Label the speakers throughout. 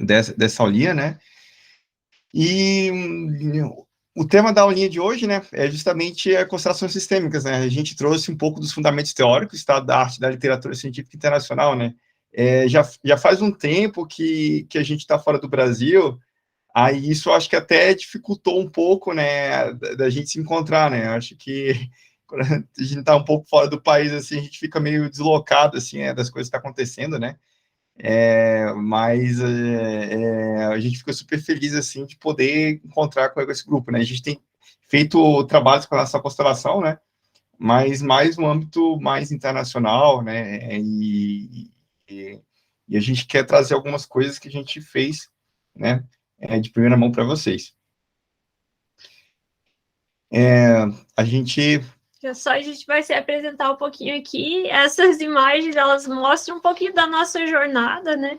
Speaker 1: dessa aulinha, né? E o tema da aulinha de hoje, né, é justamente constelações sistêmicas, né? A gente trouxe um pouco dos fundamentos teóricos, tá, da arte da literatura científica internacional, né? Já faz um tempo que a gente está fora do Brasil, aí isso acho que até dificultou um pouco, né, da gente se encontrar, né? Acho que quando a gente está um pouco fora do país, assim, a gente fica meio deslocado, assim, das coisas que estão acontecendo, né? Mas a gente fica super feliz, assim, de poder encontrar com esse grupo, né? A gente tem feito trabalhos com a nossa constelação, né? Mas mais no âmbito mais internacional, né? E a gente quer trazer algumas coisas que a gente fez, né? De primeira mão para vocês. A gente...
Speaker 2: Só a gente vai se apresentar um pouquinho aqui. Essas imagens, elas mostram um pouquinho da nossa jornada, né?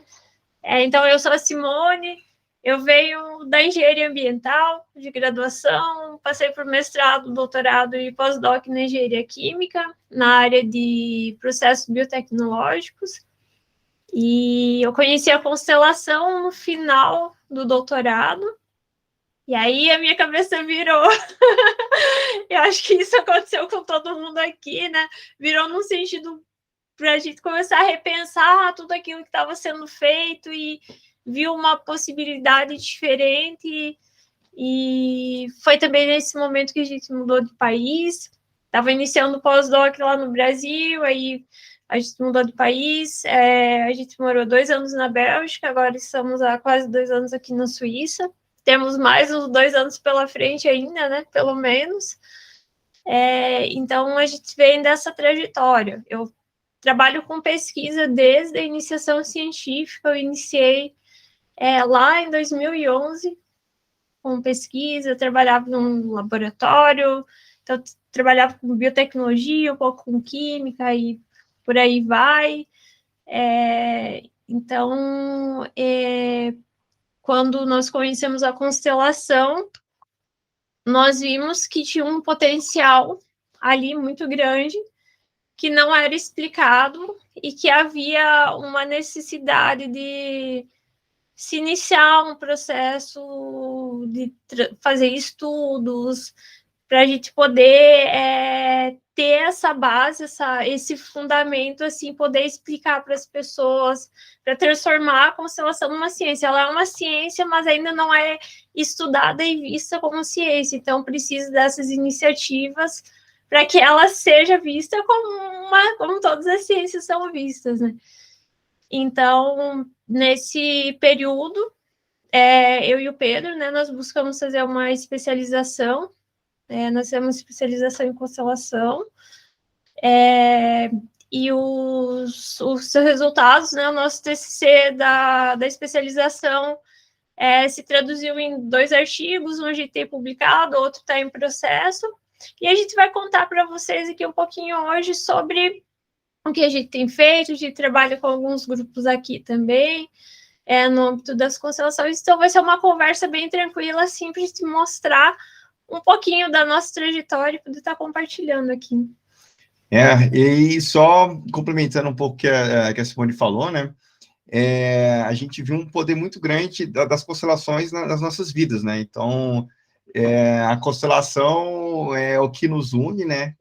Speaker 2: Então, eu sou a Simone, eu venho da engenharia ambiental, de graduação, passei por mestrado, doutorado e pós-doc na engenharia química, na área de processos biotecnológicos. E eu conheci a constelação no final do doutorado, e aí a minha cabeça virou. Eu acho que isso aconteceu com todo mundo aqui, né? Virou num sentido para a gente começar a repensar tudo aquilo que estava sendo feito e viu uma possibilidade diferente. E foi também nesse momento que a gente mudou de país. Estava iniciando o pós-doc lá no Brasil, aí a gente mudou de país. A gente morou 2 anos na Bélgica, agora estamos há quase 2 anos aqui na Suíça. Temos mais uns 2 anos pela frente ainda, né? Pelo menos. Então, a gente vem dessa trajetória. Eu trabalho com pesquisa desde a iniciação científica. Eu iniciei lá em 2011 com pesquisa, eu trabalhava num laboratório, então trabalhava com biotecnologia, um pouco com química e por aí vai. Então, quando nós conhecemos a constelação, nós vimos que tinha um potencial ali muito grande, que não era explicado e que havia uma necessidade de se iniciar um processo de fazer estudos para a gente poder ter essa base, esse fundamento, assim, poder explicar para as pessoas, para transformar a constelação numa ciência. Ela é uma ciência, mas ainda não é estudada e vista como ciência, então precisa dessas iniciativas para que ela seja vista como todas as ciências são vistas, né? Então, nesse período, eu e o Pedro, né, nós buscamos fazer uma especialização, nós temos especialização em constelação, e os resultados, né, o nosso TCC da especialização se traduziu em 2 artigos, um a gente tem publicado, outro está em processo, e a gente vai contar para vocês aqui um pouquinho hoje sobre o que a gente tem feito. A gente trabalha com alguns grupos aqui também, no âmbito das constelações, então vai ser uma conversa bem tranquila, assim, para a gente mostrar um pouquinho da nossa trajetória e poder estar compartilhando aqui.
Speaker 1: E só complementando um pouco que a Simone falou, né? A gente viu um poder muito grande das constelações nas nossas vidas, né? Então, a constelação é o que nos une, né?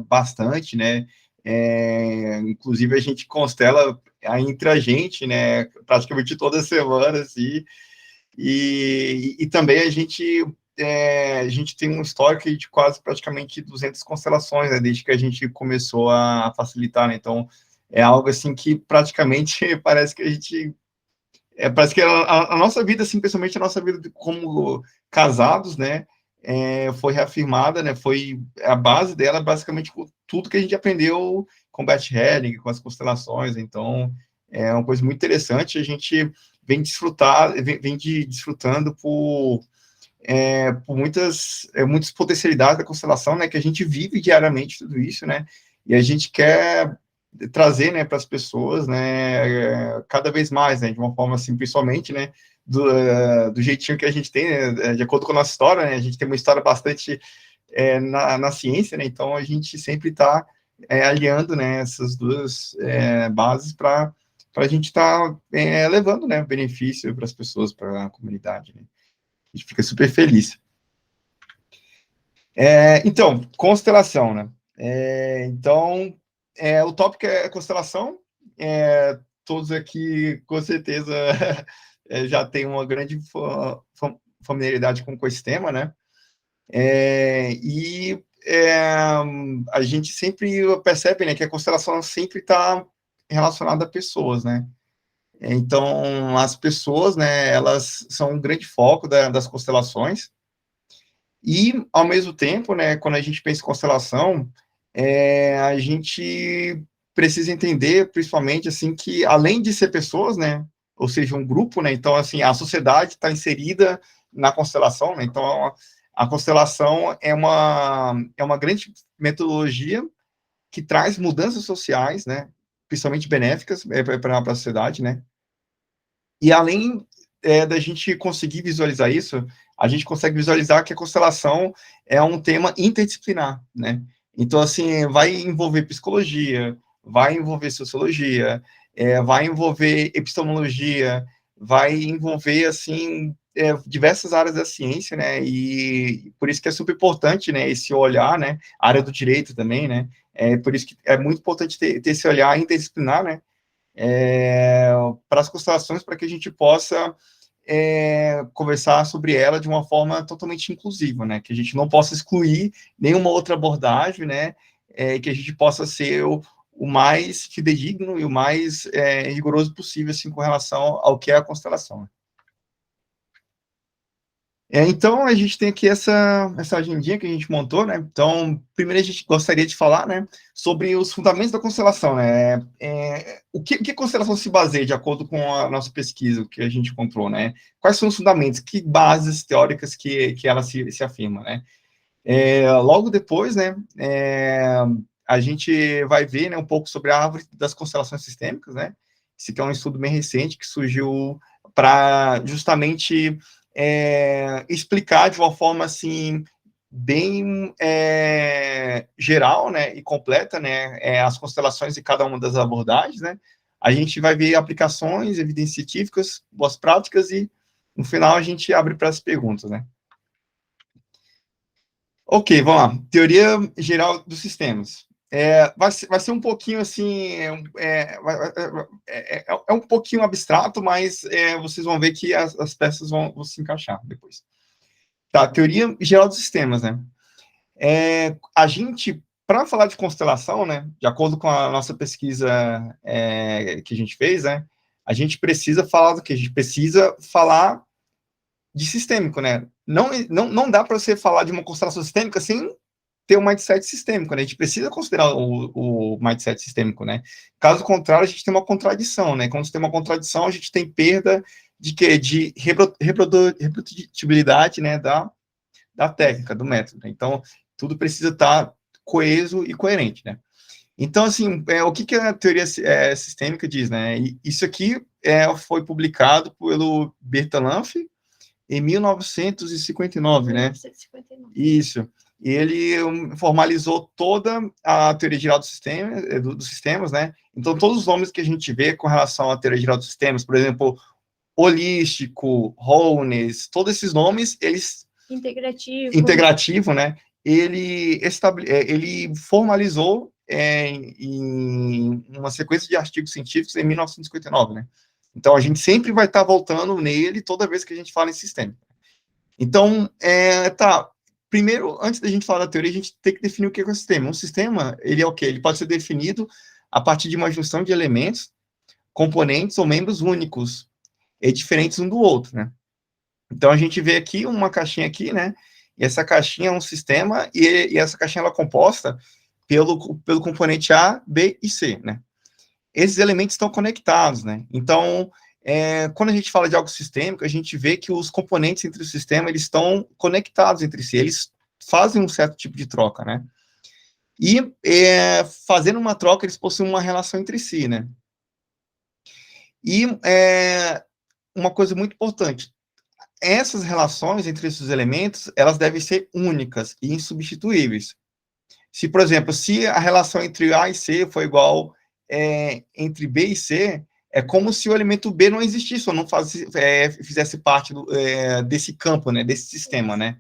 Speaker 1: Bastante, né? Inclusive, a gente constela entre a gente, né? Praticamente toda semana, assim. E também a gente tem um histórico de quase praticamente 200 constelações, né? Desde que a gente começou a facilitar, né? Então, é algo assim que praticamente parece que a gente... parece que a nossa vida, assim, principalmente a nossa vida como casados, né, foi reafirmada, né, foi a base dela, basicamente, com tudo que a gente aprendeu com Bert Helling, com as constelações. Então, é uma coisa muito interessante, a gente vem desfrutando por muitas potencialidades da constelação, né, que a gente vive diariamente tudo isso, né, e a gente quer trazer, né, para as pessoas, né, cada vez mais, né, de uma forma assim, principalmente, né, do jeitinho que a gente tem, né, de acordo com a nossa história, né, a gente tem uma história bastante na ciência, né, então a gente sempre está aliando, né, essas duas bases para para a gente estar levando, né, benefício para as pessoas, para a comunidade, né? A gente fica super feliz. Então, constelação, né? Então, o tópico é constelação. Todos aqui, com certeza, já têm uma grande familiaridade com esse tema, né? A gente sempre percebe, né, que a constelação sempre está relacionada a pessoas, né? Então, as pessoas, né, elas são um grande foco das constelações. E, ao mesmo tempo, né, quando a gente pensa em constelação, a gente precisa entender, principalmente, assim, que além de ser pessoas, né, ou seja, um grupo, né, então, assim, a sociedade está inserida na constelação, né, então, a constelação é uma grande metodologia que traz mudanças sociais, né, principalmente benéficas para a sociedade, né, e além da gente conseguir visualizar isso, a gente consegue visualizar que a constelação é um tema interdisciplinar, né? Então, assim, vai envolver psicologia, vai envolver sociologia, vai envolver epistemologia, vai envolver, assim, diversas áreas da ciência, né? E por isso que é super importante, né, esse olhar, né? A área do direito também, né? Por isso que é muito importante ter esse olhar interdisciplinar, né? Para as constelações, para que a gente possa conversar sobre ela de uma forma totalmente inclusiva, né? Que a gente não possa excluir nenhuma outra abordagem, né? Que a gente possa ser o mais fidedigno e o mais rigoroso possível, assim, com relação ao que é a constelação. Então, a gente tem aqui essa agendinha que a gente montou, né? Então, primeiro a gente gostaria de falar, né, sobre os fundamentos da constelação, né? O que a constelação se baseia, de acordo com a nossa pesquisa, que a gente encontrou, né? Quais são os fundamentos, que bases teóricas que ela se afirma, né? Logo depois, né, a gente vai ver, né, um pouco sobre a árvore das constelações sistêmicas, né? Esse aqui é um estudo bem recente que surgiu para justamente explicar de uma forma assim bem geral, né, e completa, né, as constelações de cada uma das abordagens, né. A gente vai ver aplicações, evidências científicas, boas práticas e no final a gente abre para as perguntas, né. Ok, vamos lá. Teoria geral dos sistemas. Vai ser um pouquinho assim, um pouquinho abstrato, mas vocês vão ver que as peças vão se encaixar depois. Tá, teoria geral dos sistemas, né? A gente, para falar de constelação, né, de acordo com a nossa pesquisa que a gente fez, né, a gente precisa falar do que? A gente precisa falar de sistêmico, né? Não dá para você falar de uma constelação sistêmica sem ter um mindset sistêmico, né? A gente precisa considerar o mindset sistêmico, né? Caso contrário, a gente tem uma contradição, né? Quando você tem uma contradição, a gente tem perda de quê? De reprodutibilidade, né, da técnica, do método. Né? Então, tudo precisa estar coeso e coerente, né? Então, assim, o que a teoria sistêmica diz, né? E isso aqui foi publicado pelo Bertalanffy em 1959, né? 1959. Isso. E ele formalizou toda a teoria geral dos sistemas, né? Então, todos os nomes que a gente vê com relação à teoria geral dos sistemas, por exemplo, holístico, wholeness, todos esses nomes, eles... Integrativo, né? Ele formalizou em uma sequência de artigos científicos em 1959, né? Então, a gente sempre vai estar voltando nele toda vez que a gente fala em sistema. Então, primeiro, antes da gente falar da teoria, a gente tem que definir o que é um sistema. Um sistema, ele é o quê? Ele pode ser definido a partir de uma junção de elementos, componentes ou membros únicos e diferentes um do outro, né? Então, a gente vê aqui uma caixinha aqui, né? E essa caixinha é um sistema, e essa caixinha ela é composta pelo componente A, B e C, né? Esses elementos estão conectados, né? Então, quando a gente fala de algo sistêmico, a gente vê que os componentes entre o sistema, eles estão conectados entre si, eles fazem um certo tipo de troca, né? E, fazendo uma troca, eles possuem uma relação entre si, né? E uma coisa muito importante, essas relações entre esses elementos, elas devem ser únicas e insubstituíveis. Se, por exemplo, se a relação entre A e C for igual entre B e C, é como se o elemento B não existisse, ou não fizesse parte desse campo, né, desse sistema, né?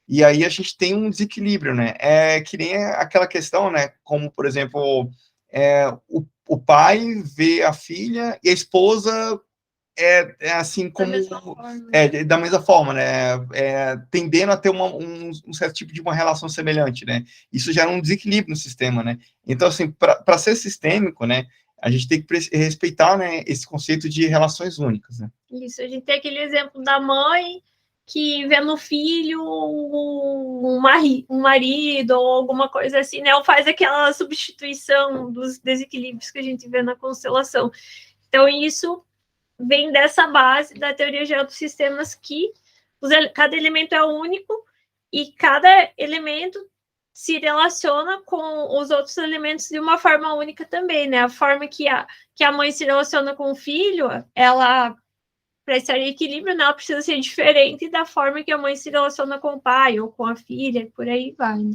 Speaker 1: E aí a gente tem um desequilíbrio, né? É que nem aquela questão, né? Como, por exemplo, o pai vê a filha e a esposa assim como da mesma forma, né? Tendendo a ter um certo tipo de uma relação semelhante, né? Isso gera um desequilíbrio no sistema, né? Então, assim, para ser sistêmico, né? A gente tem que respeitar, né, esse conceito de relações únicas, né?
Speaker 2: Isso, a gente tem aquele exemplo da mãe que vê no filho um marido ou alguma coisa assim, né? Ou faz aquela substituição dos desequilíbrios que a gente vê na constelação. Então, isso vem dessa base da teoria geral dos sistemas, que cada elemento é único e cada elemento se relaciona com os outros elementos de uma forma única também, né? A forma que a mãe se relaciona com o filho, ela, para estar em equilíbrio, né, ela precisa ser diferente da forma que a mãe se relaciona com o pai ou com a filha, e por aí vai, né?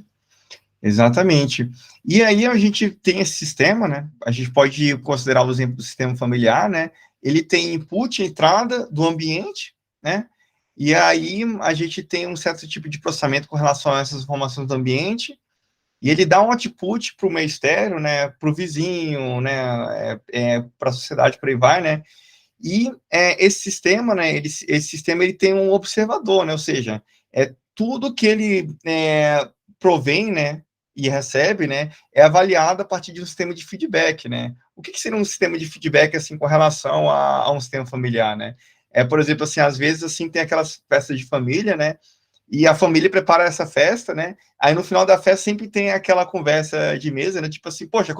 Speaker 1: Exatamente. E aí a gente tem esse sistema, né? A gente pode considerar o exemplo do sistema familiar, né? Ele tem input, entrada do ambiente, né? E aí a gente tem um certo tipo de processamento com relação a essas informações do ambiente, e ele dá um output para o meio externo, né? Para o vizinho, né? Para a sociedade, por aí vai, né? E esse sistema, né? Esse sistema ele tem um observador, né? Ou seja, tudo que ele provém, né? E recebe, né, é avaliado a partir de um sistema de feedback, né? O que seria um sistema de feedback, assim, com relação a um sistema familiar, né? Por exemplo, assim, às vezes, assim, tem aquelas festas de família, né? E a família prepara essa festa, né? Aí, no final da festa, sempre tem aquela conversa de mesa, né? Tipo assim, poxa,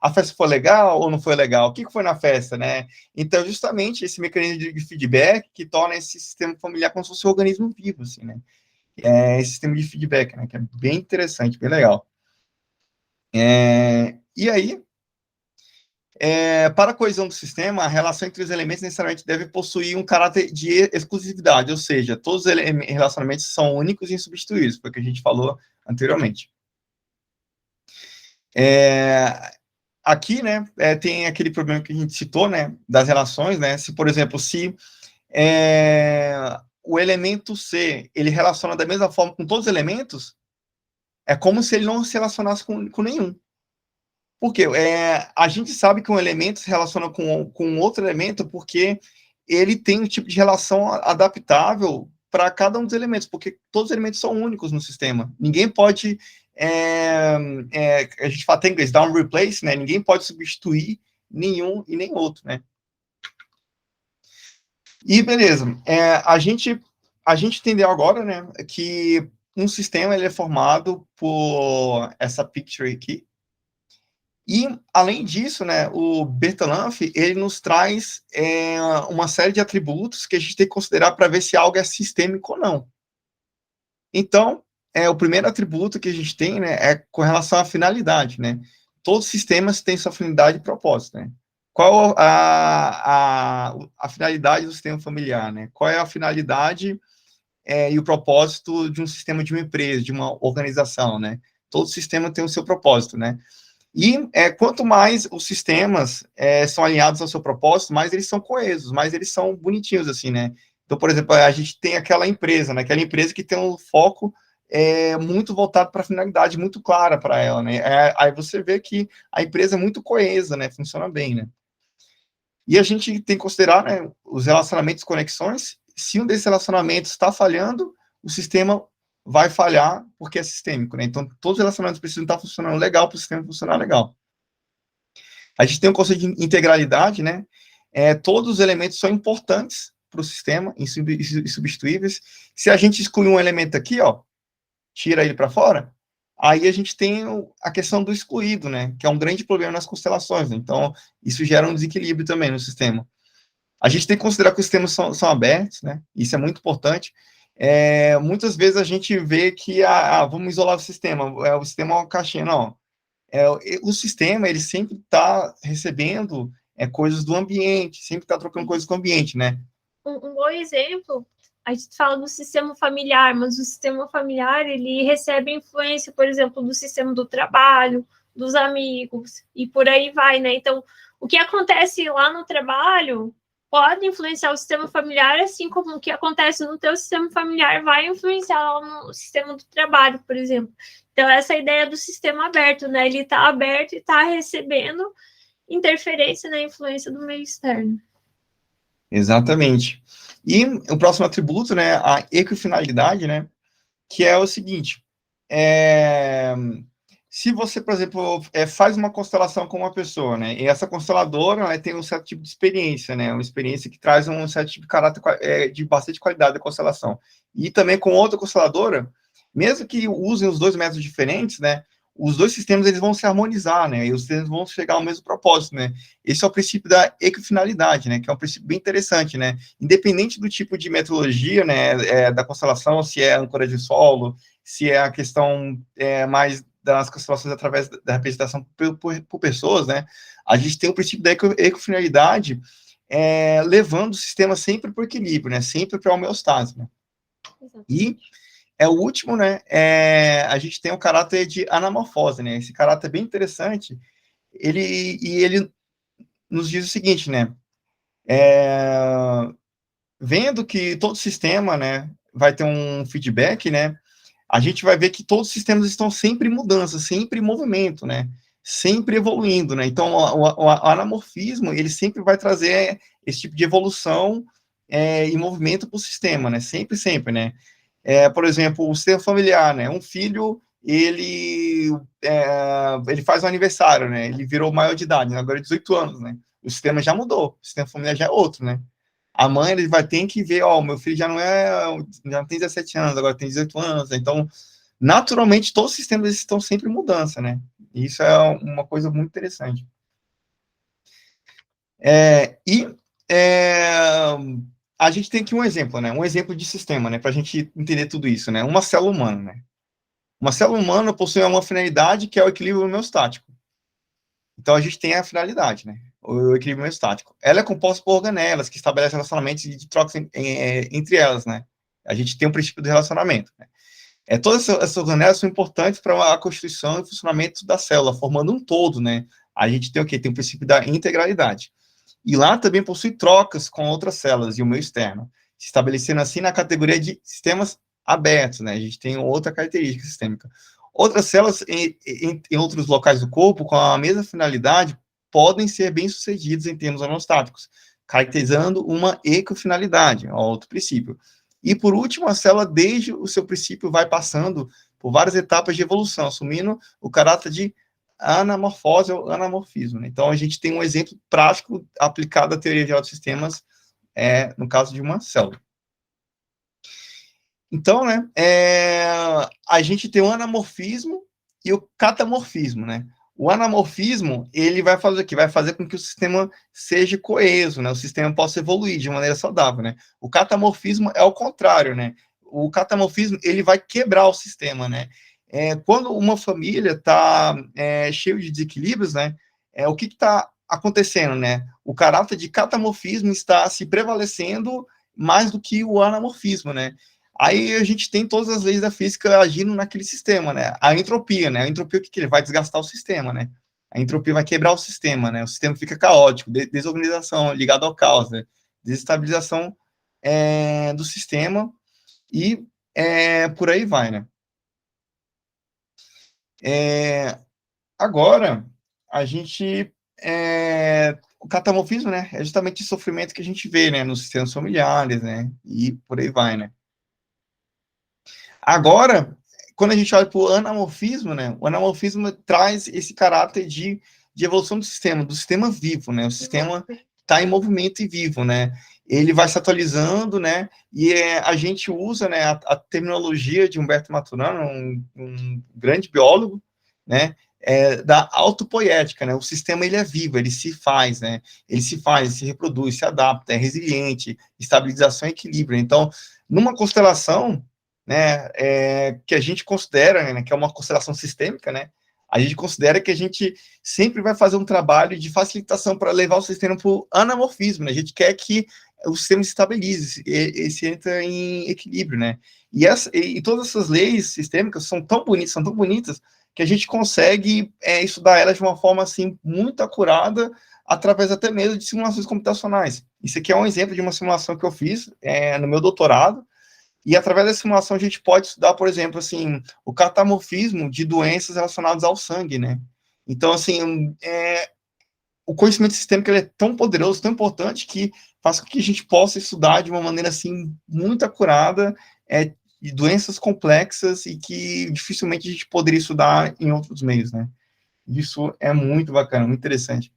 Speaker 1: a festa foi legal ou não foi legal? O que foi na festa, né? Então, justamente, esse mecanismo de feedback que torna esse sistema familiar como se fosse um organismo vivo, assim, né? Esse sistema de feedback, né? Que é bem interessante, bem legal. E aí, para a coesão do sistema, a relação entre os elementos necessariamente deve possuir um caráter de exclusividade, ou seja, todos os relacionamentos são únicos e insubstituíveis, foi o que a gente falou anteriormente. Aqui, né, tem aquele problema que a gente citou, né, das relações, né, se, por exemplo, se o elemento C, ele relaciona da mesma forma com todos os elementos, é como se ele não se relacionasse com nenhum. Porque a gente sabe que um elemento se relaciona com outro elemento porque ele tem um tipo de relação adaptável para cada um dos elementos, porque todos os elementos são únicos no sistema. Ninguém pode, a gente fala em inglês, down replace, né? Ninguém pode substituir nenhum e nem outro, né? E beleza, a gente entendeu agora, né, que um sistema ele é formado por essa picture aqui. E, além disso, né, o Bertalanffy, ele nos traz uma série de atributos que a gente tem que considerar para ver se algo é sistêmico ou não. Então, o primeiro atributo que a gente tem, né, é com relação à finalidade, né? Todos os sistemas têm sua finalidade e propósito, né? Qual a finalidade do sistema familiar, né? Qual é a finalidade e o propósito de um sistema de uma empresa, de uma organização, né? Todo sistema tem o seu propósito, né? E quanto mais os sistemas são alinhados ao seu propósito, mais eles são coesos, mais eles são bonitinhos, assim, né? Então, por exemplo, a gente tem aquela empresa, né? Aquela empresa que tem um foco muito voltado para a finalidade, muito clara para ela, né? Aí você vê que a empresa é muito coesa, né? Funciona bem, né? E a gente tem que considerar, né, os relacionamentos, conexões. Se um desses relacionamentos está falhando, o sistema vai falhar porque é sistêmico, né? Então, todos os relacionamentos precisam estar funcionando legal para o sistema funcionar legal. A gente tem um conceito de integralidade, né? Todos os elementos são importantes para o sistema, insubstituíveis. Se a gente excluir um elemento aqui, ó, tira ele para fora, aí a gente tem a questão do excluído, né? Que é um grande problema nas constelações, né? Então, isso gera um desequilíbrio também no sistema. A gente tem que considerar que os sistemas são abertos, né? Isso é muito importante. Muitas vezes a gente vê que vamos isolar o sistema é uma caixinha, não. O sistema, ele sempre está recebendo coisas do ambiente, sempre está trocando coisas com o ambiente, né?
Speaker 2: Um bom exemplo, a gente fala do sistema familiar, mas o sistema familiar, ele recebe influência, por exemplo, do sistema do trabalho, dos amigos, e por aí vai, né? Então, o que acontece lá no trabalho pode influenciar o sistema familiar, assim como o que acontece no teu sistema familiar vai influenciar lá no sistema do trabalho, por exemplo. Então, essa ideia do sistema aberto, né? Ele está aberto e está recebendo interferência na influência do meio externo.
Speaker 1: Exatamente. E o próximo atributo, né, a equifinalidade, né, que é o seguinte, se você, por exemplo, faz uma constelação com uma pessoa, né, e essa consteladora, ela tem um certo tipo de experiência, né, uma experiência que traz um certo tipo de caráter de bastante qualidade da constelação. E também com outra consteladora, mesmo que usem os dois métodos diferentes, né, os dois sistemas eles vão se harmonizar, né, e os sistemas vão chegar ao mesmo propósito, né. Esse é o princípio da equifinalidade, né, que é um princípio bem interessante, né, independente do tipo de metodologia, né, da constelação, se é âncora de solo, se é a questão mais das constelações através da representação por pessoas, né, a gente tem o princípio da equifinalidade levando o sistema sempre para o equilíbrio, né, sempre para a homeostase, né. E o último, né, a gente tem o caráter de anamorfose, né, esse caráter é bem interessante, ele nos diz o seguinte, né, vendo que todo sistema, né, vai ter um feedback, né, a gente vai ver que todos os sistemas estão sempre em mudança, sempre em movimento, né, sempre evoluindo, né, então o anamorfismo, ele sempre vai trazer esse tipo de evolução e movimento para o sistema, né, sempre, né, por exemplo, o sistema familiar, né, um filho, ele faz um aniversário, né, ele virou maior de idade, né, agora é 18 anos, né, o sistema já mudou, o sistema familiar já é outro, né, a mãe ele vai ter que ver, meu filho já não tem 17 anos, agora tem 18 anos, então, naturalmente, todos os sistemas estão sempre em mudança, né, e isso é uma coisa muito interessante. A gente tem aqui um exemplo, né, um exemplo de sistema, né, para a gente entender tudo isso, né, uma célula humana, né, uma célula humana possui uma finalidade que é o equilíbrio homeostático. Então, a gente tem a finalidade, né? O equilíbrio homeostático. Ela é composta por organelas que estabelecem relacionamentos de trocas entre elas, né? A gente tem um princípio de relacionamento. Né? Todas essas organelas são importantes para a constituição e funcionamento da célula, formando um todo, né? A gente tem o quê? Tem o princípio da integralidade. E lá também possui trocas com outras células e o meio externo, se estabelecendo assim na categoria de sistemas abertos, né? A gente tem outra característica sistêmica. Outras células em outros locais do corpo, com a mesma finalidade, podem ser bem-sucedidas em termos homeostáticos, caracterizando uma ecofinalidade, outro princípio. E, por último, a célula, desde o seu princípio, vai passando por várias etapas de evolução, assumindo o caráter de anamorfose ou anamorfismo. Né? Então, a gente tem um exemplo prático aplicado à teoria geral de sistemas, no caso de uma célula. Então, né, a gente tem o anamorfismo e o catamorfismo, né? O anamorfismo, ele vai fazer o quê? Vai fazer com que o sistema seja coeso, né? O sistema possa evoluir de maneira saudável, né? O catamorfismo é o contrário, né? O catamorfismo, ele vai quebrar o sistema, né? Quando uma família está cheia de desequilíbrios, né? O que está acontecendo, né? O caráter de catamorfismo está se prevalecendo mais do que o anamorfismo, né? Aí a gente tem todas as leis da física agindo naquele sistema, né? A entropia, né? A entropia, o que ele vai desgastar o sistema, né? A entropia vai quebrar o sistema, né? O sistema fica caótico, desorganização ligada ao caos, né? Desestabilização do sistema e por aí vai, né? Agora, a gente... o catamorfismo, né? É justamente o sofrimento que a gente vê, né? Nos sistemas familiares, né? E por aí vai, né? Agora, quando a gente olha para o anamorfismo, né, o anamorfismo traz esse caráter de evolução do sistema vivo, né, o sistema está em movimento e vivo, né, ele vai se atualizando, né, e a gente usa, né, a terminologia de Humberto Maturana, um grande biólogo, né, da autopoética, né, o sistema ele é vivo, ele se faz, né, ele se reproduz, se adapta, é resiliente, estabilização e equilíbrio. Então, numa constelação, né, que a gente considera, né, que é uma constelação sistêmica, né, a gente considera que a gente sempre vai fazer um trabalho de facilitação para levar o sistema para o anamorfismo, né, a gente quer que o sistema se estabilize, se entra em equilíbrio, né, e todas essas leis sistêmicas são tão bonitas, que a gente consegue estudar elas de uma forma, assim, muito acurada, através até mesmo de simulações computacionais. Isso aqui é um exemplo de uma simulação que eu fiz no meu doutorado, e através da simulação a gente pode estudar, por exemplo, assim, o catamorfismo de doenças relacionadas ao sangue, né? Então, assim, o conhecimento sistêmico ele é tão poderoso, tão importante, que faz com que a gente possa estudar de uma maneira, assim, muito acurada, de doenças complexas e que dificilmente a gente poderia estudar em outros meios, né? Isso é muito bacana, muito interessante.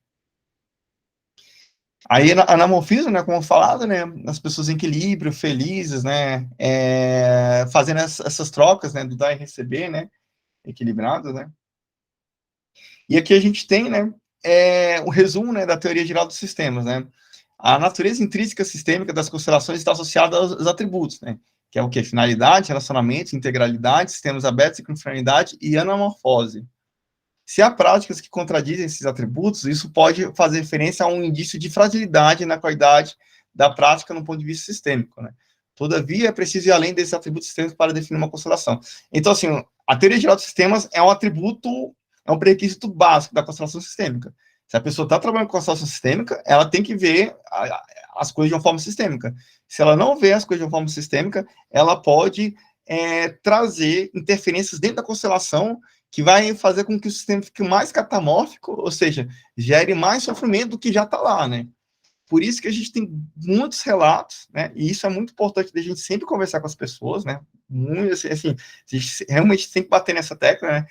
Speaker 1: Aí, anamorfismo, né, como falado, né, as pessoas em equilíbrio, felizes, né, fazendo essas trocas, né, do dar e receber, né, equilibrados, né. E aqui a gente tem, né, o resumo, né, da teoria geral dos sistemas, né. A natureza intrínseca sistêmica das constelações está associada aos atributos, né, que é o quê? Finalidade, relacionamentos, integralidade, sistemas abertos, sincronicidade e anamorfose. Se há práticas que contradizem esses atributos, isso pode fazer referência a um indício de fragilidade na qualidade da prática no ponto de vista sistêmico, né? Todavia, é preciso ir além desses atributos sistêmicos para definir uma constelação. Então, assim, a teoria geral dos sistemas é um atributo, é um pré-requisito básico da constelação sistêmica. Se a pessoa está trabalhando com constelação sistêmica, ela tem que ver as coisas de uma forma sistêmica. Se ela não vê as coisas de uma forma sistêmica, ela pode trazer interferências dentro da constelação que vai fazer com que o sistema fique mais catamórfico, ou seja, gere mais sofrimento do que já está lá, né? Por isso que a gente tem muitos relatos, né? E isso é muito importante da gente sempre conversar com as pessoas, né? Muito, assim, a gente realmente tem que bater nessa tecla, né?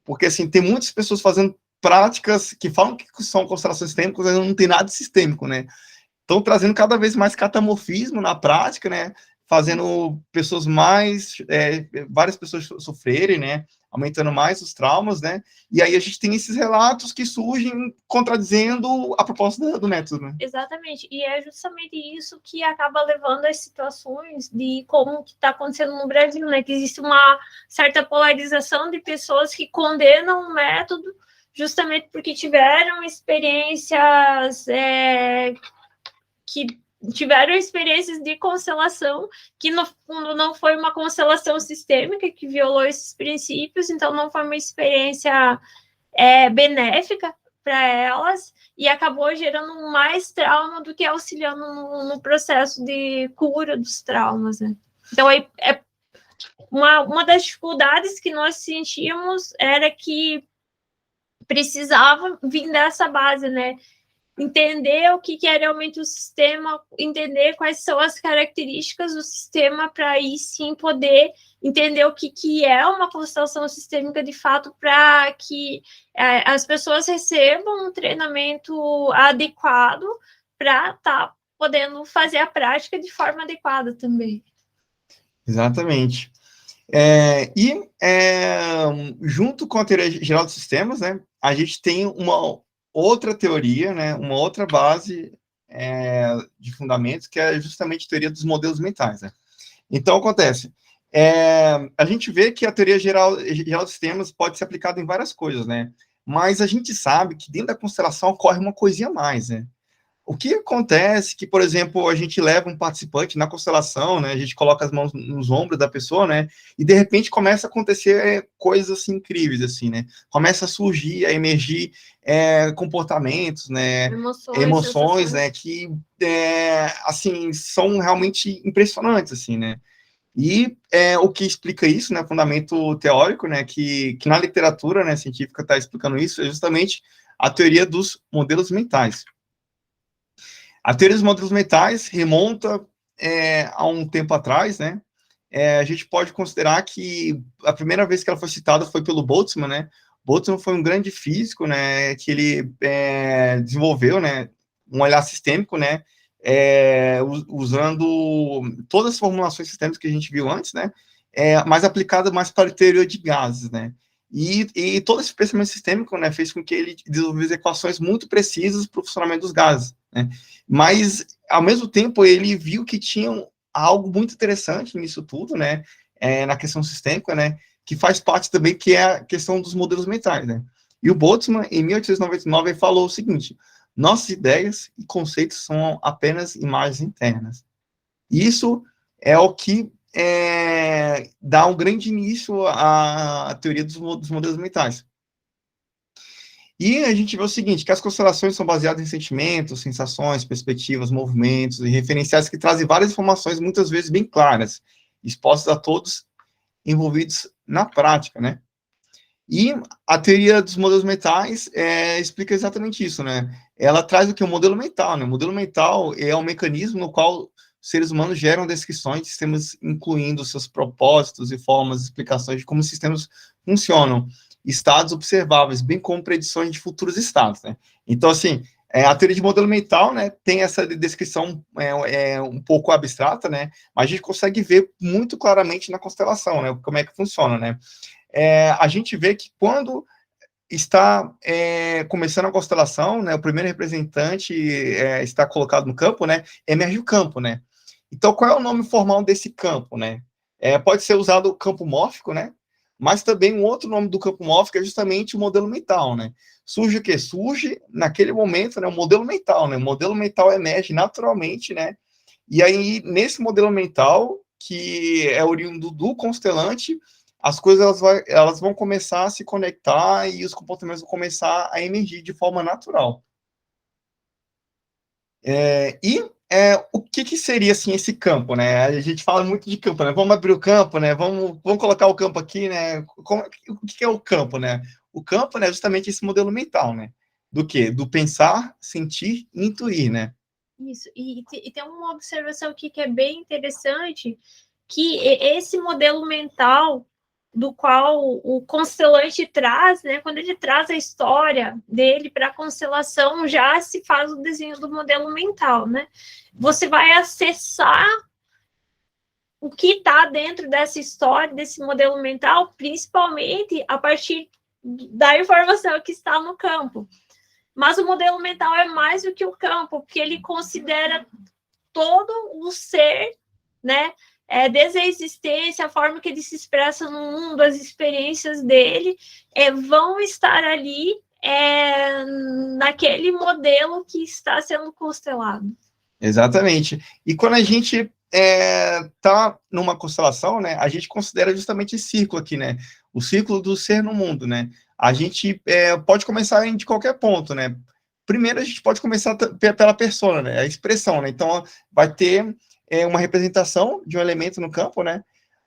Speaker 1: Porque, assim, tem muitas pessoas fazendo práticas que falam que são constelações sistêmicas, mas não tem nada de sistêmico, né? Estão trazendo cada vez mais catamorfismo na prática, né? Fazendo pessoas várias pessoas sofrerem, né? Aumentando mais os traumas, né? E aí a gente tem esses relatos que surgem contradizendo a proposta do método, né?
Speaker 2: Exatamente, e é justamente isso que acaba levando às situações de como que está acontecendo no Brasil, né? Que existe uma certa polarização de pessoas que condenam o método justamente porque tiveram experiências que tiveram experiências de constelação, que no fundo não foi uma constelação sistêmica que violou esses princípios, então não foi uma experiência benéfica para elas, e acabou gerando mais trauma do que auxiliando no processo de cura dos traumas, né? Então, uma das dificuldades que nós sentíamos era que precisava vir dessa base, né? Entender o que é realmente o sistema, entender quais são as características do sistema, para aí sim poder entender o que é uma constelação sistêmica de fato, para que as pessoas recebam um treinamento adequado para estar podendo fazer a prática de forma adequada também.
Speaker 1: Exatamente. Junto com a teoria geral dos sistemas, né, a gente tem uma outra teoria, né, uma outra base de fundamentos, que é justamente a teoria dos modelos mentais, né? Então, acontece, a gente vê que a teoria geral dos sistemas pode ser aplicada em várias coisas, né? Mas a gente sabe que dentro da constelação ocorre uma coisinha a mais, né? O que acontece que, por exemplo, a gente leva um participante na constelação, né? A gente coloca as mãos nos ombros da pessoa, né? E de repente começa a acontecer coisas assim, incríveis, assim, né? Começa a surgir, a emergir comportamentos, né? Emoções, né? Que assim são realmente impressionantes, assim, né? E o que explica isso, né? Fundamento teórico, né? Que na literatura, né, científica está explicando isso, é justamente a teoria dos modelos mentais. A teoria dos modelos mentais remonta a um tempo atrás, né? A gente pode considerar que a primeira vez que ela foi citada foi pelo Boltzmann, né? Boltzmann foi um grande físico, né? Que ele desenvolveu, né? Um olhar sistêmico, né? Usando todas as formulações sistêmicas que a gente viu antes, né? Mas aplicada mais para a teoria de gases, né? E todo esse pensamento sistêmico, né, fez com que ele desenvolvesse equações muito precisas para o funcionamento dos gases, né? Mas, ao mesmo tempo, ele viu que tinha algo muito interessante nisso tudo, né, na questão sistêmica, né, que faz parte também, que é a questão dos modelos mentais, né? E o Boltzmann, em 1899, falou o seguinte: nossas ideias e conceitos são apenas imagens internas. Isso é o que dá um grande início à teoria dos modelos mentais. E a gente vê o seguinte, que as constelações são baseadas em sentimentos, sensações, perspectivas, movimentos e referenciais que trazem várias informações, muitas vezes bem claras, expostas a todos envolvidos na prática, né? E a teoria dos modelos mentais explica exatamente isso, né? Ela traz o que? O modelo mental, né? O modelo mental é um mecanismo no qual seres humanos geram descrições de sistemas, incluindo seus propósitos e formas, explicações de como os sistemas funcionam, estados observáveis, bem como predições de futuros estados, né? Então, assim, a teoria de modelo mental, né, tem essa descrição um pouco abstrata, né? Mas a gente consegue ver muito claramente na constelação, né? Como é que funciona, né? A gente vê que quando está começando a constelação, né, o primeiro representante está colocado no campo, né, emerge o campo, né? Então, qual é o nome formal desse campo, né? Pode ser usado o campo mórfico, né? Mas também um outro nome do campo mórfico é justamente o modelo mental, né? Surge o quê? Surge, naquele momento, né, o modelo mental, né? O modelo mental emerge naturalmente, né? E aí, nesse modelo mental, que é oriundo do constelante, as coisas elas vão começar a se conectar e os comportamentos vão começar a emergir de forma natural. O que seria assim esse campo, né? A gente fala muito de campo, né? Vamos abrir o campo, né? Vamos colocar o campo aqui, né? O que é o campo, né? O campo, né, é justamente esse modelo mental, né? Do quê? Do pensar, sentir e intuir, né?
Speaker 2: Isso, e tem uma observação aqui que é bem interessante, que esse modelo mental do qual o constelante traz, né, quando ele traz a história dele para a constelação, já se faz o desenho do modelo mental, né? Você vai acessar o que está dentro dessa história, desse modelo mental, principalmente a partir da informação que está no campo. Mas o modelo mental é mais do que o campo, porque ele considera todo o ser, né? Desde a existência, a forma que ele se expressa no mundo, as experiências dele, vão estar ali naquele modelo que está sendo constelado.
Speaker 1: Exatamente. E quando a gente está numa constelação, né, a gente considera justamente esse círculo aqui, né? O círculo do ser no mundo, né? A gente pode começar de qualquer ponto, né? Primeiro, a gente pode começar pela persona, né? A expressão, né? Então, vai ter uma representação de um elemento no campo, né?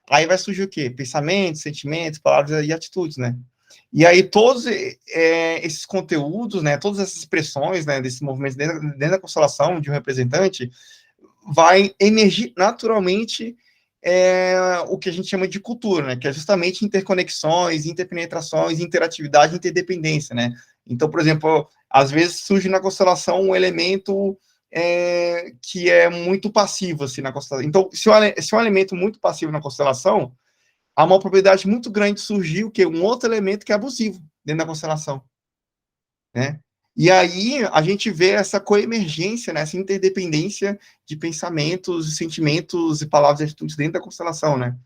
Speaker 1: Aí vai surgir o quê? Pensamentos, sentimentos, palavras e atitudes, né? E aí todos esses conteúdos, né, todas essas expressões, né, desse movimento dentro da constelação de um representante, vai emergir naturalmente o que a gente chama de cultura, né, que é justamente interconexões, interpenetrações, interatividade, interdependência, né. Então, por exemplo, às vezes surge na constelação um elemento que é muito passivo, assim, na constelação. Então, se é um elemento muito passivo na constelação, há uma probabilidade muito grande de surgir o quê? Um outro elemento que é abusivo dentro da constelação, né? E aí a gente vê essa coemergência, né? Essa interdependência de pensamentos, sentimentos e palavras e atitudes dentro da constelação, né?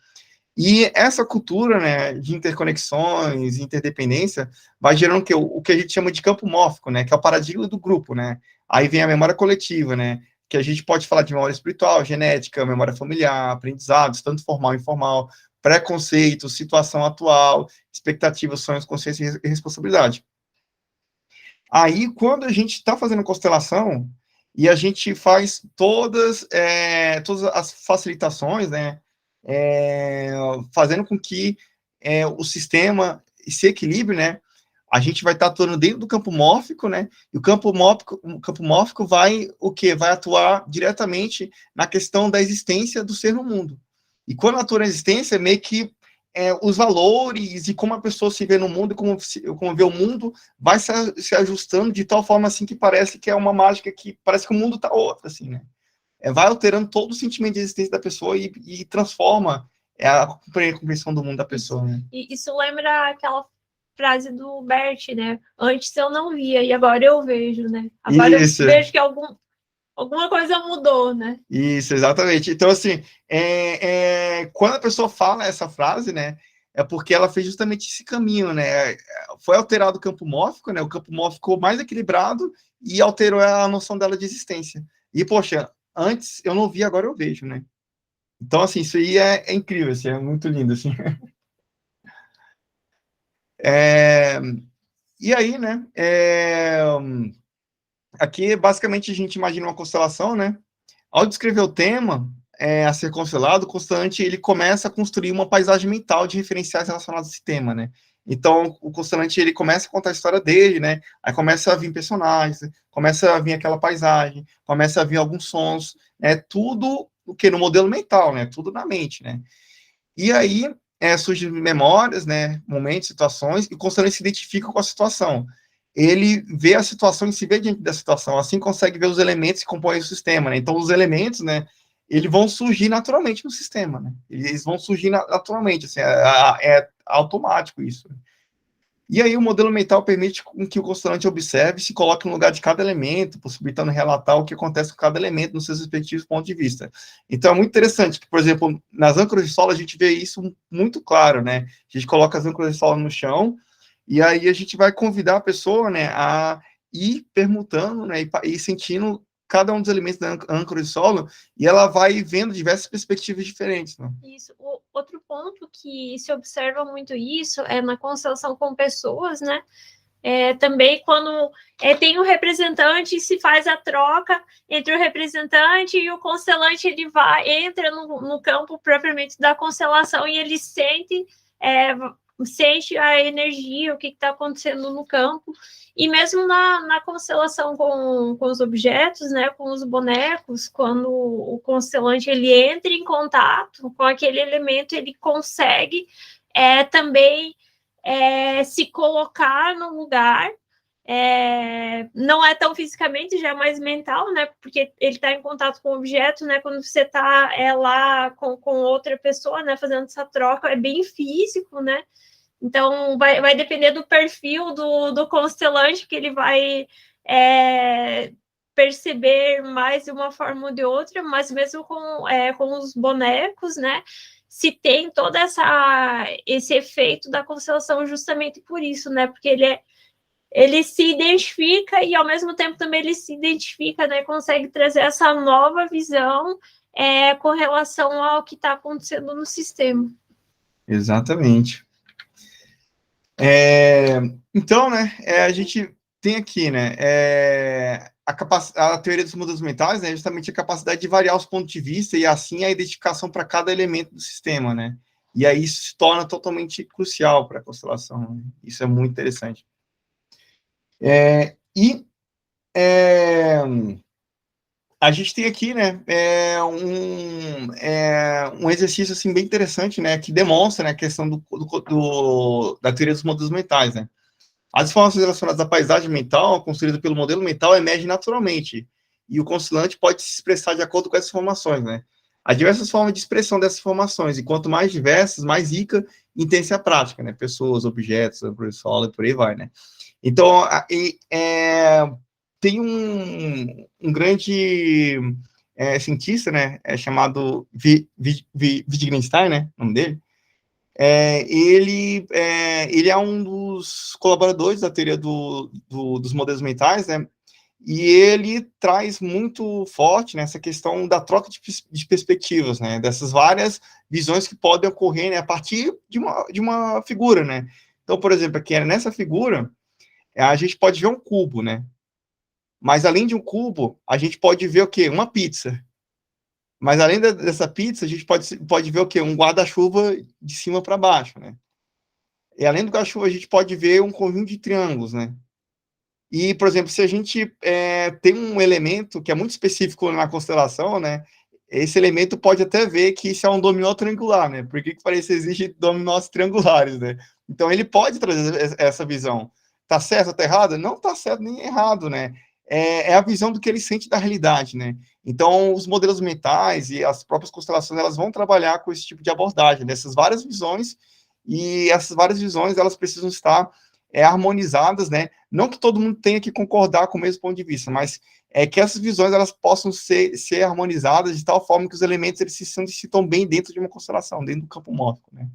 Speaker 1: E essa cultura, né, de interconexões, interdependência, vai gerando o que a gente chama de campo mórfico, né? Que é o paradigma do grupo, né? Aí vem a memória coletiva, né? Que a gente pode falar de memória espiritual, genética, memória familiar, aprendizados, tanto formal e informal, preconceito, situação atual, expectativas, sonhos, consciência e responsabilidade. Aí, quando a gente está fazendo constelação e a gente faz todas as facilitações, né, fazendo com que o sistema se equilibre, né, a gente vai estar atuando dentro do campo mórfico, né, e o campo mórfico vai o quê? Vai atuar diretamente na questão da existência do ser no mundo. E quando atua na existência, meio que os valores e como a pessoa se vê no mundo e como vê o mundo vai se ajustando de tal forma assim que parece que é uma mágica que parece que o mundo está outro, assim, né? Vai alterando todo o sentimento de existência da pessoa e transforma a compreensão do mundo da pessoa, né?
Speaker 2: Isso lembra aquela frase do Bert, né? Antes eu não via e agora eu vejo, né? Agora
Speaker 1: Isso.
Speaker 2: Eu vejo que alguma coisa mudou, né?
Speaker 1: Isso, exatamente. Então, assim, quando a pessoa fala essa frase, né, é porque ela fez justamente esse caminho, né? Foi alterado o campo mórfico, né? O campo mórfico ficou mais equilibrado e alterou a noção dela de existência. E, poxa, antes eu não via, agora eu vejo, né? Então, assim, isso aí é incrível, assim, é muito lindo, assim. E aí, né, aqui, basicamente, a gente imagina uma constelação, né? Ao descrever o tema a ser constelado, o constelante ele começa a construir uma paisagem mental de referenciais relacionados a esse tema, né? Então, o constelante ele começa a contar a história dele, né? Aí começa a vir personagens, começa a vir aquela paisagem, começa a vir alguns sons, né? Tudo o que no modelo mental, né? Tudo na mente, né? E aí surgem memórias, né? Momentos, situações, e o constelante se identifica com a situação. Ele vê a situação e se vê diante da situação, assim consegue ver os elementos que compõem o sistema, né? Então, os elementos, né, eles vão surgir naturalmente no sistema, né? Eles vão surgir naturalmente, assim, é automático isso. E aí o modelo mental permite que o constelante observe e se coloque no lugar de cada elemento, possibilitando relatar o que acontece com cada elemento nos seus respectivos pontos de vista. Então é muito interessante que, por exemplo, nas âncoras de solo a gente vê isso muito claro, né? A gente coloca as âncoras de solo no chão e aí a gente vai convidar a pessoa, né, a ir permutando, né, e sentindo cada um dos elementos da âncora de solo, e ela vai vendo diversas perspectivas diferentes, né?
Speaker 2: Isso. O outro ponto que se observa muito isso é na constelação com pessoas, né? Também quando tem o representante, se faz a troca entre o representante e o constelante, ele entra no campo propriamente da constelação e ele sente a energia, o que está acontecendo no campo. E mesmo na constelação com os objetos, né, com os bonecos, quando o constelante ele entra em contato com aquele elemento, ele consegue também se colocar no lugar. Não é tão fisicamente, já é mais mental, né? Porque ele está em contato com o objeto, né? Quando você está lá com outra pessoa, né? Fazendo essa troca, é bem físico, né? Então, vai depender do perfil do constelante que ele vai perceber mais de uma forma ou de outra, mas mesmo com os bonecos, né? Se tem todo esse efeito da constelação justamente por isso, né? Porque ele se identifica e, ao mesmo tempo, também ele se identifica, né? Consegue trazer essa nova visão com relação ao que está acontecendo no sistema.
Speaker 1: Exatamente. Então, né, a gente tem aqui, né, a teoria dos modelos mentais, né, justamente a capacidade de variar os pontos de vista e, assim, a identificação para cada elemento do sistema, né, e aí isso se torna totalmente crucial para a constelação, né? Isso é muito interessante. A gente tem aqui, né, um exercício, assim, bem interessante, né, que demonstra, né, a questão da teoria dos modelos mentais, né. As informações relacionadas à paisagem mental, construída pelo modelo mental, emergem naturalmente, e o constelante pode se expressar de acordo com essas informações, né. Há diversas formas de expressão dessas informações, e quanto mais diversas, mais rica e intensa a prática, né, pessoas, objetos, solo, e por aí vai, né. Então, tem um grande cientista, né, chamado Wittgenstein, né, o nome dele. Ele é um dos colaboradores da teoria dos modelos mentais, né, e ele traz muito forte nessa questão da troca de perspectivas, né, dessas várias visões que podem ocorrer, né, a partir de uma figura, né. Então, por exemplo, aqui nessa figura, a gente pode ver um cubo, né, mas além de um cubo, a gente pode ver o quê? Uma pizza. Mas além dessa pizza, a gente pode ver o quê? Um guarda-chuva de cima para baixo, né? E além do guarda-chuva, a gente pode ver um conjunto de triângulos, né? E, por exemplo, se a gente tem um elemento que é muito específico na constelação, né? Esse elemento pode até ver que isso é um dominó triangular, né? Por que parece que existe dominós triangulares, né? Então, ele pode trazer essa visão. Tá certo ou tá errado? Não tá certo nem errado, né? É a visão do que ele sente da realidade, né? Então, os modelos mentais e as próprias constelações, elas vão trabalhar com esse tipo de abordagem, dessas várias visões, e essas várias visões, elas precisam estar harmonizadas, né? Não que todo mundo tenha que concordar com o mesmo ponto de vista, mas que essas visões, elas possam ser harmonizadas de tal forma que os elementos, eles se sintam bem dentro de uma constelação, dentro do campo mórfico, né?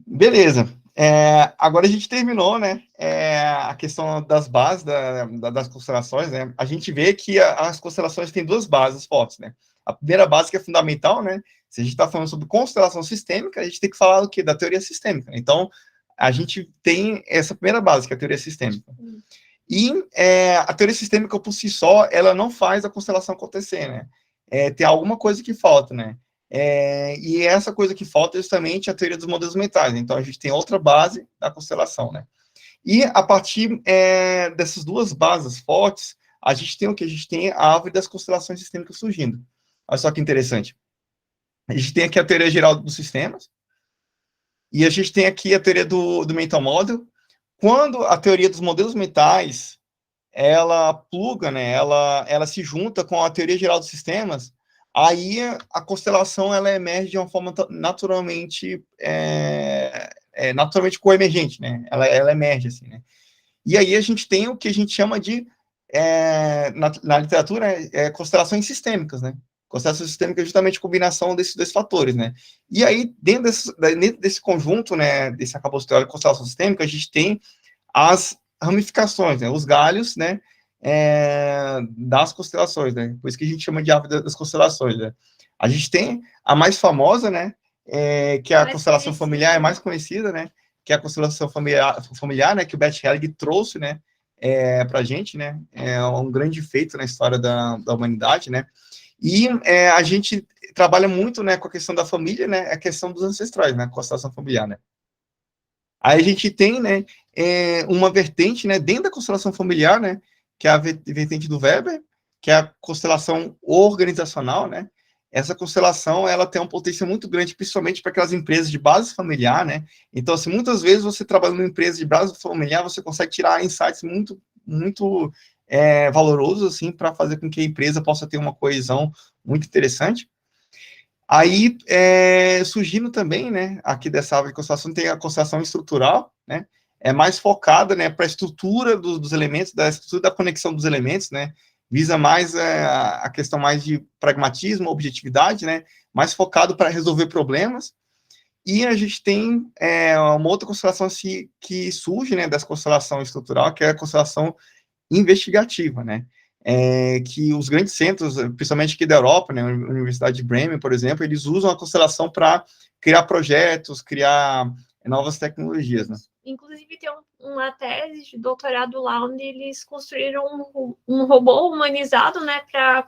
Speaker 1: Beleza. Agora a gente terminou, né, a questão das bases das constelações, né? A gente vê que as constelações têm duas bases fortes, né? A primeira base, que é fundamental, né? Se a gente está falando sobre constelação sistêmica, a gente tem que falar do quê? Da teoria sistêmica. Então, a gente tem essa primeira base, que é a teoria sistêmica. E a teoria sistêmica, por si só, ela não faz a constelação acontecer, né? Tem alguma coisa que falta, né? E essa coisa que falta é justamente a teoria dos modelos mentais. Então, a gente tem outra base da constelação, né? E a partir dessas duas bases fortes, a gente tem o que? A gente tem a árvore das constelações sistêmicas surgindo. Olha só que interessante. A gente tem aqui a teoria geral dos sistemas, e a gente tem aqui a teoria do mental model. Quando a teoria dos modelos mentais, ela pluga, né, ela se junta com a teoria geral dos sistemas, aí a constelação, ela emerge de uma forma naturalmente, naturalmente coemergente, né, ela emerge assim, né. E aí a gente tem o que a gente chama de, na literatura, constelações sistêmicas, né. Constelação sistêmica é justamente a combinação desses dois fatores, né. E aí, dentro desse conjunto, né, desse arcabouço teórico de constelação sistêmica, a gente tem as ramificações, né, os galhos, né, das constelações, né, por isso que a gente chama de árvore das constelações, né. A gente tem a mais famosa, né, que é a constelação familiar, é mais conhecida, né, que é a constelação familiar, né, que o Bert Helling trouxe, né, para a gente, né, é um grande feito na história da humanidade, né, e a gente trabalha muito, né, com a questão da família, né, a questão dos ancestrais, né, constelação familiar, né. Aí a gente tem, né, uma vertente, né, dentro da constelação familiar, né, que é a vertente do Weber, que é a constelação organizacional, né. Essa constelação, ela tem um potencial muito grande, principalmente para aquelas empresas de base familiar, né. Então, assim, muitas vezes você trabalhando numa empresa de base familiar, você consegue tirar insights muito, muito valorosos, assim, para fazer com que a empresa possa ter uma coesão muito interessante. Aí, surgindo também, né, aqui dessa árvore de constelação, tem a constelação estrutural, né, é mais focada, né, para a estrutura dos elementos, da estrutura da conexão dos elementos, né, visa mais a questão mais de pragmatismo, objetividade, né, mais focado para resolver problemas. E a gente tem uma outra constelação assim, que surge, né, dessa constelação estrutural, que é a constelação investigativa, né? Que os grandes centros, principalmente aqui da Europa, né, a Universidade de Bremen, por exemplo, eles usam a constelação para criar projetos, criar novas tecnologias, né?
Speaker 2: Inclusive, tem uma tese de doutorado lá, onde eles construíram um robô humanizado, né, para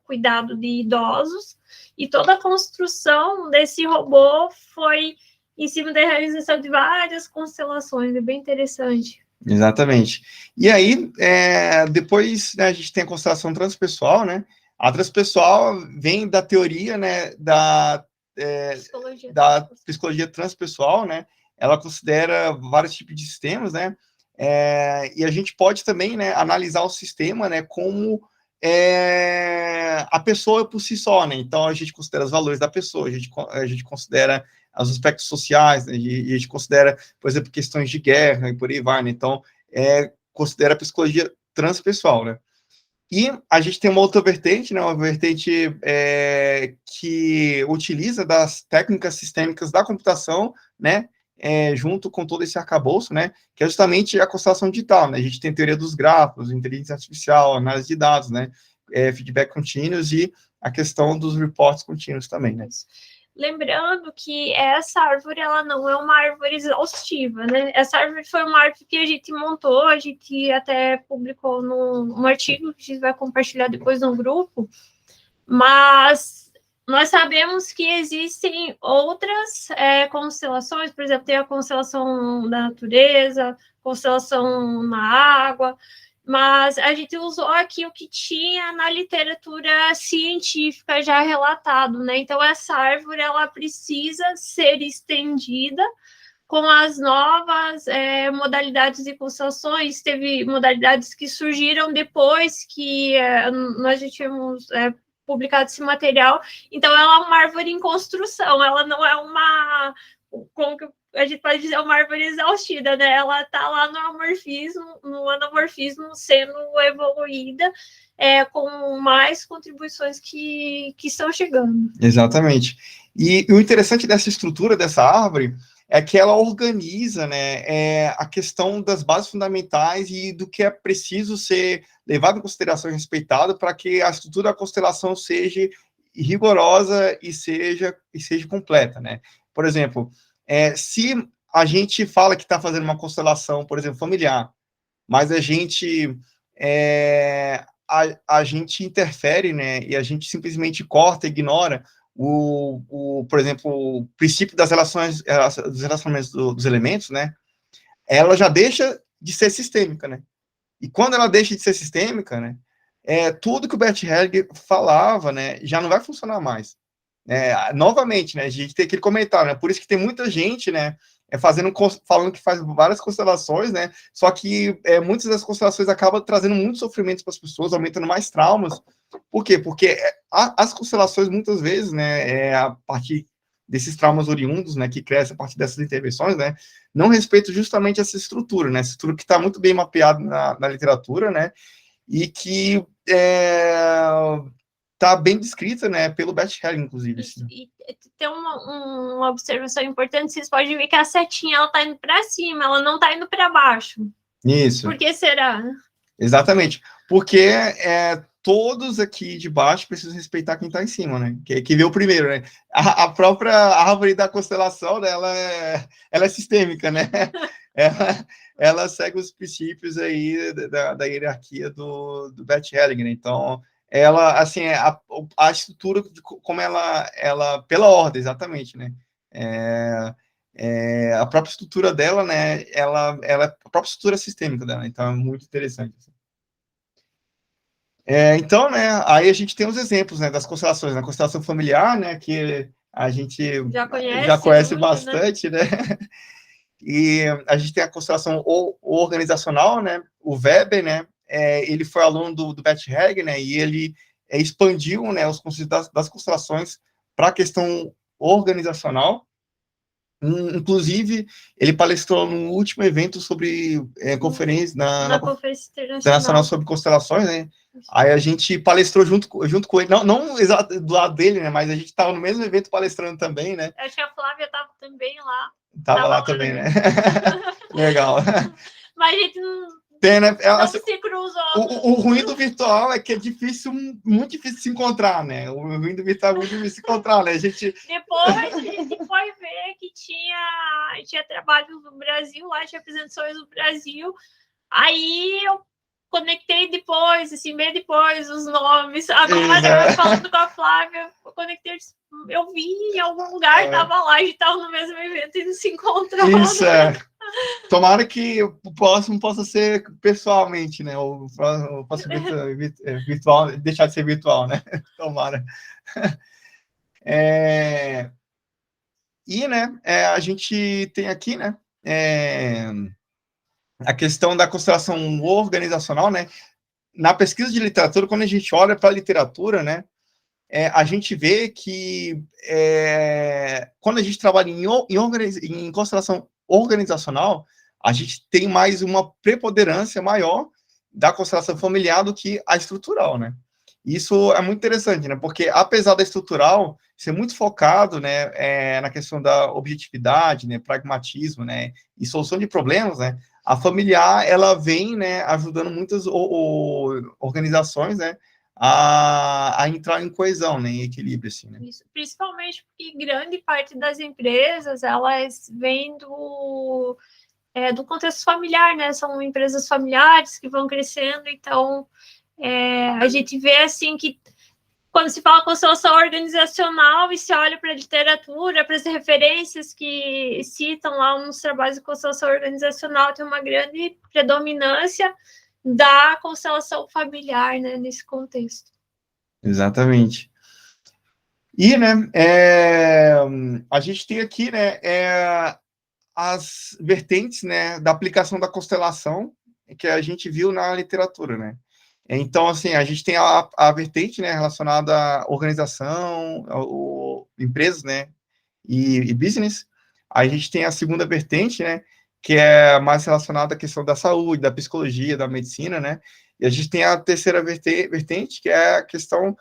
Speaker 2: cuidado de idosos, e toda a construção desse robô foi em cima da realização de várias constelações, é bem interessante.
Speaker 1: Exatamente. E aí, depois, né, a gente tem a constelação transpessoal, né? A transpessoal vem da teoria, né, da psicologia transpessoal, né? Ela considera vários tipos de sistemas, né? E a gente pode também, né, analisar o sistema, né, como a pessoa por si só, né? Então, a gente considera os valores da pessoa, a gente considera os aspectos sociais, né? E a gente considera, por exemplo, questões de guerra e por aí vai, né? Então, considera a psicologia transpessoal, né? E a gente tem uma outra vertente, né? Uma vertente que utiliza das técnicas sistêmicas da computação, né? Junto com todo esse arcabouço, né? Que é justamente a constelação digital, né? A gente tem teoria dos grafos, inteligência artificial, análise de dados, né? Feedback contínuos e a questão dos reports contínuos também, né?
Speaker 2: Lembrando que essa árvore, ela não é uma árvore exaustiva, né? Essa árvore foi uma árvore que a gente montou, a gente até publicou num artigo que a gente vai compartilhar depois no grupo, mas nós sabemos que existem outras constelações, por exemplo, tem a constelação da natureza, constelação na água, mas a gente usou aqui o que tinha na literatura científica já relatado, né? Então, essa árvore, ela precisa ser estendida com as novas modalidades de constelações. Teve modalidades que surgiram depois que nós já tínhamos publicado esse material. Então, ela é uma árvore em construção, ela não é uma... como que a gente pode dizer, uma árvore exaustiva, né? Ela está lá no anamorfismo sendo evoluída, com mais contribuições que estão chegando.
Speaker 1: Exatamente. E o interessante dessa estrutura dessa árvore é que ela organiza, né, a questão das bases fundamentais e do que é preciso ser levado em consideração e respeitado para que a estrutura da constelação seja rigorosa e seja completa, né? Por exemplo, se a gente fala que está fazendo uma constelação, por exemplo, familiar, mas a gente a gente interfere, né, e a gente simplesmente corta, ignora por exemplo, o princípio das relações, dos relacionamentos dos elementos, né, ela já deixa de ser sistêmica, né, e quando ela deixa de ser sistêmica, né, tudo que o Bert Hellinger falava, né, já não vai funcionar mais. Novamente, né, a gente tem aquele comentário, né, por isso que tem muita gente, né, falando que faz várias constelações, né, só que muitas das constelações acabam trazendo muitos sofrimentos para as pessoas, aumentando mais traumas. Por quê? Porque as constelações, muitas vezes, né, a partir desses traumas oriundos, né, que crescem a partir dessas intervenções, né, não respeitam justamente essa estrutura, né, essa estrutura que está muito bem mapeada na literatura, né, e que está bem descrita, né, pelo Bert Hellinger, inclusive. Assim.
Speaker 2: E tem uma observação importante, vocês podem ver que a setinha, ela está indo para cima, ela não está indo para baixo.
Speaker 1: Isso.
Speaker 2: Por que será?
Speaker 1: Exatamente. Porque todos aqui de baixo precisam respeitar quem está em cima, né? Que veio primeiro, né? A própria árvore da constelação, né, ela é sistêmica, né? ela segue os princípios aí da hierarquia do Bert Hellinger, né? Então, ela, assim, a estrutura, como ela pela ordem, exatamente, né? A própria estrutura dela, né? Ela a própria estrutura sistêmica dela, então é muito interessante. Então, né? Aí a gente tem os exemplos, né? Das constelações, na constelação familiar, né? Que a gente já conhece muito, bastante, né? E a gente tem a constelação organizacional, né? O Weber, né? Ele foi aluno do Bert Hellinger, né? E ele expandiu, né? Os conceitos das constelações para a questão organizacional. Inclusive, ele palestrou no último evento sobre conferência na Conferência Internacional sobre Constelações, né? Aí a gente palestrou junto com ele, não exato do lado dele, né? Mas a gente estava no mesmo evento palestrando também, né?
Speaker 2: Acho que a Flávia estava também lá.
Speaker 1: Tava lá também, né? Legal.
Speaker 2: Mas a gente não se cruzou.
Speaker 1: O ruim do virtual é que é difícil, muito difícil de se encontrar, né? O ruim do virtual é muito difícil de se encontrar, né?
Speaker 2: Depois a gente foi ver que tinha trabalho no Brasil, lá tinha apresentações no Brasil. Aí eu conectei depois, assim, bem depois, os nomes. Agora, falando com a Flávia, eu conectei, eu vi em algum lugar, estava lá, a gente estava no mesmo evento e não se encontrou.
Speaker 1: Isso, Tomara que o próximo possa ser pessoalmente, né? O próximo possa ser virtual, deixar de ser virtual, né? Tomara. E, né, a gente tem aqui, né, a questão da constelação organizacional, né? Na pesquisa de literatura, quando a gente olha para a literatura, né, a gente vê que quando a gente trabalha em constelação organizacional, a gente tem mais uma preponderância maior da constelação familiar do que a estrutural, né? Isso é muito interessante, né? Porque apesar da estrutural ser muito focado, né, na questão da objetividade, né, pragmatismo, né, e solução de problemas, né, a familiar ela vem, né, ajudando muitas organizações, né, a entrar em coesão, né, em equilíbrio, assim, né?
Speaker 2: Isso, principalmente porque grande parte das empresas, elas vêm do contexto familiar, né, são empresas familiares que vão crescendo, então a gente vê, assim, que quando se fala constelação organizacional e se olha para a literatura, para as referências que citam lá uns trabalhos de constelação organizacional, tem uma grande predominância da constelação familiar, né, nesse contexto.
Speaker 1: Exatamente. E, né, a gente tem aqui, né, as vertentes, né, da aplicação da constelação que a gente viu na literatura, né. Então, assim, a gente tem a vertente, né, relacionada à organização, empresas, né, e business. A gente tem a segunda vertente, né, que é mais relacionada à questão da saúde, da psicologia, da medicina, né, e a gente tem a terceira vertente, que é a questão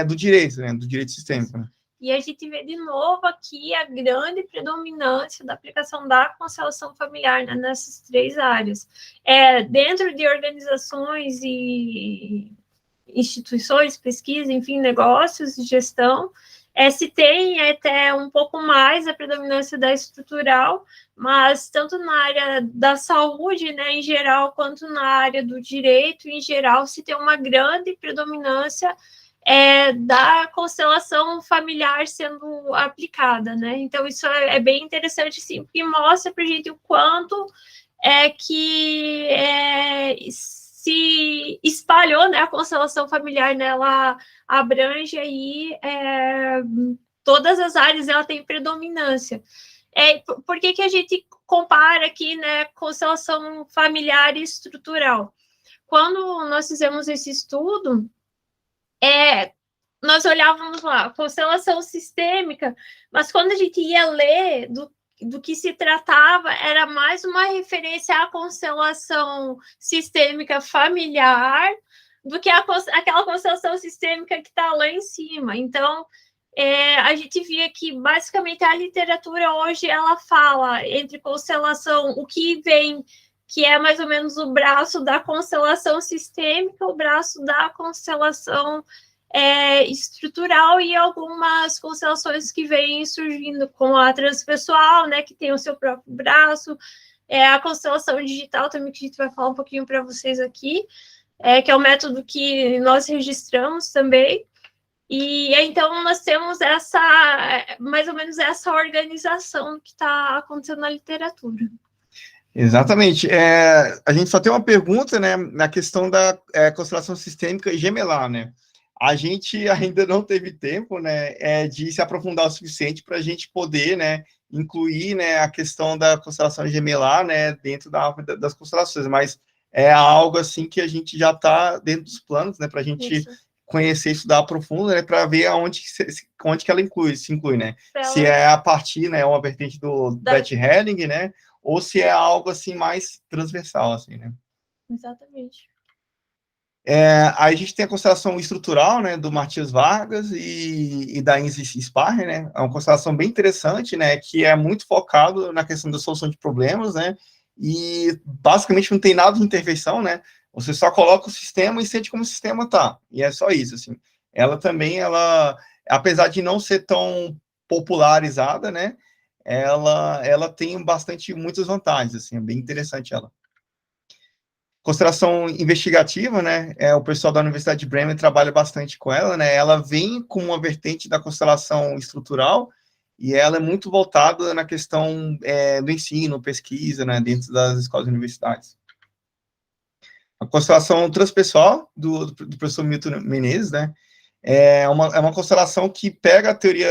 Speaker 1: do direito, né, do direito sistêmico, né.
Speaker 2: E a gente vê de novo aqui a grande predominância da aplicação da constelação familiar, né, nessas três áreas. Dentro de organizações e instituições, pesquisa, enfim, negócios, gestão, Se tem até um pouco mais a predominância da estrutural, mas tanto na área da saúde, né, em geral, quanto na área do direito, em geral, se tem uma grande predominância da constelação familiar sendo aplicada, né? Então, isso é bem interessante, sim, porque mostra para a gente o quanto que se espalhou, né? A constelação familiar, né? Ela abrange aí todas as áreas, ela tem predominância. Por que a gente compara aqui, né, constelação familiar e estrutural? Quando nós fizemos esse estudo, nós olhávamos lá, constelação sistêmica, mas quando a gente ia ler do que se tratava, era mais uma referência à constelação sistêmica familiar do que aquela constelação sistêmica que está lá em cima. Então, a gente via que, basicamente, a literatura hoje, ela fala entre constelação, o que vem, que é mais ou menos o braço da constelação sistêmica, o braço da constelação estrutural e algumas constelações que vêm surgindo, como a transpessoal, né, que tem o seu próprio braço, a constelação digital também, que a gente vai falar um pouquinho para vocês aqui, que é o método que nós registramos também. E então nós temos mais ou menos essa organização que está acontecendo na literatura.
Speaker 1: Exatamente. A gente só tem uma pergunta, né, na questão da constelação sistêmica gemelar, né? A gente ainda não teve tempo, né, de se aprofundar o suficiente para a gente poder, né, incluir, né, a questão da constelação gemelar, né, dentro das constelações, mas é algo assim que a gente já está dentro dos planos, né, para a gente conhecer, estudar a profundo, né, para ver onde que ela se inclui, né? Se é a partir, né, uma vertente do Brett Helling, né, ou se é algo assim mais transversal, assim, né?
Speaker 2: Exatamente.
Speaker 1: Aí a gente tem a constelação estrutural, né, do Matias Vargas e da Inzi Sparre, né? É uma constelação bem interessante, né, que é muito focado na questão da solução de problemas, né? E basicamente não tem nada de intervenção, né? Você só coloca o sistema e sente como o sistema tá. E é só isso, assim. Ela também, apesar de não ser tão popularizada, né? Ela tem muitas vantagens, assim, é bem interessante ela. Constelação investigativa, né? O pessoal da Universidade de Bremen trabalha bastante com ela, né? Ela vem com uma vertente da constelação estrutural e ela é muito voltada na questão do ensino, pesquisa, né? Dentro das escolas e universidades. A constelação transpessoal do professor Milton Menezes, né? É uma constelação que pega a teoria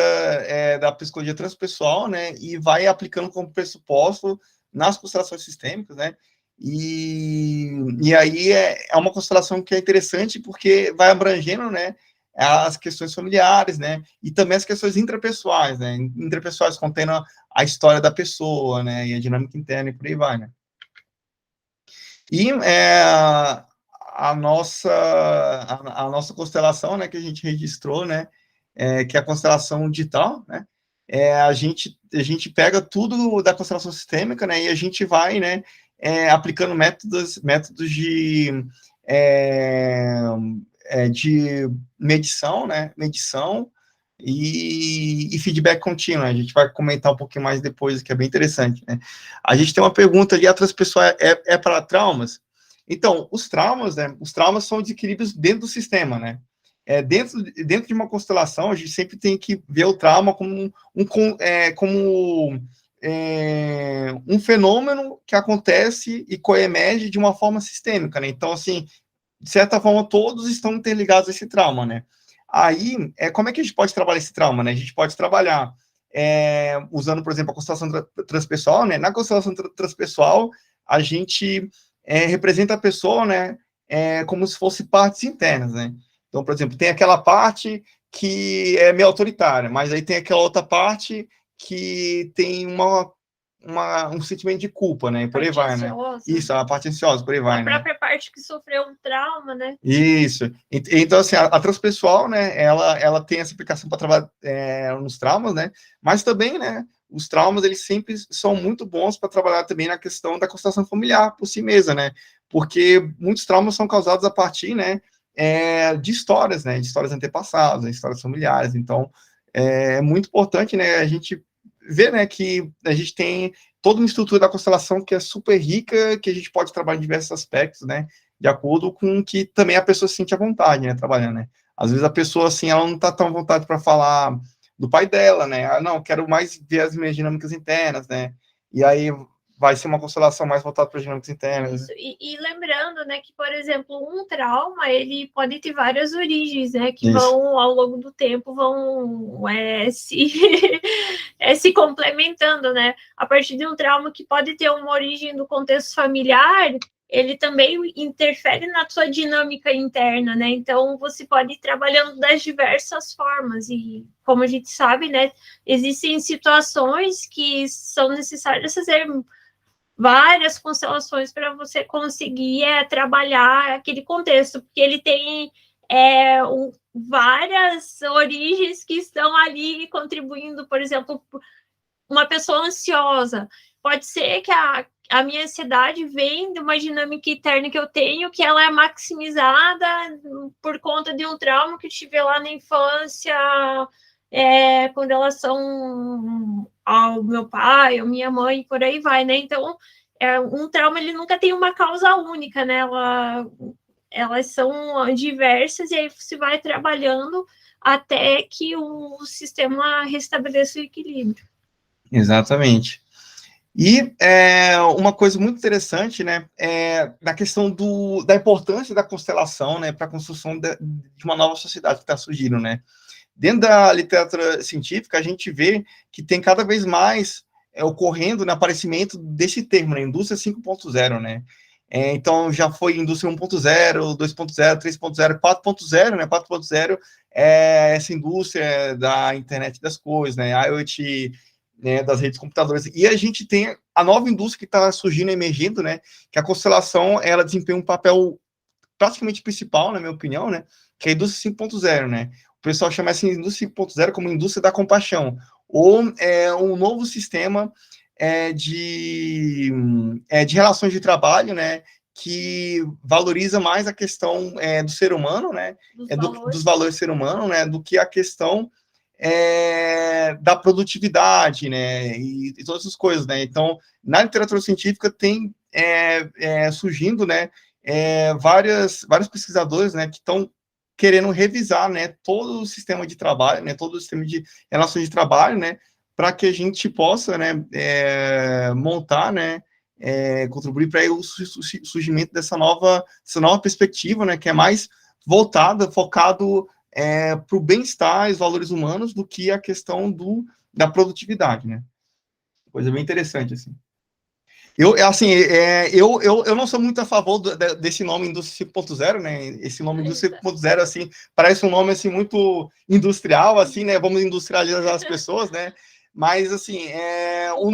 Speaker 1: da psicologia transpessoal, né? E vai aplicando como pressuposto nas constelações sistêmicas, né? E aí é uma constelação que é interessante porque vai abrangendo, né, as questões familiares, né, e também as questões intrapessoais, né, intrapessoais contendo a história da pessoa, né, e a dinâmica interna e por aí vai, né. E a nossa constelação, né, que a gente registrou, né, que é a constelação digital, né, a gente pega tudo da constelação sistêmica, né, e a gente vai, né, aplicando métodos de medição, né, e feedback contínuo. A gente vai comentar um pouquinho mais depois, que é bem interessante, né. A gente tem uma pergunta ali, a transpessoal é para traumas? Então, os traumas são desequilíbrios dentro do sistema, né. Dentro de uma constelação, a gente sempre tem que ver o trauma como um fenômeno que acontece e coemerge de uma forma sistêmica, né? Então, assim, de certa forma, todos estão interligados a esse trauma, né? Aí, como é que a gente pode trabalhar esse trauma, né? A gente pode trabalhar usando, por exemplo, a constelação transpessoal, né? Na constelação transpessoal, a gente representa a pessoa, né? Como se fosse partes internas, né? Então, por exemplo, tem aquela parte que é meio autoritária, mas aí tem aquela outra parte que tem um sentimento de culpa, né? E por aí vai, né? Isso, a parte ansiosa, por aí vai,
Speaker 2: né? A própria parte que sofreu um trauma, né?
Speaker 1: Isso. Então, assim, a transpessoal, né? Ela tem essa aplicação para trabalhar nos traumas, né? Mas também, né? Os traumas, eles sempre são muito bons para trabalhar também na questão da constelação familiar por si mesma, né? Porque muitos traumas são causados a partir, né? De histórias, né? De histórias antepassadas, histórias familiares. Então, é muito importante, né, a gente ver, né, que a gente tem toda uma estrutura da constelação que é super rica, que a gente pode trabalhar em diversos aspectos, né, de acordo com que também a pessoa se sente à vontade, né, trabalhando, né. Às vezes a pessoa, assim, ela não está tão à vontade para falar do pai dela, né, não, quero mais ver as minhas dinâmicas internas, né, e aí vai ser uma constelação mais voltada para as dinâmicas internas.
Speaker 2: Isso. E lembrando, né, que, por exemplo, um trauma, ele pode ter várias origens, né, que
Speaker 1: Isso.
Speaker 2: vão, ao longo do tempo, vão se complementando, né, a partir de um trauma que pode ter uma origem do contexto familiar, ele também interfere na sua dinâmica interna, né, então você pode ir trabalhando das diversas formas, e como a gente sabe, né, existem situações que são necessárias fazer várias constelações para você conseguir trabalhar aquele contexto, porque ele tem várias origens que estão ali contribuindo, por exemplo, uma pessoa ansiosa. Pode ser que a minha ansiedade vem de uma dinâmica interna que eu tenho, que ela é maximizada por conta de um trauma que eu tive lá na infância, com relação ao meu pai, à minha mãe, por aí vai, né? Então, um trauma, ele nunca tem uma causa única, né? Elas são diversas, e aí você vai trabalhando até que o sistema restabeleça o equilíbrio.
Speaker 1: Exatamente. E uma coisa muito interessante, né, da questão da importância da constelação, né, para a construção de uma nova sociedade que está surgindo, né. Dentro da literatura científica, a gente vê que tem cada vez mais ocorrendo no aparecimento desse termo, né, indústria 5.0, né. Então, já foi indústria 1.0, 2.0, 3.0, 4.0, né, 4.0 é essa indústria da internet das coisas, né, IoT, né, das redes computadoras. E a gente tem a nova indústria que está surgindo, emergindo, né, que a constelação, ela desempenha um papel praticamente principal, na minha opinião, né, que é a indústria 5.0, né. O pessoal chama essa indústria 5.0 como indústria da compaixão, ou um novo sistema de relações de trabalho, né, que valoriza mais a questão do ser humano, né, dos valores do ser humano, né, do que a questão da produtividade, né, e todas essas coisas, né. Então, na literatura científica tem surgindo, né, vários pesquisadores, né, que estão querendo revisar, né, todo o sistema de trabalho, né, todo o sistema de relações de trabalho, né, para que a gente possa, né, montar, né, contribuir para o surgimento dessa nova perspectiva, né, que é mais voltada, focado para o bem-estar e os valores humanos do que a questão da produtividade, né? Coisa bem interessante, assim. Eu não sou muito a favor desse nome Indústria 5.0, né? Esse nome Indústria 5.0, assim, parece um nome, assim, muito industrial, assim, né? Vamos industrializar as pessoas, né? Mas, assim, o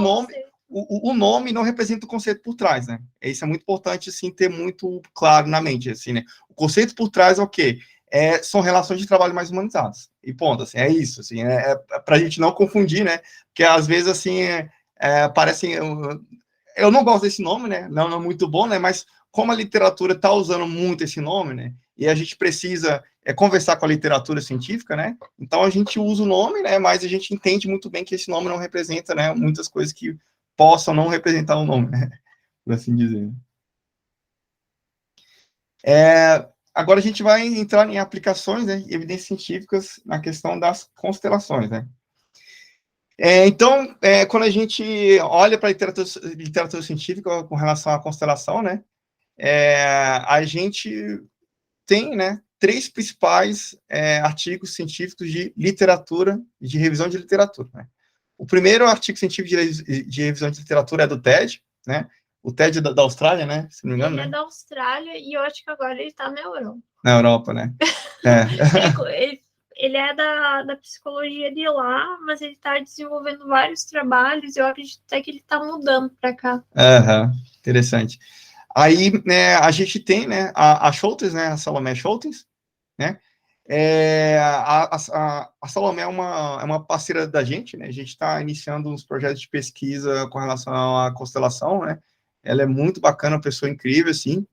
Speaker 1: nome não representa o conceito por trás, né? Isso é muito importante, assim, ter muito claro na mente, assim, né? O conceito por trás é o quê? São relações de trabalho mais humanizadas. E ponto, assim, é isso, assim, para a gente não confundir, né? Porque, às vezes, assim, parecem... Eu não gosto desse nome, né? Não é muito bom, né? Mas como a literatura está usando muito esse nome, né? E a gente precisa conversar com a literatura científica, né? Então a gente usa o nome, né? Mas a gente entende muito bem que esse nome não representa, né? Muitas coisas que possam não representar o nome, né? Por assim dizer. Agora a gente vai entrar em aplicações, né? Evidências científicas na questão das constelações, né? Então, quando a gente olha para a literatura científica com relação à constelação, né, a gente tem, né, 3 principais artigos científicos de literatura, de revisão de literatura, né. O primeiro artigo científico de revisão de literatura é do TED, né, o TED da Austrália, né, se não me engano,
Speaker 2: né? Ele é
Speaker 1: né?
Speaker 2: da Austrália, e eu acho que agora ele está na Europa.
Speaker 1: Na Europa, né?
Speaker 2: Ele é da psicologia de lá, mas ele está desenvolvendo vários trabalhos, eu acredito até que ele está mudando para cá.
Speaker 1: Interessante. Aí, né, a gente tem, né, a Schultes, né, a Salomé Schultes, né, a Salomé é uma parceira da gente, né, a gente está iniciando uns projetos de pesquisa com relação à constelação, né, ela é muito bacana, uma pessoa incrível, assim,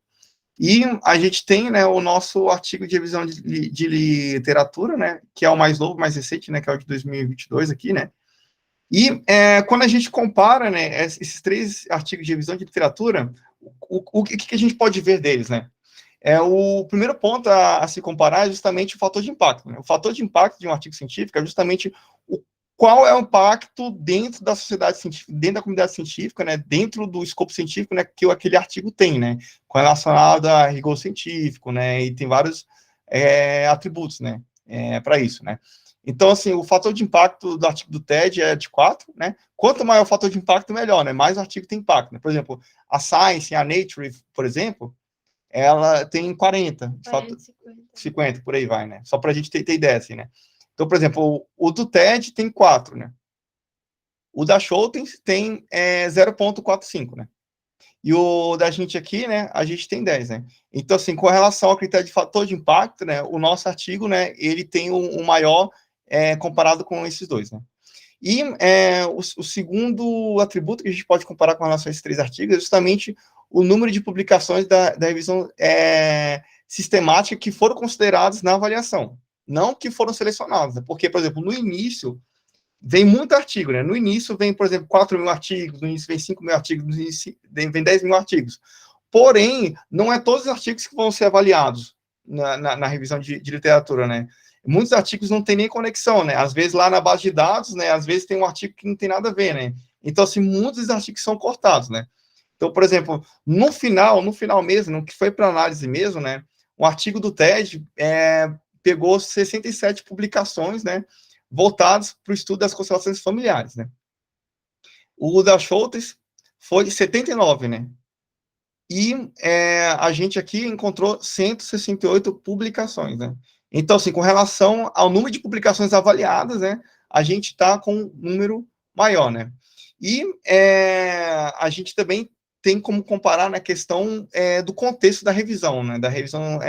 Speaker 1: E a gente tem, né, o nosso artigo de revisão de literatura, né, que é o mais novo, mais recente, né, que é o de 2022 aqui, né. E quando a gente compara, né, esses 3 artigos de revisão de literatura, o que a gente pode ver deles, né? O primeiro ponto a se comparar é justamente o fator de impacto, né? O fator de impacto de um artigo científico é justamente qual é o impacto dentro da sociedade científica, dentro da comunidade científica, né, dentro do escopo científico, né, que aquele artigo tem, né, relacionado a rigor científico, né, e tem vários atributos, né, para isso, né. Então, assim, o fator de impacto do artigo do TED é de 4, né, quanto maior o fator de impacto, melhor, né, mais o artigo tem impacto, né. Por exemplo, a Science, a Nature, por exemplo, ela tem 40, 50, por aí vai, né, só para a gente ter ideia, assim, né. Então, por exemplo, o do TED tem 4, né? O da Schultens tem 0,45, né? E o da gente aqui, né, a gente tem 10, né? Então, assim, com relação ao critério de fator de impacto, né, o nosso artigo, né, ele tem um maior comparado com esses dois, né? E o segundo atributo que a gente pode comparar com relação a esses 3 artigos é justamente o número de publicações da revisão sistemática que foram consideradas na avaliação, não que foram selecionadas, né? Porque, por exemplo, no início, vem muito artigo, né? No início vem, por exemplo, 4.000 artigos, no início vem 5.000 artigos, no início vem 10.000 artigos. Porém, não é todos os artigos que vão ser avaliados na revisão de literatura, né? Muitos artigos não tem nem conexão, né? Às vezes lá na base de dados, né? Às vezes tem um artigo que não tem nada a ver, né? Então, assim, muitos artigos são cortados, né? Então, por exemplo, no final mesmo, no que foi para análise mesmo, né? O artigo do TED pegou 67 publicações, né? Voltados para o estudo das constelações familiares, né? O da Schultz foi 79, né? E a gente aqui encontrou 168 publicações, né? Então, assim, com relação ao número de publicações avaliadas, né, a gente está com um número maior, né? E a gente também tem como comparar na questão do contexto da revisão, né, da revisão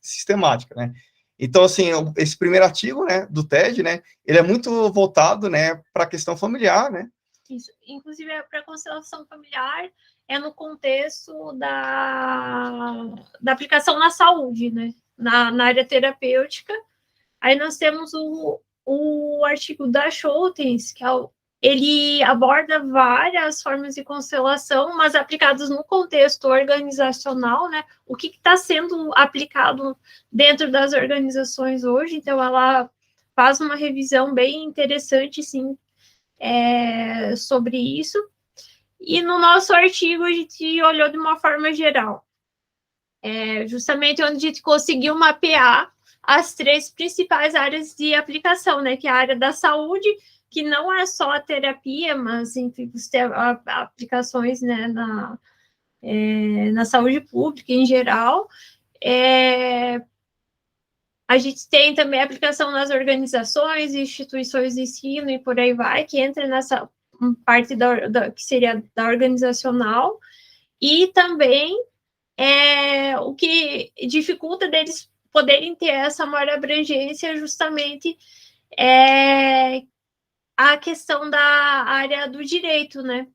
Speaker 1: sistemática, né? Então, assim, esse primeiro artigo, né, do TED, né, ele é muito voltado, né, para a questão familiar, né?
Speaker 2: Isso, inclusive para a constelação familiar é no contexto da aplicação na saúde, né? Na área terapêutica. Aí nós temos o artigo da Schultens, que ele aborda várias formas de constelação, mas aplicadas no contexto organizacional, né? O que está sendo aplicado dentro das organizações hoje. Então, ela faz uma revisão bem interessante, sim, sobre isso. E no nosso artigo, a gente olhou de uma forma geral. Justamente onde a gente conseguiu mapear as 3 principais áreas de aplicação, né? Que é a área da saúde, que não é só a terapia, mas, enfim, você tem aplicações, né, na saúde pública em geral. A gente tem também a aplicação nas organizações, instituições de ensino e por aí vai, que entra nessa parte que seria da organizacional, e também o que dificulta deles poderem ter essa maior abrangência justamente a questão da área do direito, né?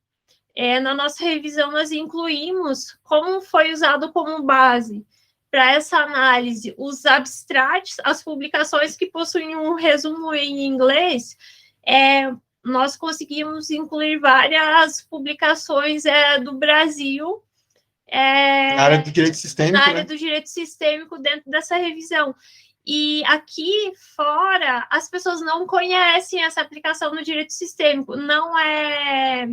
Speaker 2: Na nossa revisão, nós incluímos como foi usado como base para essa análise os abstracts, as publicações que possuem um resumo em inglês. Nós conseguimos incluir várias publicações do Brasil
Speaker 1: Na área do direito sistêmico,
Speaker 2: na área do direito sistêmico dentro dessa revisão. E aqui fora, as pessoas não conhecem essa aplicação no direito sistêmico, não é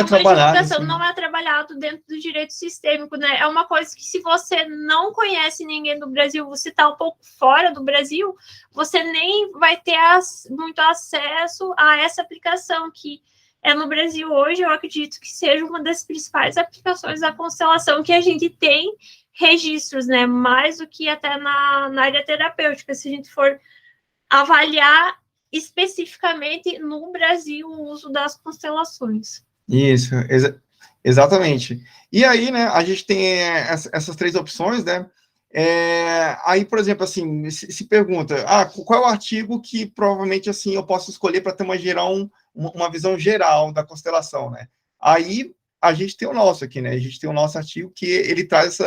Speaker 2: trabalhado, assim. Não é trabalhado dentro do direito sistêmico, né? É uma coisa que, se você não conhece ninguém do Brasil, você está um pouco fora do Brasil, você nem vai ter muito acesso a essa aplicação que no Brasil hoje. Eu acredito que seja uma das principais aplicações da constelação que a gente tem registros, né? Mais do que até na área terapêutica, se a gente for avaliar especificamente no Brasil o uso das constelações.
Speaker 1: Isso, exatamente. E aí, né, a gente tem essas 3 opções, né? Aí, por exemplo, assim, se pergunta, qual é o artigo que provavelmente, assim, eu posso escolher para ter uma visão geral da constelação, né? Aí a gente tem o nosso aqui, né? A gente tem o nosso artigo que ele traz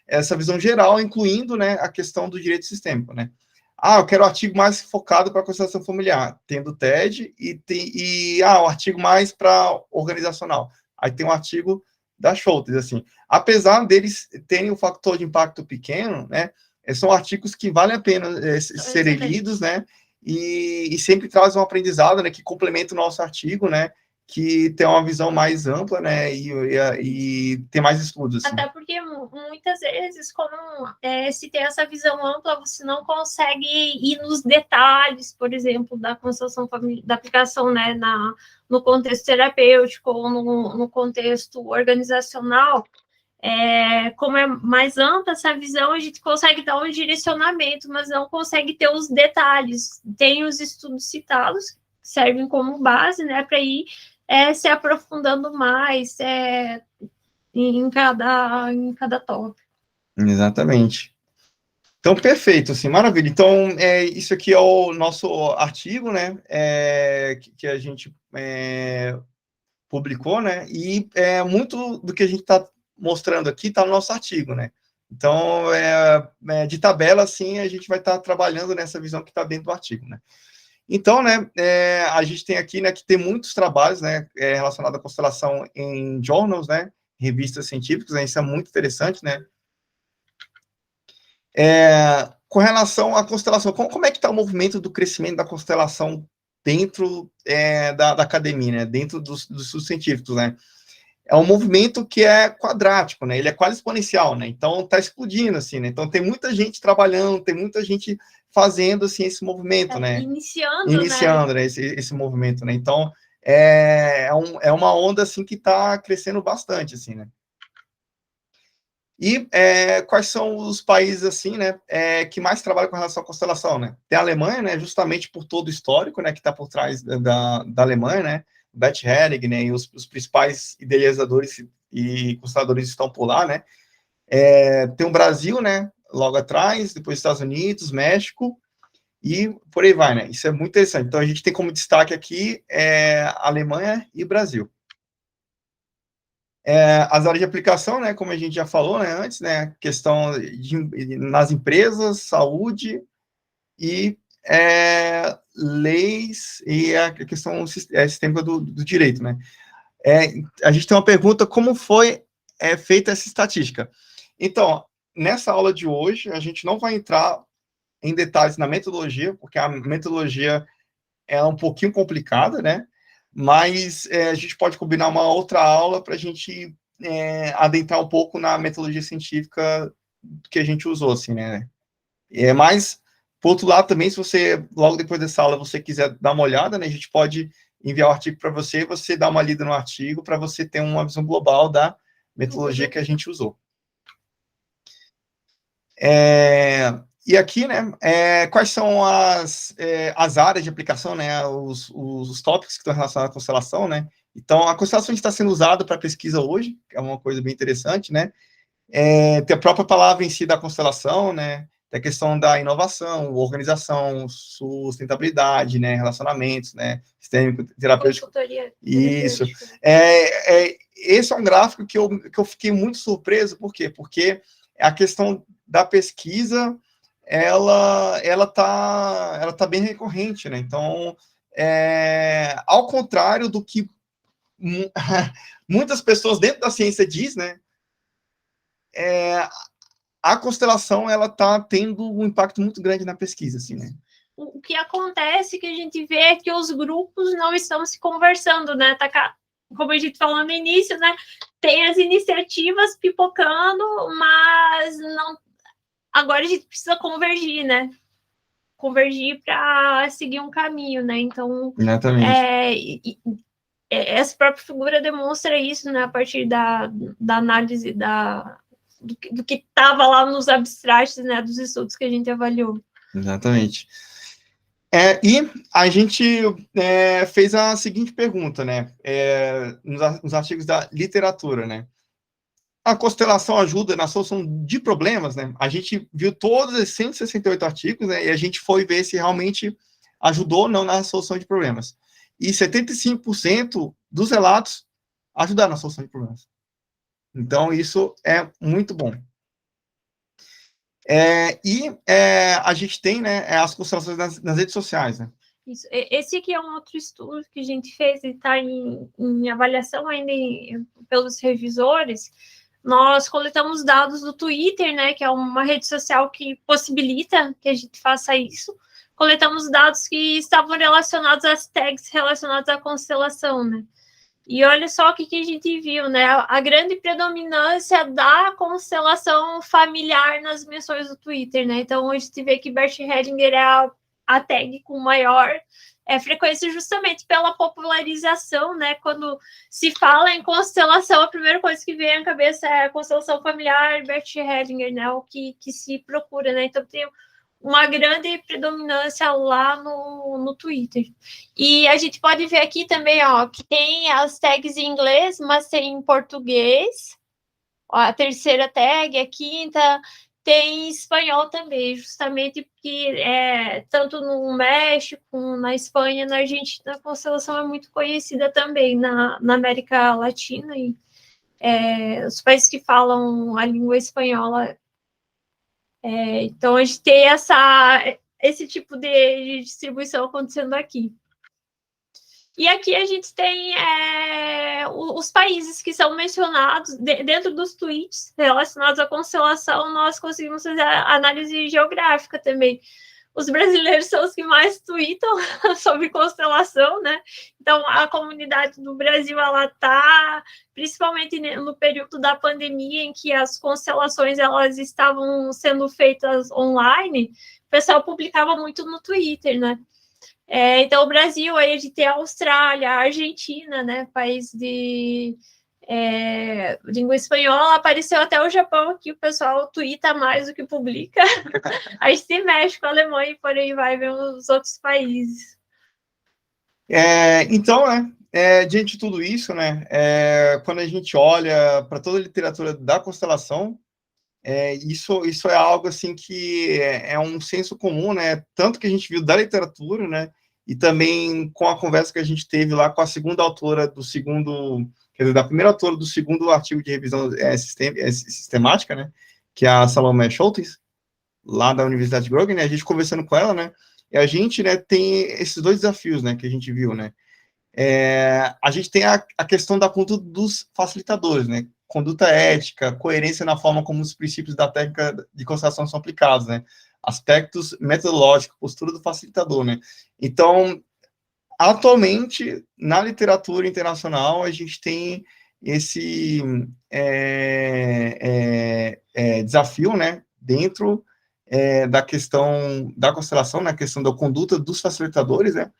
Speaker 1: essa visão geral, incluindo, né, a questão do direito sistêmico, né? Eu quero um artigo mais focado para a constelação familiar, tendo o TED, o artigo mais para organizacional. Aí tem um artigo da Schultes, assim. Apesar deles terem um fator de impacto pequeno, né, são artigos que valem a pena serem lidos, né, e sempre trazem um aprendizado, né, que complementa o nosso artigo, né, que tem uma visão mais ampla, né, e tem mais estudos. Assim.
Speaker 2: Até porque muitas vezes, como se tem essa visão ampla, você não consegue ir nos detalhes, por exemplo, da constelação da aplicação, né, no contexto terapêutico ou no contexto organizacional. Como é mais ampla essa visão, a gente consegue dar um direcionamento, mas não consegue ter os detalhes. Tem os estudos citados, que servem como base, né, para ir se aprofundando mais em cada tópico.
Speaker 1: Exatamente. Então, perfeito, assim, maravilha. Então, isso aqui é o nosso artigo, né, que a gente publicou, né, e muito do que a gente está mostrando aqui está no nosso artigo, né. Então, de tabela, assim, a gente vai estar trabalhando nessa visão que está dentro do artigo, né. Então, né, a gente tem aqui, né, que tem muitos trabalhos, né, relacionados à constelação em journals, né, revistas científicas, né, isso é muito interessante, né. Com relação à constelação, como é que está o movimento do crescimento da constelação dentro da academia, né, dentro dos estudos científicos, né? É um movimento que é quadrático, né? Ele é quase exponencial, né? Então está explodindo, assim, né? Então tem muita gente trabalhando, tem muita gente fazendo assim esse movimento, né? Iniciando, né? Esse movimento, né? Então é uma onda assim que está crescendo bastante, assim, né? E quais são os países assim, né, que mais trabalham com relação à constelação, né? Tem a Alemanha, né, justamente por todo o histórico, né, que está por trás da Alemanha, né? Bert Helling, né, e os principais idealizadores e consteladores estão por lá, né? Tem o Brasil, né, logo atrás, depois Estados Unidos, México e por aí vai, né? Isso é muito interessante. Então a gente tem como destaque aqui Alemanha e Brasil. As áreas de aplicação, né, como a gente já falou, né, antes, né, questão nas empresas, saúde e leis e a questão sistêmica do direito, né. A gente tem uma pergunta, como foi feita essa estatística? Então, nessa aula de hoje, a gente não vai entrar em detalhes na metodologia, porque a metodologia é um pouquinho complicada, né, mas a gente pode combinar uma outra aula para a gente adentrar um pouco na metodologia científica que a gente usou, assim, né? Mas, por outro lado, também, se você, logo depois dessa aula, você quiser dar uma olhada, né, a gente pode enviar o artigo para você, você dar uma lida no artigo, para você ter uma visão global da metodologia que a gente usou. E aqui, né, quais são as áreas de aplicação, né, os tópicos que estão relacionados à constelação, né? Então, a constelação está sendo usada para pesquisa hoje, que é uma coisa bem interessante, né? Tem a própria palavra em si da constelação, né? Tem a questão da inovação, organização, sustentabilidade, né, relacionamentos, né, sistêmico, terapêutico. Isso. Esse é um gráfico que eu fiquei muito surpreso, por quê? Porque a questão da pesquisa ela tá bem recorrente, né? Então, ao contrário do que muitas pessoas dentro da ciência diz, né? A constelação ela tá tendo um impacto muito grande na pesquisa, assim, né?
Speaker 2: O que acontece que a gente vê é que os grupos não estão se conversando, né? Como a gente falou no início, né? Tem as iniciativas pipocando, mas não. Agora a gente precisa convergir, né? Convergir para seguir um caminho, né? Então, essa própria figura demonstra isso, né? A partir da análise do que estava lá nos abstratos, né? Dos estudos que a gente avaliou.
Speaker 1: Exatamente. E a gente fez a seguinte pergunta, né? Nos artigos da literatura, né? A constelação ajuda na solução de problemas, né? A gente viu todos os 168 artigos, né? E a gente foi ver se realmente ajudou ou não na solução de problemas. E 75% dos relatos ajudar na solução de problemas. Então, isso é muito bom. A gente tem, né, as constelações nas redes sociais, né?
Speaker 2: Isso. Esse aqui é um outro estudo que a gente fez e está em avaliação ainda pelos revisores. Nós coletamos dados do Twitter, né, que é uma rede social que possibilita que a gente faça isso. Coletamos dados que estavam relacionados às tags relacionadas à constelação, né? E olha só o que a gente viu, né? A grande predominância da constelação familiar nas menções do Twitter, né? Então, a gente vê que Bert Hellinger é a tag com maior frequência, justamente pela popularização, né? Quando se fala em constelação, a primeira coisa que vem à cabeça é a constelação familiar, Bert Hellinger, né? O que se procura, né? Então, tem uma grande predominância lá no Twitter. E a gente pode ver aqui também, ó, que tem as tags em inglês, mas tem em português. Ó, a terceira tag, a quinta, tem em espanhol também, justamente porque tanto no México, na Espanha, na Argentina, a constelação é muito conhecida também na América Latina, e os países que falam a língua espanhola. Então, a gente tem esse tipo de distribuição acontecendo aqui. E aqui a gente tem os países que são mencionados dentro dos tweets relacionados à constelação. Nós conseguimos fazer a análise geográfica também. Os brasileiros são os que mais tweetam sobre constelação, né? Então, a comunidade do Brasil, ela está, principalmente no período da pandemia, em que as constelações, elas estavam sendo feitas online, o pessoal publicava muito no Twitter, né? Então, o Brasil, aí a gente tem a Austrália, a Argentina, né? País de língua espanhola, apareceu até o Japão aqui, o pessoal tuita mais do que publica. A gente tem México, Alemanha e por aí vai ver os outros países.
Speaker 1: Então, diante de tudo isso, né, quando a gente olha para toda a literatura da constelação, isso é algo assim que é um senso comum, né, tanto que a gente viu da literatura, né, e também com a conversa que a gente teve lá com a segunda autora da primeira autora do segundo artigo de revisão sistemática, né, que é a Salomé Schultes, lá da Universidade de Groningen, né, a gente conversando com ela, né, e a gente, né, tem esses dois desafios, né, que a gente viu, né. A gente tem a questão da conduta dos facilitadores, né, conduta ética, coerência na forma como os princípios da técnica de constelação são aplicados, né, aspectos metodológicos, postura do facilitador, né. Então, atualmente, na literatura internacional, a gente tem esse desafio, né, dentro da questão da constelação, na questão da conduta dos facilitadores, né,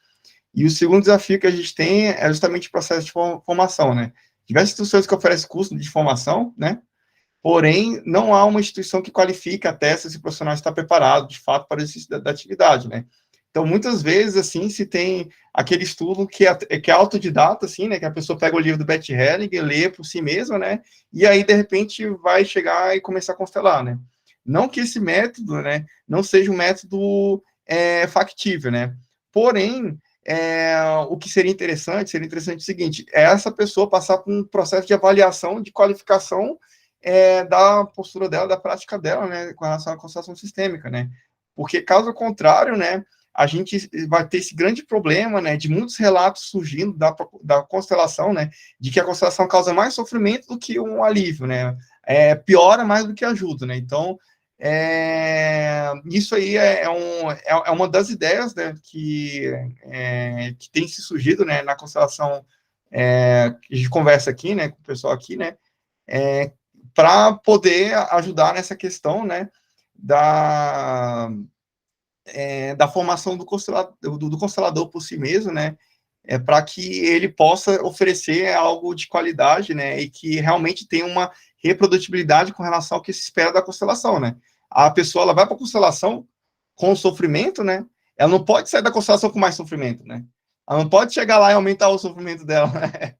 Speaker 1: e o segundo desafio que a gente tem é justamente o processo de formação, né, diversas instituições que oferecem curso de formação, né, porém, não há uma instituição que qualifique até se esse profissional está preparado, de fato, para o exercício da atividade, né. Então, muitas vezes, assim, se tem aquele estudo que é autodidata, assim, né, que a pessoa pega o livro do Bert Hellinger, lê por si mesma, né, e aí, de repente, vai chegar e começar a constelar, né. Não que esse método, né, não seja um método factível, né, porém, o que seria interessante o seguinte, é essa pessoa passar por um processo de avaliação, de qualificação da postura dela, da prática dela, né, com relação à constelação sistêmica, né, porque, caso contrário, né, a gente vai ter esse grande problema, né, de muitos relatos surgindo da constelação, né, de que a constelação causa mais sofrimento do que um alívio, né, piora mais do que ajuda, né, então, isso aí é uma das ideias, né, que tem se surgido, né, na constelação, que a gente conversa aqui, né, com o pessoal aqui, né, para poder ajudar nessa questão, né, da formação do constelador por si mesmo, né, para que ele possa oferecer algo de qualidade, né, e que realmente tenha uma reprodutibilidade com relação ao que se espera da constelação, né. A pessoa, ela vai para a constelação com sofrimento, né, ela não pode sair da constelação com mais sofrimento, né, ela não pode chegar lá e aumentar o sofrimento dela, né.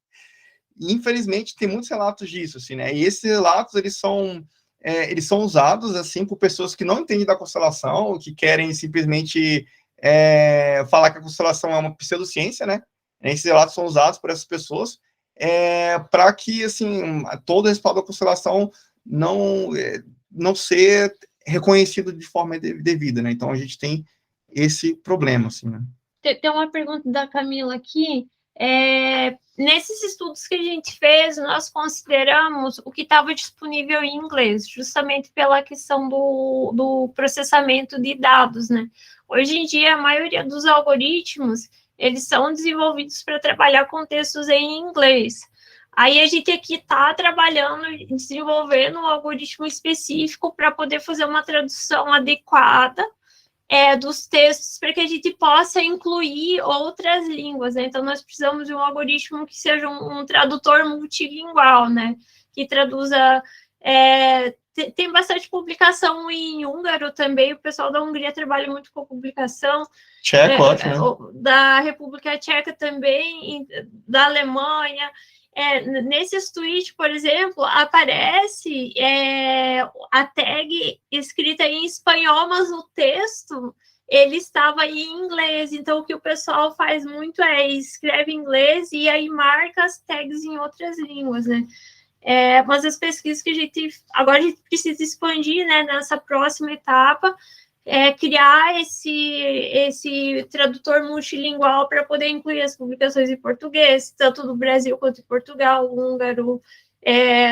Speaker 1: E, infelizmente, tem muitos relatos disso, assim, né, e esses relatos, eles são usados, assim, por pessoas que não entendem da constelação, que querem simplesmente falar que a constelação é uma pseudociência, né, esses relatos são usados por essas pessoas, para que, assim, todo o respaldo da constelação não ser reconhecido de forma devida, né? Então, a gente tem esse problema, assim, né?
Speaker 2: Tem uma pergunta da Camila aqui. Nesses estudos que a gente fez, nós consideramos o que estava disponível em inglês, justamente pela questão do processamento de dados, né? Hoje em dia, a maioria dos algoritmos, eles são desenvolvidos para trabalhar com textos em inglês. Aí a gente aqui está trabalhando, desenvolvendo um algoritmo específico para poder fazer uma tradução adequada dos textos para que a gente possa incluir outras línguas, né? Então, nós precisamos de um algoritmo que seja um tradutor multilingual, né? Que traduza... tem bastante publicação em húngaro também, o pessoal da Hungria trabalha muito com publicação.
Speaker 1: Tcheco, ótimo, né?
Speaker 2: Da República Tcheca também, da Alemanha. Nesses tweets, por exemplo, aparece a tag escrita em espanhol, mas o texto ele estava em inglês. Então, o que o pessoal faz muito escreve em inglês e aí marca as tags em outras línguas, né? Mas as pesquisas que agora a gente precisa expandir, né, nessa próxima etapa, criar esse tradutor multilingual para poder incluir as publicações em português, tanto do Brasil quanto em Portugal, húngaro,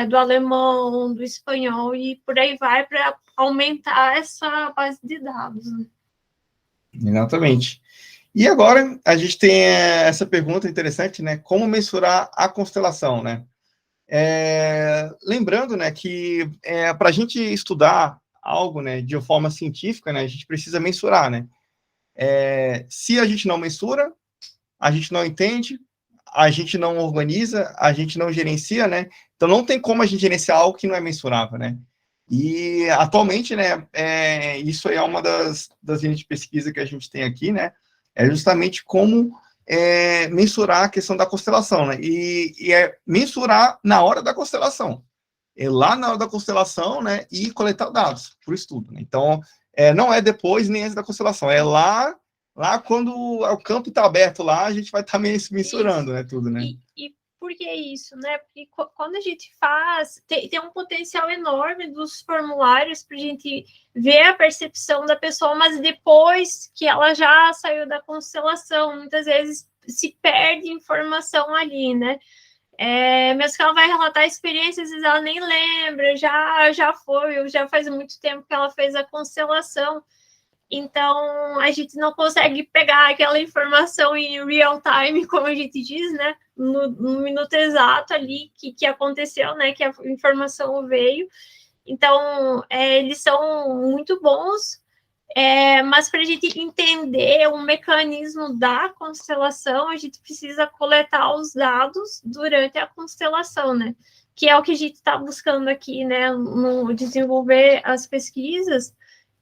Speaker 2: do alemão, do espanhol, e por aí vai, para aumentar essa base de dados. Né?
Speaker 1: Exatamente. E agora a gente tem essa pergunta interessante, né? Como mensurar a constelação, né? Lembrando, né, que para a gente estudar algo, né, de forma científica, né, a gente precisa mensurar, né? Se a gente não mensura, a gente não entende, a gente não organiza, a gente não gerencia, né? Então não tem como a gente gerenciar algo que não é mensurável, né? E atualmente, né, isso aí é uma das linhas de pesquisa que a gente tem aqui, né? É justamente como mensurar a questão da constelação, né? E mensurar na hora da constelação. Lá na hora da constelação, né, e coletar dados para o estudo. Né? Então, não é depois nem antes da constelação, é lá quando o campo está aberto lá, a gente vai estar mensurando, né, tudo, né?
Speaker 2: E por que isso, né? Porque quando a gente faz, tem um potencial enorme dos formulários para a gente ver a percepção da pessoa, mas depois que ela já saiu da constelação, muitas vezes se perde informação ali, né? Mesmo que ela vai relatar experiências, às vezes ela nem lembra, já faz muito tempo que ela fez a constelação. Então, a gente não consegue pegar aquela informação em real time, como a gente diz, né? No minuto exato ali que aconteceu, né? Que a informação veio. Então, eles são muito bons, mas para a gente entender o mecanismo da constelação, a gente precisa coletar os dados durante a constelação, né? Que é o que a gente está buscando aqui, né? No desenvolver as pesquisas,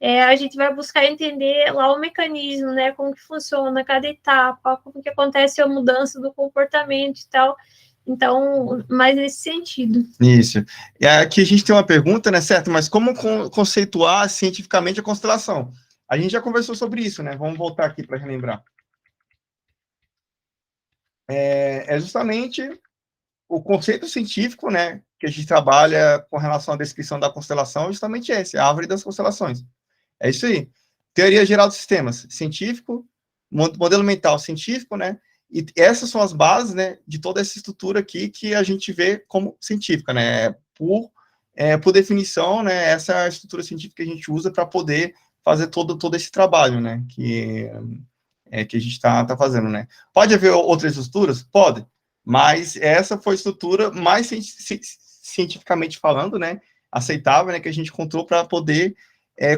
Speaker 2: a gente vai buscar entender lá o mecanismo, né? Como que funciona cada etapa, como que acontece a mudança do comportamento e tal. Então, mais nesse sentido.
Speaker 1: Isso. E aqui a gente tem uma pergunta, né, certo? Mas como conceituar cientificamente a constelação? A gente já conversou sobre isso, né? Vamos voltar aqui para relembrar. Justamente o conceito científico, né, que a gente trabalha com relação à descrição da constelação, é justamente esse, a árvore das constelações. É isso aí. Teoria geral dos sistemas, científico, modelo mental científico, né? E essas são as bases, né, de toda essa estrutura aqui que a gente vê como científica, né? Por definição, né, essa é a estrutura científica que a gente usa para poder fazer todo esse trabalho, né? Que a gente está fazendo, né? Pode haver outras estruturas? Pode. Mas essa foi a estrutura mais cientificamente falando, né? Aceitável, né? Que a gente encontrou para poder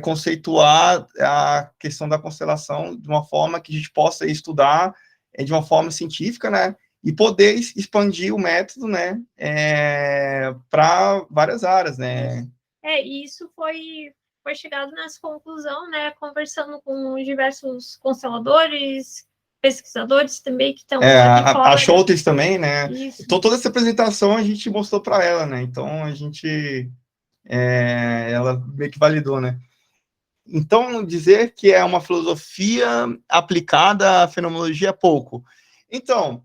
Speaker 1: conceituar a questão da constelação de uma forma que a gente possa estudar de uma forma científica, né, e poder expandir o método, né, para várias áreas, né.
Speaker 2: Isso foi chegado nessa conclusão, né, conversando com diversos consteladores, pesquisadores também que estão aqui fora.
Speaker 1: A Schultes também, né. Então, toda essa apresentação a gente mostrou para ela, né, então a gente, ela meio que validou, né. Então, dizer que é uma filosofia aplicada à fenomenologia é pouco. Então,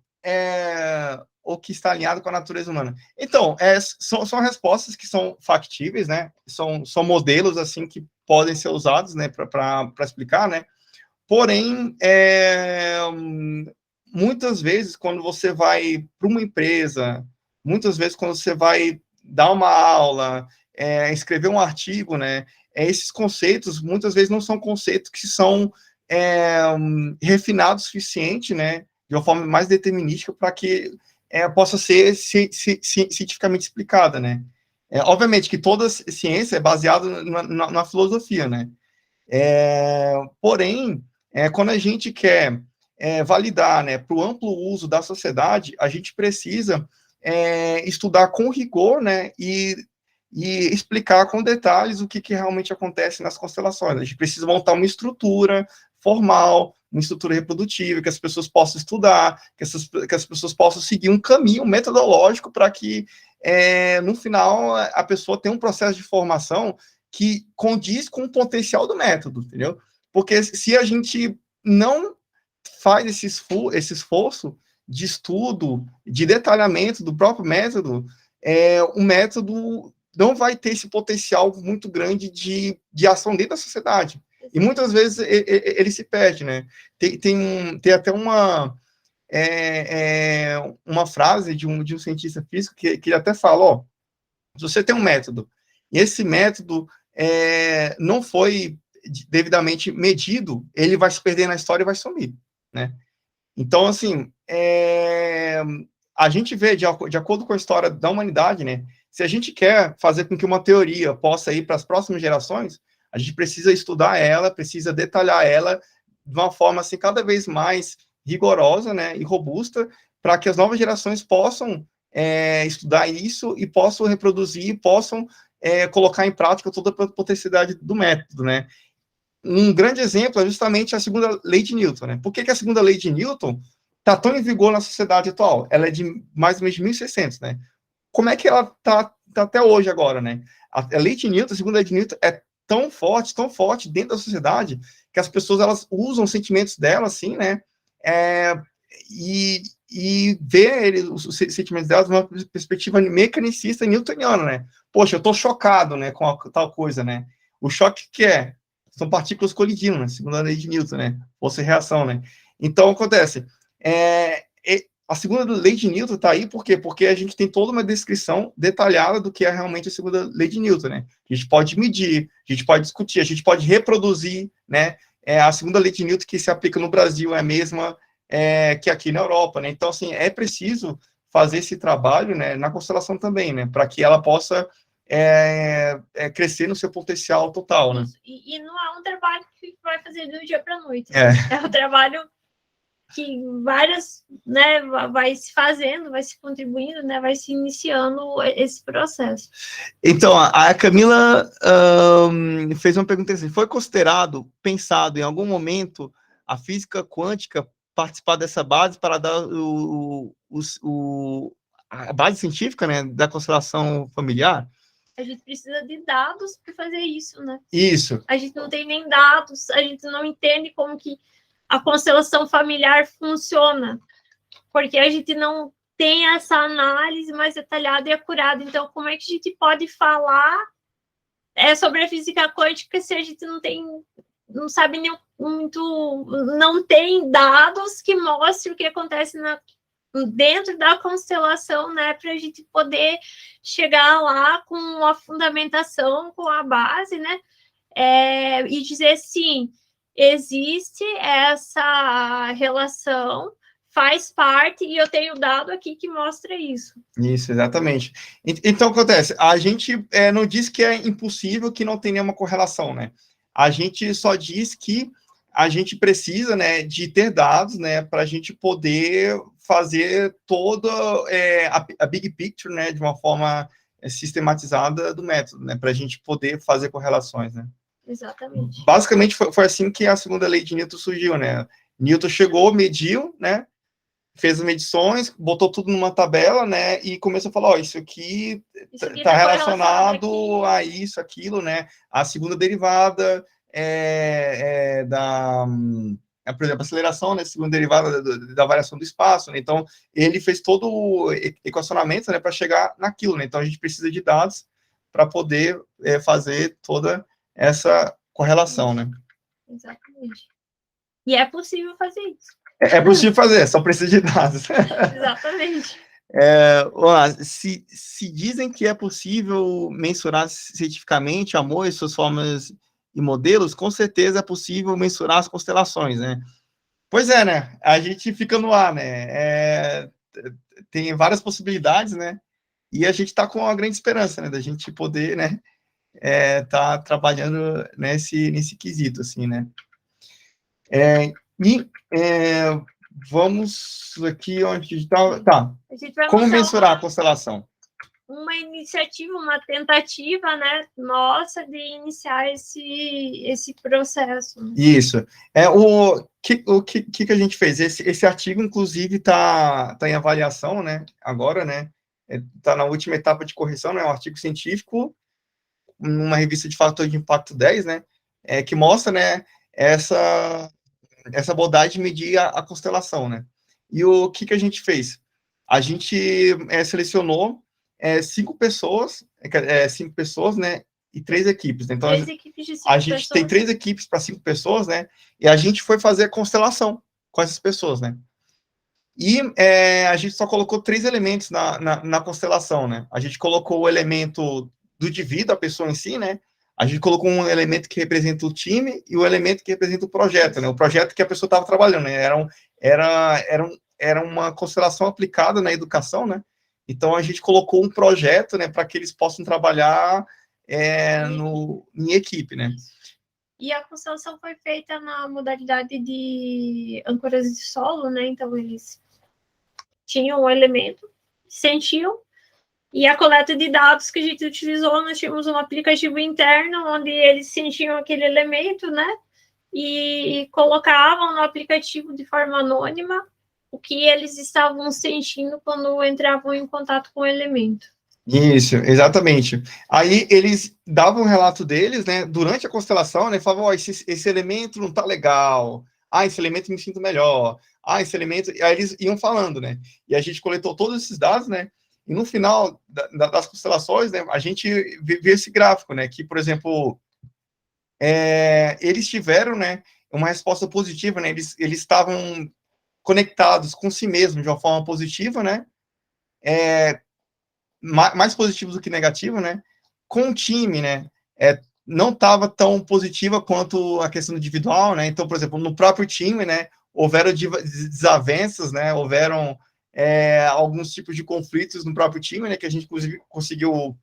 Speaker 1: ou que está alinhado com a natureza humana? Então, são respostas que são factíveis, né? São modelos, assim, que podem ser usados, né, para explicar, né? Porém, muitas vezes, quando você vai para uma empresa, muitas vezes, quando você vai dar uma aula, escrever um artigo, né, esses conceitos, muitas vezes, não são conceitos que são refinados o suficiente, né, de uma forma mais determinística para que possa ser cientificamente explicada, né. Obviamente que toda ciência é baseada na filosofia, né. Porém, quando a gente quer validar, né, para o amplo uso da sociedade, a gente precisa estudar com rigor, né, e explicar com detalhes o que realmente acontece nas constelações. A gente precisa montar uma estrutura formal, uma estrutura reprodutiva, que as pessoas possam estudar, que as pessoas possam seguir um caminho metodológico para que, no final, a pessoa tenha um processo de formação que condiz com o potencial do método, entendeu? Porque se a gente não faz esse esforço de estudo, de detalhamento do próprio método, o método não vai ter esse potencial muito grande de ação dentro da sociedade. E muitas vezes ele se perde, né? Tem até uma frase de um cientista físico que até fala, ó, se você tem um método, e esse método não foi devidamente medido, ele vai se perder na história e vai sumir, né? Então, assim, a gente vê, de acordo com a história da humanidade, né, se a gente quer fazer com que uma teoria possa ir para as próximas gerações, a gente precisa estudar ela, precisa detalhar ela de uma forma, assim, cada vez mais rigorosa, né, e robusta, para que as novas gerações possam estudar isso e possam reproduzir, possam colocar em prática toda a potencialidade do método, né? Um grande exemplo é justamente a segunda lei de Newton, né? Por que a segunda lei de Newton está tão em vigor na sociedade atual? Ela é de mais ou menos de 1600, né? Como é que ela está até hoje agora, né? A lei de Newton, a segunda lei de Newton, é tão forte dentro da sociedade, que as pessoas, elas usam os sentimentos delas, assim, né? E ver os sentimentos delas de uma perspectiva mecanicista newtoniana, né? Poxa, eu estou chocado, né, com tal coisa, né? O choque que são partículas colidindo, né? Segundo a lei de Newton, né? Força e reação, né? Então, acontece. A segunda lei de Newton está aí, por quê? Porque a gente tem toda uma descrição detalhada do que é realmente a segunda lei de Newton, né? A gente pode medir, a gente pode discutir, a gente pode reproduzir, né? A segunda lei de Newton que se aplica no Brasil é a mesma que aqui na Europa, né? Então, assim, é preciso fazer esse trabalho, né, na constelação também, né? Para que ela possa crescer no seu potencial total, né?
Speaker 2: E não é um trabalho que vai fazer do dia para a noite. Né? É um trabalho que várias, né, vai se fazendo, vai se contribuindo, né, vai se iniciando esse processo.
Speaker 1: Então, a Camila fez uma pergunta assim, foi pensado em algum momento a física quântica participar dessa base para dar a base científica, né, da constelação familiar?
Speaker 2: A gente precisa de dados para fazer isso, né?
Speaker 1: Isso.
Speaker 2: A gente não tem nem dados, a gente não entende como que a constelação familiar funciona, porque a gente não tem essa análise mais detalhada e acurada. Então, como é que a gente pode falar sobre a física quântica se a gente não sabe nem muito, não tem dados que mostrem o que acontece dentro da constelação, né, para a gente poder chegar lá com a fundamentação, com a base, né, e dizer sim, existe essa relação, faz parte, e eu tenho dado aqui que mostra isso.
Speaker 1: Isso, exatamente. Então, acontece, a gente não diz que é impossível, que não tem nenhuma correlação, né? A gente só diz que a gente precisa, né, de ter dados, né, para a gente poder fazer toda a big picture, né, de uma forma sistematizada do método, né, para a gente poder fazer correlações, né?
Speaker 2: Exatamente.
Speaker 1: Basicamente, foi assim que a segunda lei de Newton surgiu, né? Newton chegou, mediu, né? Fez as medições, botou tudo numa tabela, né? E começou a falar, ó, isso aqui está relacionado a isso, aquilo, né? A segunda derivada por exemplo, a aceleração, né, segunda derivada da variação do espaço, né? Então, ele fez todo o equacionamento, né, para chegar naquilo, né? Então, a gente precisa de dados para poder fazer toda essa correlação, né?
Speaker 2: Exatamente. E é possível fazer isso.
Speaker 1: É possível fazer, só precisa de dados.
Speaker 2: Exatamente.
Speaker 1: Se dizem que é possível mensurar cientificamente amor e suas formas e modelos, com certeza é possível mensurar as constelações, né? Pois é, né? A gente fica no ar, né? Tem várias possibilidades, né? E a gente está com uma grande esperança, né? Da gente poder, né? Tá trabalhando nesse quesito, assim, né? Vamos aqui onde a gente está. Tá.
Speaker 2: A gente vai
Speaker 1: Como mensurar a constelação?
Speaker 2: Uma iniciativa, uma tentativa, né, nossa, de iniciar esse processo.
Speaker 1: Isso. O que a gente fez? Esse artigo, inclusive, está em avaliação, né? Agora, né? Está na última etapa de correção, né? Um artigo científico, numa revista de fator de impacto 10, né? Que mostra, né? Essa abordagem de medir a constelação, né? E o que a gente fez? A gente selecionou 5 pessoas, né? E 3 equipes. Né? Então,
Speaker 2: 3 equipes de 5
Speaker 1: a gente
Speaker 2: pessoas.
Speaker 1: tem 3 equipes para 5 pessoas, né? E a gente foi fazer a constelação com essas pessoas, né? E a gente só colocou 3 elementos na constelação, né? A gente colocou o elemento do indivíduo, a pessoa em si, né? A gente colocou um elemento que representa o time e o elemento que representa o projeto, né? O projeto que a pessoa estava trabalhando, né? Era uma constelação aplicada na educação, né? Então, a gente colocou um projeto, né? Para que eles possam trabalhar em equipe, né?
Speaker 2: E a constelação foi feita na modalidade de âncoras de solo, né? Então, eles tinham um elemento, sentiam, e a coleta de dados que a gente utilizou, nós tínhamos um aplicativo interno onde eles sentiam aquele elemento, né? E colocavam no aplicativo de forma anônima o que eles estavam sentindo quando entravam em contato com o elemento.
Speaker 1: Isso, exatamente. Aí eles davam o relato deles, né, durante a constelação, né, falavam, esse elemento não tá legal, esse elemento me sinto melhor, esse elemento... Aí eles iam falando, né, e a gente coletou todos esses dados, né, e no final das constelações, né, a gente viu esse gráfico, né, que, por exemplo, eles tiveram, né, uma resposta positiva, né, eles estavam conectados com si mesmos de uma forma positiva, né, mais positivo do que negativo, né? Com o time, né? Não estava tão positiva quanto a questão individual, né? Então, por exemplo, no próprio time, né? Houveram desavenças, né? Houveram alguns tipos de conflitos no próprio time, né? Que a gente conseguiu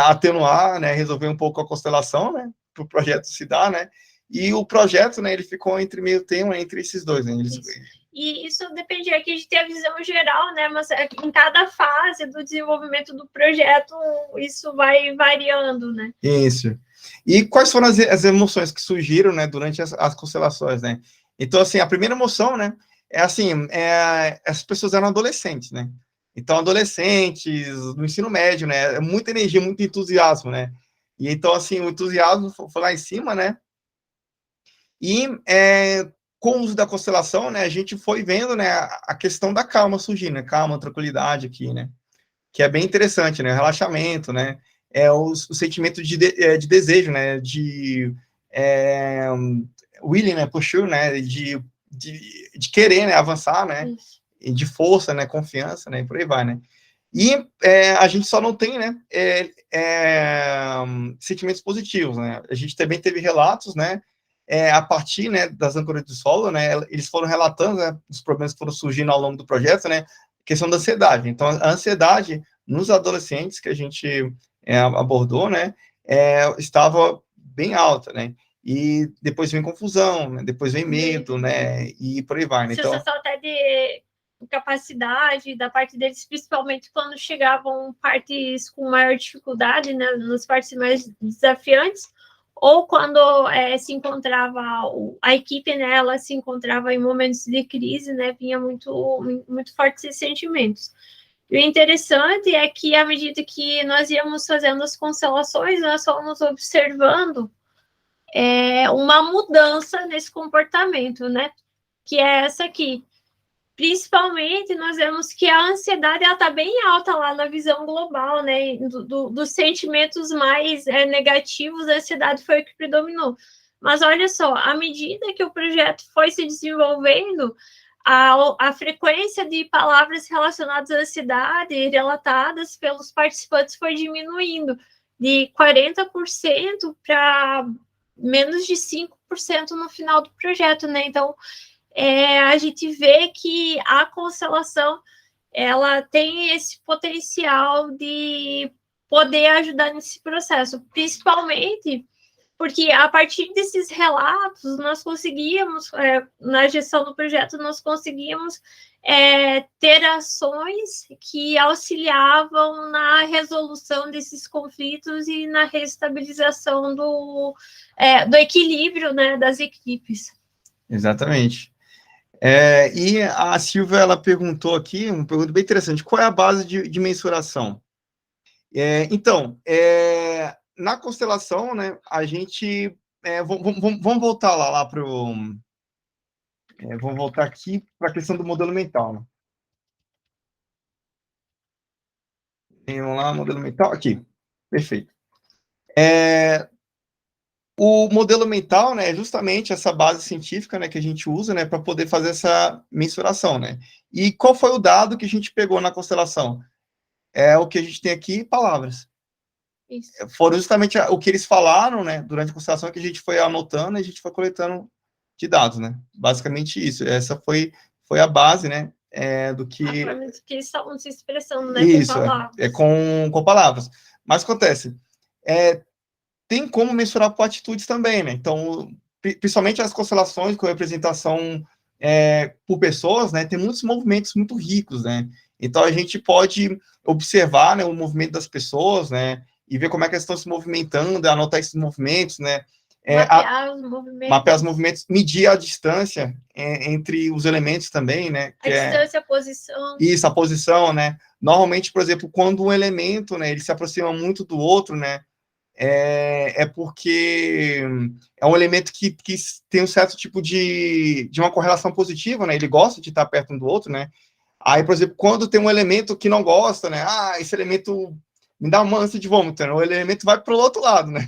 Speaker 1: atenuar, né? Resolver um pouco a constelação, né? Para o projeto se dar, né? E o projeto, né? Ele ficou entre meio termo entre esses dois, né?
Speaker 2: E isso depende aqui de ter a visão geral, né? Mas em cada fase do desenvolvimento do projeto, isso vai variando, né?
Speaker 1: Isso. E quais foram as emoções que surgiram, né, durante as constelações, né? Então, assim, a primeira emoção, né, as pessoas eram adolescentes, né? Então, adolescentes, no ensino médio, né? Muita energia, muito entusiasmo, né? E então, assim, o entusiasmo foi lá em cima, né? E com o uso da constelação, né, a gente foi vendo, né, a questão da calma surgindo, né? Calma, tranquilidade aqui, né? Que é bem interessante, né? Relaxamento, né? O sentimento de desejo, né? De willing, né? Pursue, né? De querer, né? Avançar, né? De força, né? Confiança, né? E por aí vai, né? E a gente só não tem, né? Sentimentos positivos, né? A gente também teve relatos, né? A partir, né, das âncoras de solo, né? Eles foram relatando, né, os problemas que foram surgindo ao longo do projeto, né? Questão da ansiedade. Então, a ansiedade nos adolescentes que a gente abordou, né, estava bem alta, né, e depois vem confusão, né, depois vem medo, né, e por aí vai, né, então...
Speaker 2: Sensação até de incapacidade da parte deles, principalmente quando chegavam partes com maior dificuldade, né, nas partes mais desafiantes, ou quando se encontrava a equipe, né, ela se encontrava em momentos de crise, né, vinha muito fortes esses sentimentos. E o interessante é que, à medida que nós íamos fazendo as constelações, nós fomos observando uma mudança nesse comportamento, né? que é essa aqui. Principalmente, nós vemos que a ansiedade está bem alta lá na visão global, né? Dos sentimentos mais negativos, a ansiedade foi o que predominou. Mas olha só, à medida que o projeto foi se desenvolvendo, a frequência de palavras relacionadas à ansiedade relatadas pelos participantes foi diminuindo de 40% para menos de 5% no final do projeto, né? Então, a gente vê que a constelação ela tem esse potencial de poder ajudar nesse processo, principalmente porque a partir desses relatos nós conseguíamos, na gestão do projeto, nós conseguíamos ter ações que auxiliavam na resolução desses conflitos e na reestabilização do equilíbrio, né, das equipes.
Speaker 1: Exatamente. E a Silvia, ela perguntou aqui, uma pergunta bem interessante, qual é a base de mensuração? Então, na constelação, né, a gente... vamos voltar lá para o... vamos voltar aqui para a questão do modelo mental. Né? Vamos lá, modelo mental, aqui. Perfeito. O modelo mental, né, é justamente essa base científica, né, que a gente usa, né, para poder fazer essa mensuração, né? E qual foi o dado que a gente pegou na constelação? É o que a gente tem aqui, palavras.
Speaker 2: Isso.
Speaker 1: Foram justamente o que eles falaram, né, durante a constelação, que a gente foi anotando e a gente foi coletando de dados, né? Basicamente isso. Essa foi a base, né, do que...
Speaker 2: A forma que eles estavam se expressando, né,
Speaker 1: isso,
Speaker 2: com palavras.
Speaker 1: Com palavras. Mas acontece, tem como mensurar por atitudes também, né? Então, principalmente as constelações com representação por pessoas, né? Tem muitos movimentos muito ricos, né? Então, a gente pode observar, né, o movimento das pessoas, né? E ver como é que elas estão se movimentando, anotar esses movimentos, né? Mapear os movimentos, medir a distância entre os elementos também, né?
Speaker 2: A distância, a posição.
Speaker 1: Isso, a posição, né? Normalmente, por exemplo, quando um elemento, né, ele se aproxima muito do outro, né? Porque é um elemento que tem um certo tipo de uma correlação positiva, né? Ele gosta de estar perto um do outro, né? Aí, por exemplo, quando tem um elemento que não gosta, né? Esse elemento me dá uma ânsia de vômito, né? O elemento vai para o outro lado, né?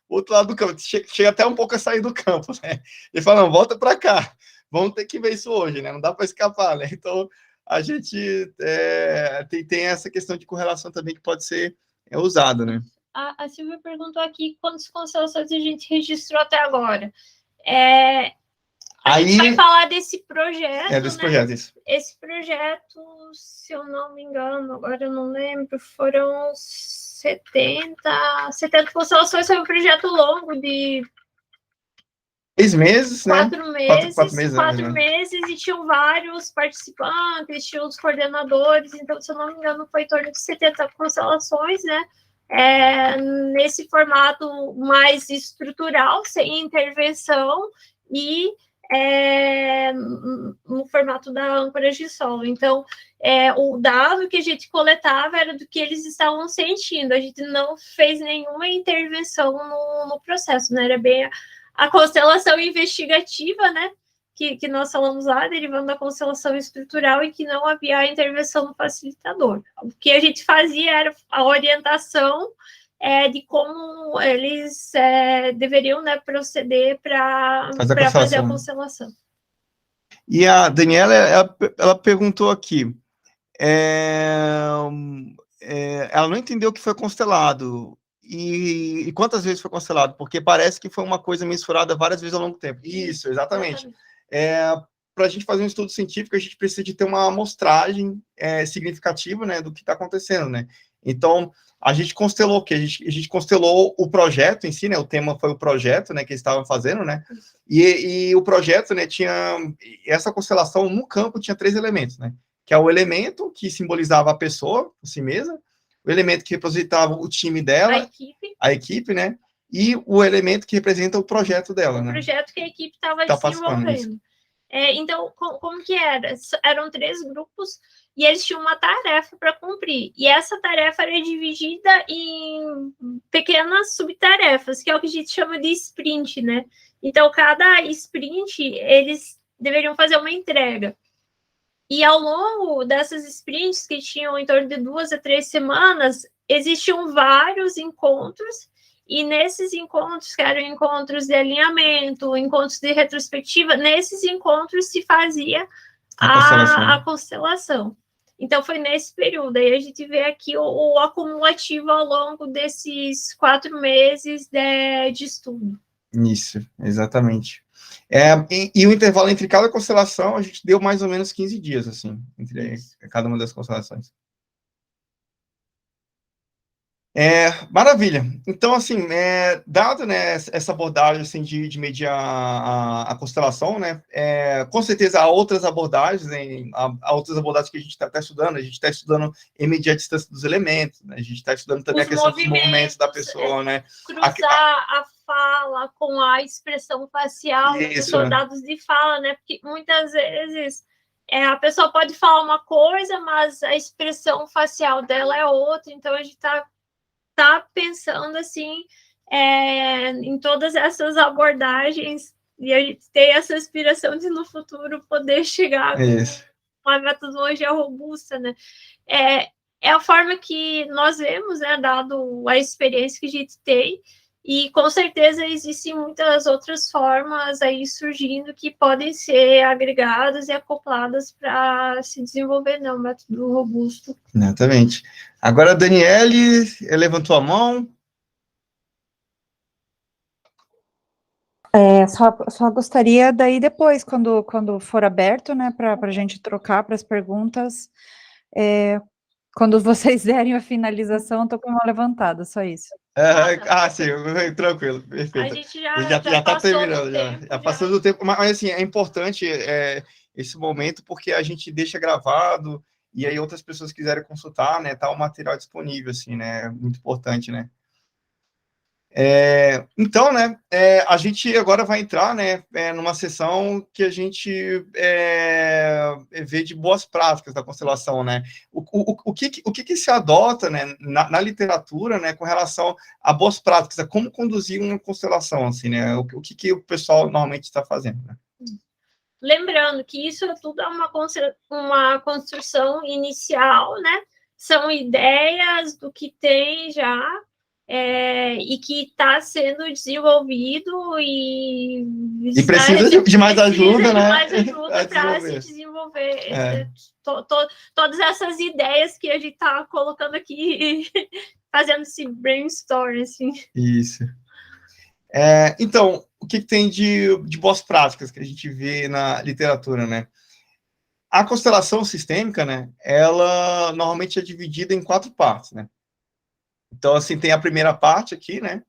Speaker 1: O outro lado do campo, chega até um pouco a sair do campo, né? Ele fala, não, volta para cá, vamos ter que ver isso hoje, né? Não dá para escapar, né? Então, a gente tem essa questão de correlação também que pode ser usada, né?
Speaker 2: A Silvia perguntou aqui quantas constelações a gente registrou até agora. A gente vai falar desse projeto,
Speaker 1: desse
Speaker 2: né?
Speaker 1: projeto, isso.
Speaker 2: Esse projeto, se eu não me engano, agora eu não lembro, foram 70 constelações, foi um projeto longo de
Speaker 1: 6 meses,
Speaker 2: 4
Speaker 1: né?
Speaker 2: meses,
Speaker 1: 4
Speaker 2: meses, e tinham vários participantes, tinham os coordenadores, então, se eu não me engano, foi em torno de 70 constelações, né? Nesse formato mais estrutural, sem intervenção, e no formato da âncora de solo. Então, o dado que a gente coletava era do que eles estavam sentindo, a gente não fez nenhuma intervenção no processo, né? Era bem a constelação investigativa, né? Que nós falamos lá, derivando da constelação estrutural, e que não havia a intervenção do facilitador. O que a gente fazia era a orientação de como eles deveriam, né, proceder para fazer a constelação.
Speaker 1: E a Daniela, ela perguntou aqui, ela não entendeu o que foi constelado, e quantas vezes foi constelado, porque parece que foi uma coisa mensurada várias vezes ao longo do tempo. Isso, exatamente. Para a gente fazer um estudo científico, a gente precisa de ter uma amostragem significativa, né, do que está acontecendo, né? Então, a gente constelou o quê? A gente constelou o projeto em si, né? O tema foi o projeto, né, que eles estavam fazendo, né? E o projeto, né, tinha... Essa constelação, no campo, tinha 3 elementos, né? Que é o elemento que simbolizava a pessoa, a si mesma, o elemento que representava o time dela, a equipe, né? E o elemento que representa o projeto dela, né?
Speaker 2: O projeto que a equipe estava desenvolvendo. Então, como que era? Eram 3 grupos e eles tinham uma tarefa para cumprir. E essa tarefa era dividida em pequenas subtarefas, que é o que a gente chama de sprint, né? Então, cada sprint, eles deveriam fazer uma entrega. E ao longo dessas sprints, que tinham em torno de 2 a 3 semanas, existiam vários encontros, e nesses encontros, que eram encontros de alinhamento, encontros de retrospectiva, nesses encontros se fazia a constelação. Então, foi nesse período. Aí a gente vê aqui o acumulativo ao longo desses 4 meses de estudo.
Speaker 1: Isso, exatamente. E o intervalo entre cada constelação, a gente deu mais ou menos 15 dias, assim, entre cada uma das constelações. Maravilha. Então, assim, dado, né, essa abordagem assim, de medir a constelação, né, com certeza há outras abordagens, né, há outras abordagens que a gente está estudando. A gente está estudando em medir a distância dos elementos, né, a gente está estudando também a questão dos movimentos da pessoa, né?
Speaker 2: Cruzar a fala com a expressão facial dos soldados de fala, né? Porque muitas vezes a pessoa pode falar uma coisa, mas a expressão facial dela é outra, então a gente está pensando assim em todas essas abordagens, e a gente tem essa aspiração de no futuro poder chegar com uma metodologia robusta, né? É a forma que nós vemos, né, dado a experiência que a gente tem, e com certeza existem muitas outras formas aí surgindo que podem ser agregadas e acopladas para se desenvolver, né, um método robusto.
Speaker 1: Exatamente. Agora a Daniele levantou a mão.
Speaker 3: Só gostaria daí depois, quando for aberto, né, para a gente trocar para as perguntas, quando vocês derem a finalização, eu estou com uma levantada, só isso.
Speaker 1: Sim, tranquilo, perfeito.
Speaker 2: A gente já está terminando,
Speaker 1: já passou do tempo, mas assim, é importante esse momento, porque a gente deixa gravado, e aí outras pessoas quiserem consultar, né, tá o material disponível, assim, né, muito importante, né. Então, né, a gente agora vai entrar, né, numa sessão que a gente vê de boas práticas da constelação, né, o que se adota, né, na literatura, né, com relação a boas práticas, a como conduzir uma constelação, assim, né, o que o pessoal normalmente está fazendo, né?
Speaker 2: Lembrando que isso tudo é uma construção inicial, né, são ideias do que tem já, e que está sendo desenvolvido e
Speaker 1: precisa de mais ajuda, né?
Speaker 2: Mais ajuda para se desenvolver. Todas essas ideias que a gente está colocando aqui, fazendo esse brainstorm, assim.
Speaker 1: Isso. Então, o que tem de boas práticas que a gente vê na literatura, né? A constelação sistêmica, né? Ela normalmente é dividida em 4 partes, né? Então, assim, tem a primeira parte aqui, né,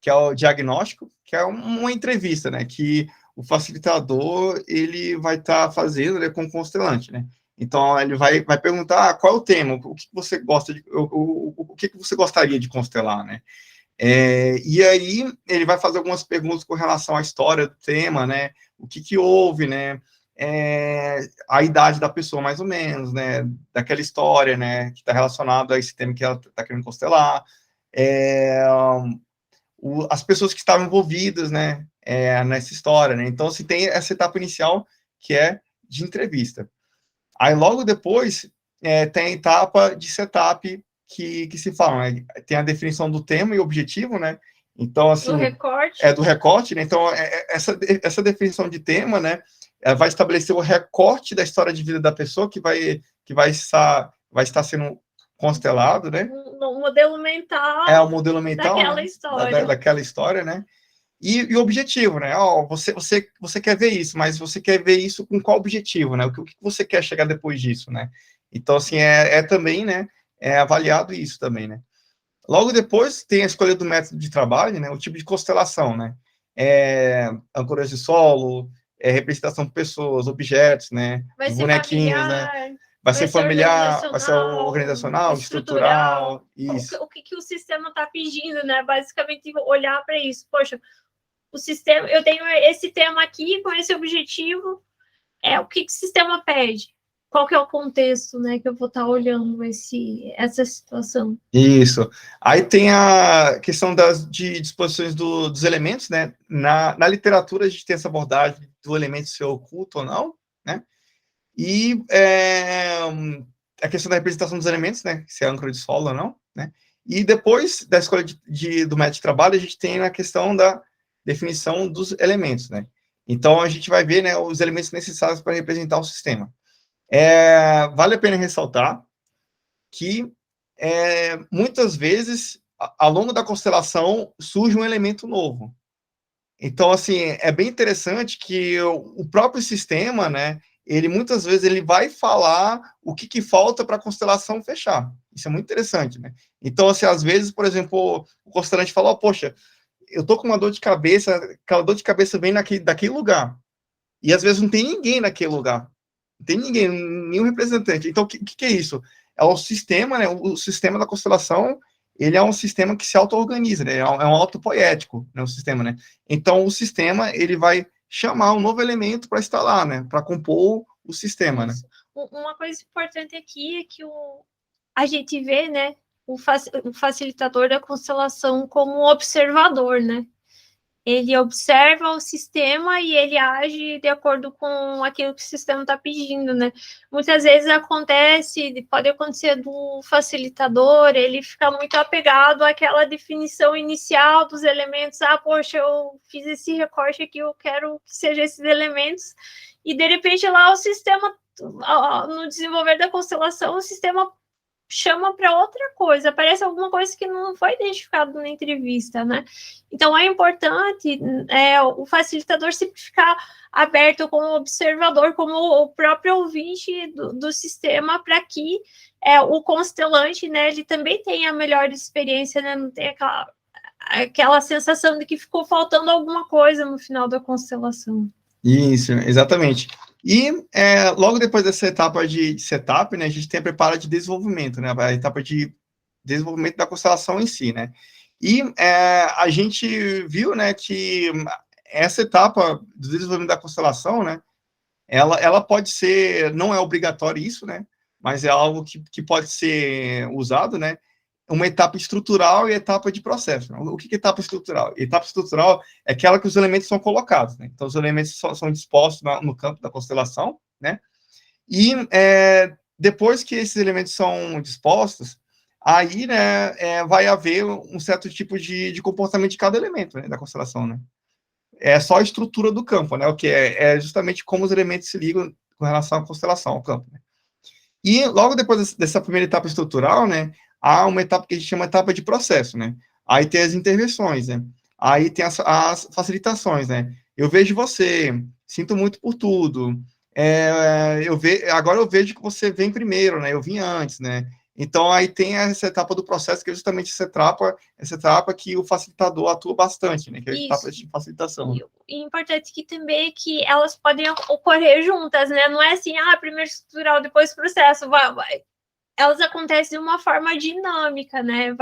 Speaker 1: que é o diagnóstico, que é uma entrevista, né, que o facilitador, ele vai estar fazendo, né, com o constelante, né. Então, ele vai perguntar qual é o tema, o que você gosta de, o que você gostaria de constelar, né. E aí, ele vai fazer algumas perguntas com relação à história do tema, né, o que houve, né, a idade da pessoa, mais ou menos, né, daquela história, né, que está relacionado a esse tema que ela está querendo constelar, as pessoas que estavam envolvidas, né, nessa história, né, então, se tem essa etapa inicial, que é de entrevista. Aí, logo depois, tem a etapa de setup, que se fala, né, tem a definição do tema e objetivo, né, então, assim...
Speaker 2: Do recorte.
Speaker 1: Do recorte, né, então, essa definição de tema, né, vai estabelecer o recorte da história de vida da pessoa que vai estar sendo constelado, né?
Speaker 2: O modelo mental.
Speaker 1: O modelo mental
Speaker 2: daquela história.
Speaker 1: Daquela história, né? E o objetivo, né? Você quer ver isso, mas você quer ver isso com qual objetivo, né? O que você quer chegar depois disso, né? Então, assim, também, né? É avaliado isso também, né? Logo depois tem a escolha do método de trabalho, né? O tipo de constelação, né? Ancoragem de solo, representação de pessoas, objetos, né?
Speaker 2: Vai ser
Speaker 1: bonequinhos,
Speaker 2: familiar,
Speaker 1: né? Vai ser familiar, vai ser organizacional, estrutural, isso.
Speaker 2: O que o sistema está pedindo, né? Basicamente, olhar para isso. Poxa, o sistema, eu tenho esse tema aqui com esse objetivo, o que o sistema pede? qual que é o contexto, né, que eu vou estar olhando essa situação.
Speaker 1: Isso. Aí tem a questão de disposições dos elementos, né? Na literatura, a gente tem essa abordagem do elemento ser oculto ou não, né? E a questão da representação dos elementos, né? Se é âncora de solo ou não, né? E depois da escolha do método de trabalho, a gente tem a questão da definição dos elementos, né? Então, a gente vai ver, né, os elementos necessários para representar o sistema. Vale a pena ressaltar que muitas vezes, ao longo da constelação, surge um elemento novo. Então, assim, é bem interessante que o próprio sistema, né, ele muitas vezes ele vai falar o que falta para a constelação fechar. Isso é muito interessante, né? Então, assim, às vezes, por exemplo, o constelante fala, poxa, eu tô com uma dor de cabeça, aquela dor de cabeça vem daquele lugar. E às vezes não tem ninguém naquele lugar. Não tem ninguém, nenhum representante. Então, o que é isso? É o sistema, né? O sistema da constelação, ele é um sistema que se auto-organiza, né? É um autopoético, né? O sistema, né? Então, o sistema, ele vai chamar um novo elemento para instalar, né? Para compor o sistema, né?
Speaker 2: Uma coisa importante aqui é que a gente vê, né, o facilitador da constelação como um observador, né? Ele observa o sistema e ele age de acordo com aquilo que o sistema está pedindo, né? Muitas vezes pode acontecer do facilitador, ele fica muito apegado àquela definição inicial dos elementos. Poxa, eu fiz esse recorte aqui, eu quero que seja esses elementos. E, de repente, lá o sistema, no desenvolver da constelação, o sistema chama para outra coisa, aparece alguma coisa que não foi identificado na entrevista, né? Então, é importante o facilitador sempre ficar aberto como observador, como o próprio ouvinte do sistema, para que o constelante, né, ele também tenha a melhor experiência, né? Não tenha aquela sensação de que ficou faltando alguma coisa no final da constelação.
Speaker 1: Isso, exatamente. E logo depois dessa etapa de setup, né, a gente tem a prepara de desenvolvimento, né, a etapa de desenvolvimento da constelação em si, né. E a gente viu, né, que essa etapa do desenvolvimento da constelação, né, ela pode ser, não é obrigatório isso, né, mas é algo que pode ser usado, né, uma etapa estrutural e etapa de processo. O que é etapa estrutural? Etapa estrutural é aquela que os elementos são colocados, né? Então, os elementos são dispostos no campo da constelação, né? E depois que esses elementos são dispostos, aí, né, vai haver um certo tipo de comportamento de cada elemento, né, da constelação, né? É só a estrutura do campo, né? O que é justamente como os elementos se ligam com relação à constelação, ao campo, né? E logo depois dessa primeira etapa estrutural, né, há uma etapa que a gente chama de etapa de processo, né? Aí tem as intervenções, né? Aí tem as facilitações, né? Eu vejo você, sinto muito por tudo. Agora eu vejo que você vem primeiro, né? Eu vim antes, né? Então aí tem essa etapa do processo, que é justamente essa etapa que o facilitador atua bastante, né? Que é a etapa de facilitação.
Speaker 2: E importante que também é que elas podem ocorrer juntas, né? Não é assim, primeiro estrutural, depois processo, vai. Elas acontecem de uma forma dinâmica, né?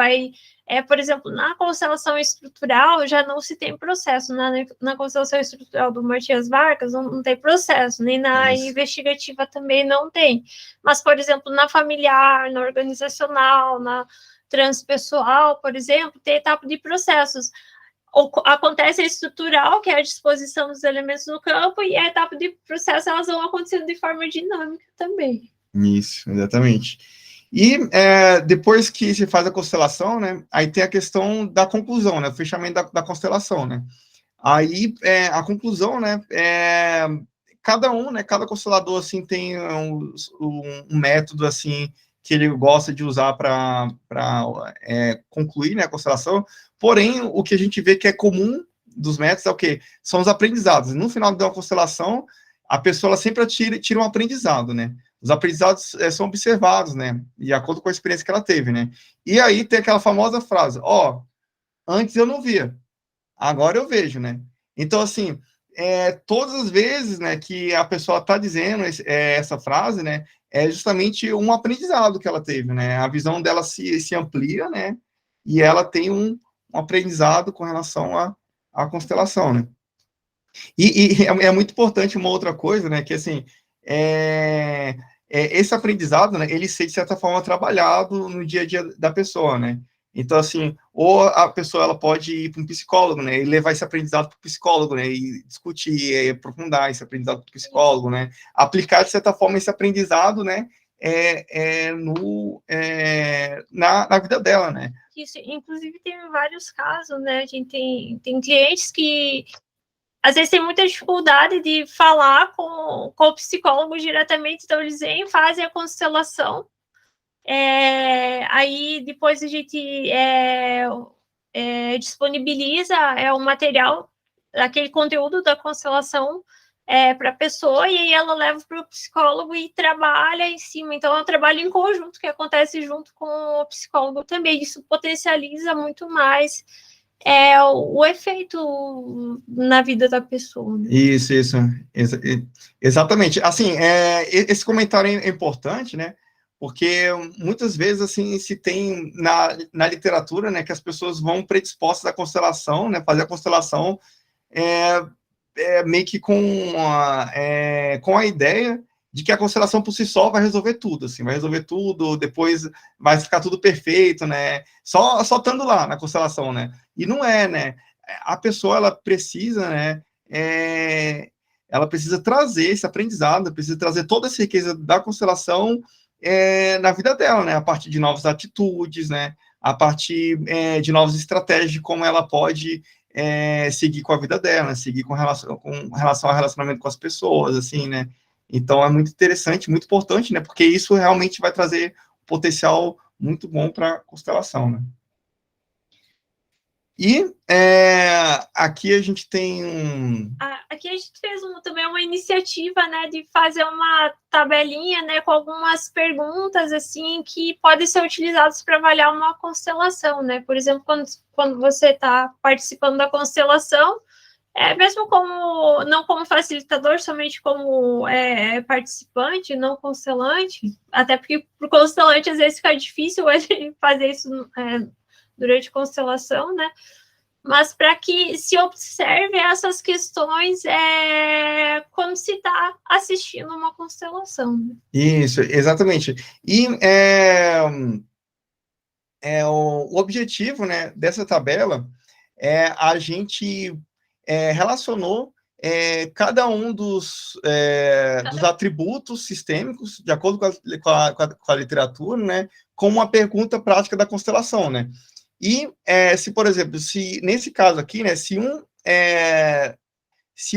Speaker 2: Por exemplo, na constelação estrutural já não se tem processo, né? Na constelação estrutural do Matias Vargas não tem processo, nem na investigativa também não tem. Mas, por exemplo, na familiar, na organizacional, na transpessoal, por exemplo, tem etapa de processos. Acontece a estrutural, que é a disposição dos elementos no campo, e a etapa de processo, elas vão acontecendo de forma dinâmica também.
Speaker 1: Isso, exatamente. E depois que se faz a constelação, né, aí tem a questão da conclusão, né, o fechamento da constelação, né. Aí, a conclusão, né, cada constelador, assim, tem um método, assim, que ele gosta de usar para concluir, né, a constelação, porém, o que a gente vê que é comum dos métodos é o quê? São os aprendizados. No final de uma constelação, a pessoa ela sempre tira um aprendizado, né? Os aprendizados são observados, né? De acordo com a experiência que ela teve, né? E aí tem aquela famosa frase, antes eu não via, agora eu vejo, né? Então, assim, todas as vezes, né, que a pessoa está dizendo essa frase, né, é justamente um aprendizado que ela teve, né? A visão dela se amplia, né? E ela tem um aprendizado com relação à constelação, né? E é muito importante uma outra coisa, né, que, assim, esse aprendizado, né, ele ser, de certa forma, trabalhado no dia a dia da pessoa, né? Então, assim, ou a pessoa ela pode ir para um psicólogo, né, e levar esse aprendizado para o psicólogo, né, e discutir, e aprofundar esse aprendizado para o psicólogo, né, aplicar, de certa forma, esse aprendizado, né, na vida dela, né.
Speaker 2: Isso, inclusive, tem vários casos, né, a gente tem clientes que às vezes tem muita dificuldade de falar com o psicólogo diretamente, então eles vêm, fazem a constelação, aí depois a gente disponibiliza o material, aquele conteúdo da constelação para a pessoa, e aí ela leva para o psicólogo e trabalha em cima. Então, é um trabalho em conjunto que acontece junto com o psicólogo também. Isso potencializa muito mais o efeito na vida da pessoa. Né?
Speaker 1: Isso, exatamente. Assim, esse comentário é importante, né? Porque muitas vezes, assim, se tem na literatura, né, que as pessoas vão predispostas à constelação, né, fazer a constelação meio que com a ideia de que a constelação por si só vai resolver tudo, assim, vai resolver tudo, depois vai ficar tudo perfeito, né, só estando lá na constelação, né, e não é, né, a pessoa, ela precisa, né, ela precisa trazer esse aprendizado, precisa trazer toda essa riqueza da constelação na vida dela, né, a partir de novas atitudes, né, a partir de novas estratégias de como ela pode seguir com a vida dela, seguir com relação ao relacionamento com as pessoas, assim, né, então é muito interessante, muito importante, né, porque isso realmente vai trazer um potencial muito bom para a constelação, né. E aqui a gente tem
Speaker 2: Aqui a gente fez também uma iniciativa, né, de fazer uma tabelinha, né, com algumas perguntas, assim, que podem ser utilizadas para avaliar uma constelação, né, por exemplo, quando você está participando da constelação, mesmo não como facilitador, somente como participante, não constelante, até porque para o constelante às vezes fica difícil fazer isso durante a constelação, né? Mas para que se observe essas questões quando se está assistindo uma constelação. Né?
Speaker 1: Isso, exatamente. E o objetivo, né, dessa tabela a gente relacionou cada um dos atributos sistêmicos, de acordo com a literatura, né, com uma pergunta prática da constelação, né? E se, por exemplo, se nesse caso aqui, né, se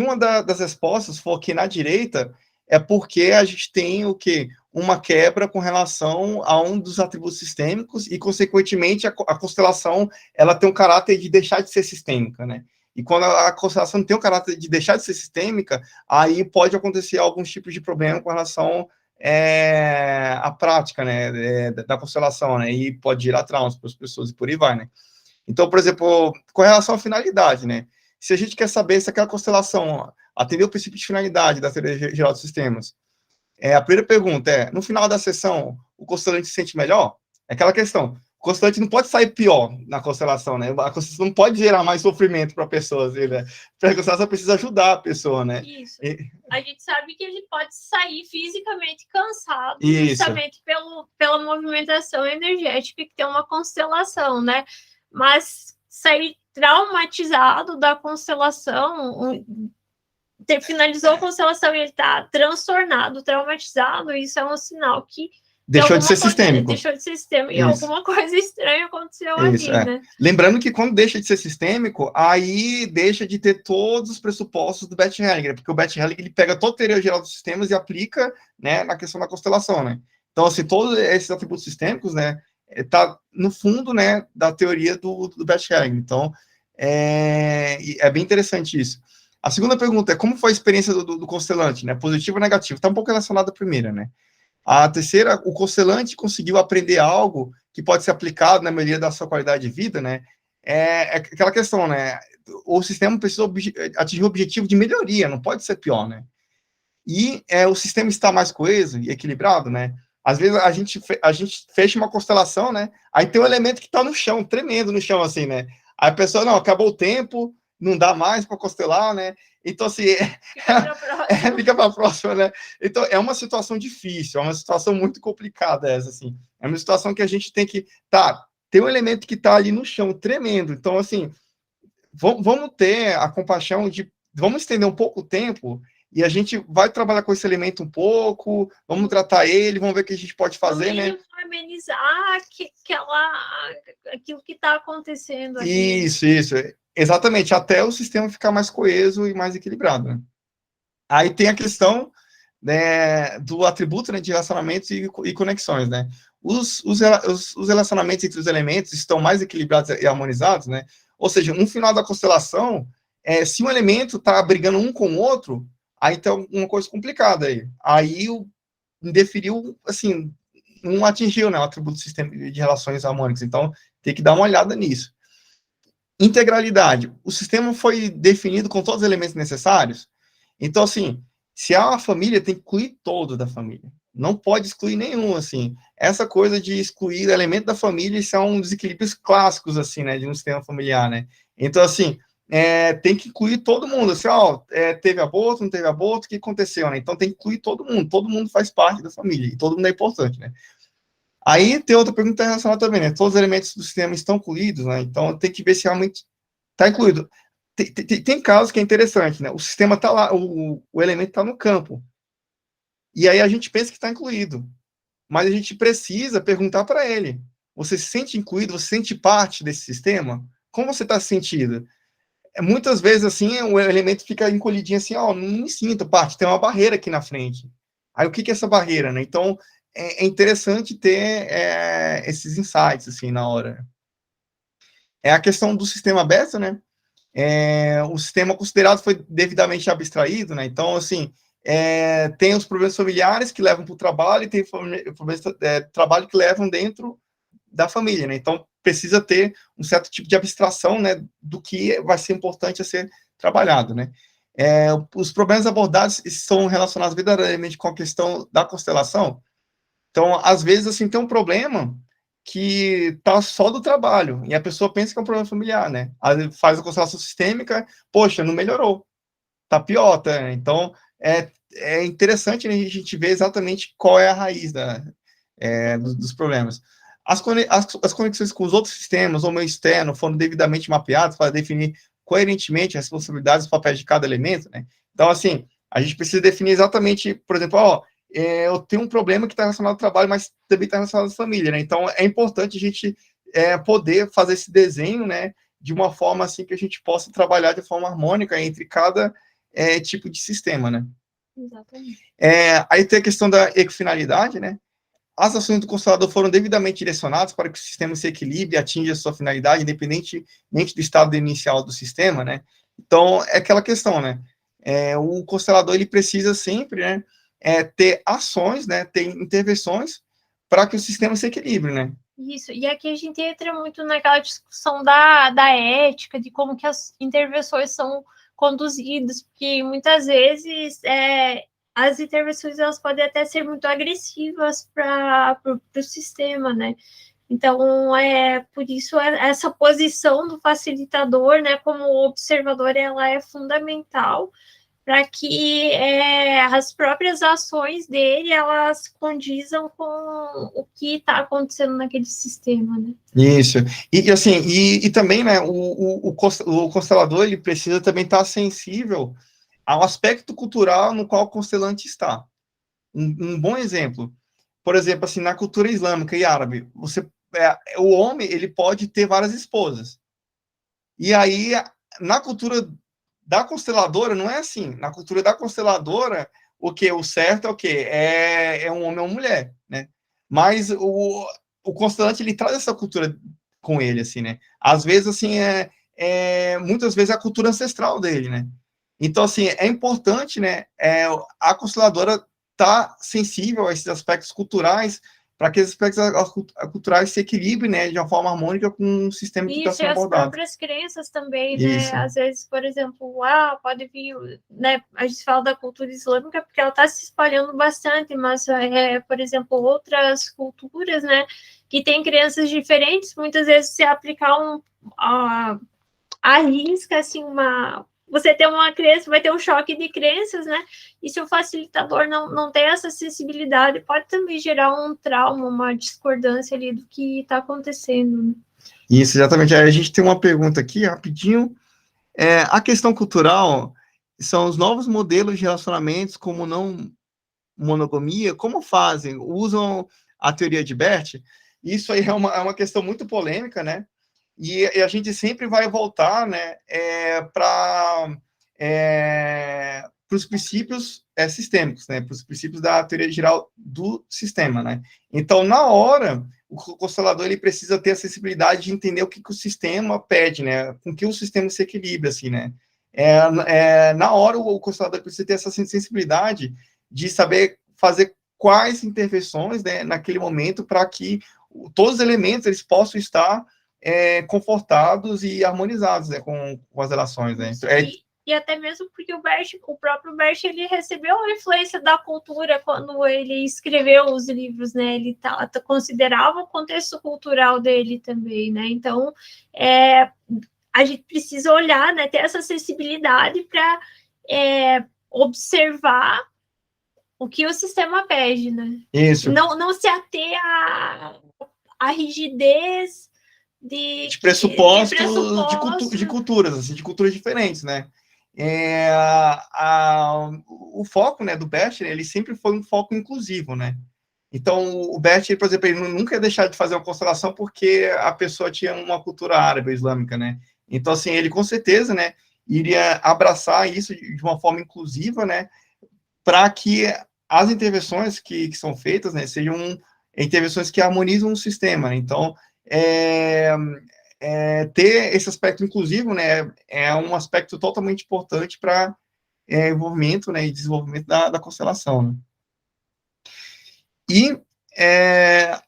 Speaker 1: uma das respostas for aqui na direita, é porque a gente tem o quê? Uma quebra com relação a um dos atributos sistêmicos e, consequentemente, a constelação ela tem um caráter de deixar de ser sistêmica, né? E quando a constelação tem o caráter de deixar de ser sistêmica, aí pode acontecer alguns tipos de problema com relação à prática, né, da constelação, né, e pode gerar traumas para as pessoas e por aí vai, né. Então, por exemplo, com relação à finalidade, né, se a gente quer saber se aquela constelação atendeu o princípio de finalidade da teoria geral dos sistemas, a primeira pergunta no final da sessão, o constelante se sente melhor? É aquela questão, o constelante não pode sair pior na constelação, né? A constelação não pode gerar mais sofrimento para a pessoa, assim, né? A constelação precisa ajudar a pessoa, né?
Speaker 2: Isso. A gente sabe que ele pode sair fisicamente cansado,
Speaker 1: Isso.
Speaker 2: Justamente pela movimentação energética que tem uma constelação, né? Mas sair traumatizado da constelação, finalizou a constelação e ele está transtornado, traumatizado, isso é um sinal que
Speaker 1: deixou de ser sistêmico.
Speaker 2: Deixou de ser sistêmico. E alguma coisa estranha aconteceu ali, né?
Speaker 1: Lembrando que quando deixa de ser sistêmico, aí deixa de ter todos os pressupostos do Bert Hellinger, porque o Bert Hellinger ele pega toda a teoria geral dos sistemas e aplica, né, na questão da constelação, né? Então, assim, todos esses atributos sistêmicos, né, tá no fundo, né, da teoria do Bert Hellinger. Então, é bem interessante isso. A segunda pergunta é como foi a experiência do constelante, né? Positivo ou negativo? Está um pouco relacionado à primeira, né? A terceira, o constelante conseguiu aprender algo que pode ser aplicado na melhoria da sua qualidade de vida, né? É aquela questão, né? O sistema precisa atingir o objetivo de melhoria, não pode ser pior, né? E o sistema está mais coeso e equilibrado, né? Às vezes a gente fecha uma constelação, né? Aí tem um elemento que está no chão, tremendo no chão, assim, né? Aí a pessoa, não, acabou o tempo, não dá mais para constelar, né? Então, assim,
Speaker 2: Fica
Speaker 1: para a próxima, né? Então, é uma situação difícil, é uma situação muito complicada essa, assim. É uma situação que a gente tem que... tem um elemento que está ali no chão, tremendo. Então, assim, vamos ter a compaixão de... Vamos estender um pouco o tempo e a gente vai trabalhar com esse elemento um pouco, vamos tratar ele, vamos ver o que a gente pode fazer, né?
Speaker 2: Amenizar aquilo que está acontecendo aqui.
Speaker 1: Isso. Exatamente, até o sistema ficar mais coeso e mais equilibrado, né? Aí tem a questão, né, do atributo, né, de relacionamentos e conexões, né? Os relacionamentos entre os elementos estão mais equilibrados e harmonizados, né? Ou seja, no final da constelação, se um elemento está brigando um com o outro, aí tem uma coisa complicada aí. Aí indeferiu, assim, não atingiu, né, o atributo do sistema de relações harmônicas. Então, tem que dar uma olhada nisso. Integralidade. O sistema foi definido com todos os elementos necessários. Então, assim, se há uma família, tem que incluir todo da família. Não pode excluir nenhum, assim. Essa coisa de excluir elemento da família, isso é um dos desequilíbrios clássicos, assim, né, de um sistema familiar, né? Então, assim, tem que incluir todo mundo. Assim, teve aborto, não teve aborto, o que aconteceu, né? Então, tem que incluir todo mundo faz parte da família, e todo mundo é importante, né? Aí tem outra pergunta relacionada também, né? Todos os elementos do sistema estão incluídos, né? Então, tem que ver se realmente está incluído. Tem casos que é interessante, né? O sistema está lá, o elemento está no campo. E aí a gente pensa que está incluído. Mas a gente precisa perguntar para ele: você se sente incluído? Você se sente parte desse sistema? Como você está se sentindo? Muitas vezes, assim, o elemento fica encolhidinho assim, não me sinto parte, tem uma barreira aqui na frente. Aí o que é essa barreira, né? Então, é interessante ter esses insights, assim, na hora. É a questão do sistema aberto, né? O sistema considerado foi devidamente abstraído, né? Então, assim, tem os problemas familiares que levam para o trabalho e tem problemas trabalho que levam dentro da família, né? Então, precisa ter um certo tipo de abstração, né, do que vai ser importante a ser trabalhado, né? Os problemas abordados são relacionados verdadeiramente com a questão da constelação. Então, às vezes, assim, tem um problema que tá só do trabalho, e a pessoa pensa que é um problema familiar, né? Aí faz a constelação sistêmica, poxa, não melhorou, tá pior, tá? Então, é interessante, né, a gente ver exatamente qual é a raiz dos problemas. As conexões com os outros sistemas ou meio externo foram devidamente mapeadas para definir coerentemente as responsabilidades e os papéis de cada elemento, né? Então, assim, a gente precisa definir exatamente, por exemplo, eu tenho um problema que está relacionado ao trabalho, mas também está relacionado à família, né? Então, é importante a gente poder fazer esse desenho, né, de uma forma assim que a gente possa trabalhar de forma harmônica entre cada tipo de sistema, né?
Speaker 2: Exatamente.
Speaker 1: Aí tem a questão da equifinalidade, né? As ações do constelador foram devidamente direcionadas para que o sistema se equilibre e atinja a sua finalidade, independentemente do estado inicial do sistema, né? Então, é aquela questão, né? O constelador, ele precisa sempre, né, ter ações, né, ter intervenções para que o sistema se equilibre, né?
Speaker 2: Isso, e aqui a gente entra muito naquela discussão da ética, de como que as intervenções são conduzidas, porque muitas vezes as intervenções elas podem até ser muito agressivas para o sistema, né? Então, por isso, essa posição do facilitador, né, como observador, ela é fundamental para que as próprias ações dele, elas condizam com o que está acontecendo naquele sistema, né?
Speaker 1: Isso. E assim, e também, né, o constelador, ele precisa também estar sensível ao aspecto cultural no qual o constelante está. Um bom exemplo, por exemplo, assim, na cultura islâmica e árabe, o homem, ele pode ter várias esposas. E aí, na cultura da consteladora, não é assim. Na cultura da consteladora, o certo é o quê? É um homem ou uma mulher, né? Mas o constelante, ele traz essa cultura com ele, assim, né? Às vezes, assim, muitas vezes é a cultura ancestral dele, né? Então, assim, é importante, né, a consteladora tá sensível a esses aspectos culturais, para que esses aspectos culturais se equilibrem, né, de uma forma harmônica com o sistema que está
Speaker 2: Isso, e
Speaker 1: sendo
Speaker 2: as
Speaker 1: abordado.
Speaker 2: próprias crenças também,
Speaker 1: Isso.
Speaker 2: né? Às vezes, por exemplo, pode vir, né? A gente fala da cultura islâmica porque ela está se espalhando bastante, mas, por exemplo, outras culturas, né, que têm crenças diferentes, muitas vezes se aplicar arrisca, assim, você ter uma crença, vai ter um choque de crenças, né? E se o facilitador não tem essa sensibilidade, pode também gerar um trauma, uma discordância ali do que está acontecendo, né?
Speaker 1: Isso, exatamente. Aí a gente tem uma pergunta aqui, rapidinho. A questão cultural são os novos modelos de relacionamentos, como não monogamia, como fazem? Usam a teoria de Bert? Isso aí é uma questão muito polêmica, né? E a gente sempre vai voltar, né, para os princípios sistêmicos, né, para os princípios da teoria geral do sistema, né? Então, na hora, o constelador ele precisa ter a sensibilidade de entender o que o sistema pede, né? Com que o sistema se equilibra, assim, né? Na hora, o constelador precisa ter essa sensibilidade de saber fazer quais intervenções, né, naquele momento, para que todos os elementos eles possam estar confortados e harmonizados, né, com as relações, né?
Speaker 2: E até mesmo porque o próprio Bert, ele recebeu a influência da cultura quando ele escreveu os livros, né? Ele considerava o contexto cultural dele também, né? Então, a gente precisa olhar, né? Ter essa sensibilidade para observar o que o sistema pede, né?
Speaker 1: Isso.
Speaker 2: Não se ater à rigidez de
Speaker 1: pressupostos de culturas, assim, de culturas diferentes, né? O foco, né, do Bert, ele sempre foi um foco inclusivo, né? Então, o Bert, por exemplo, ele nunca ia deixar de fazer uma constelação porque a pessoa tinha uma cultura árabe, islâmica, né? Então, assim, ele com certeza, né, iria abraçar isso de uma forma inclusiva, né, para que as intervenções que são feitas, né, sejam intervenções que harmonizam o sistema, né? Então, ter esse aspecto inclusivo, né, é um aspecto totalmente importante para envolvimento, né, e desenvolvimento da constelação, né? E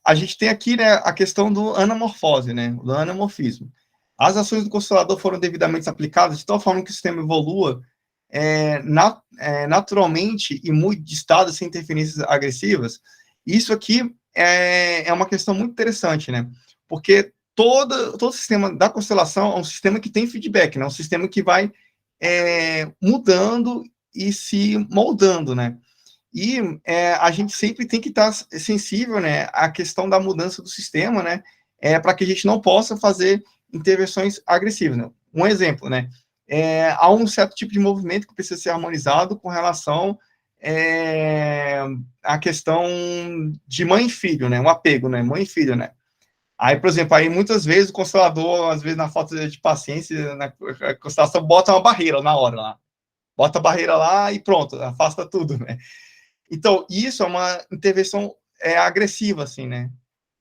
Speaker 1: a gente tem aqui, né, a questão do anamorfose, né, do anamorfismo. As ações do constelador foram devidamente aplicadas de tal forma que o sistema evolua naturalmente e muito distado, sem interferências agressivas. Isso aqui é uma questão muito interessante, né? Porque todo sistema da constelação é um sistema que tem feedback, né? Um sistema que vai mudando e se moldando, né? E a gente sempre tem que estar sensível, né, à questão da mudança do sistema, né, para que a gente não possa fazer intervenções agressivas, né? Um exemplo, né, há um certo tipo de movimento que precisa ser harmonizado com relação à questão de mãe e filho, né, um apego, né, mãe e filho, né. Aí, por exemplo, aí muitas vezes o constelador, às vezes na falta de paciência, na constelação, bota uma barreira na hora lá. Bota a barreira lá e pronto, afasta tudo, né? Então, isso é uma intervenção agressiva, assim, né?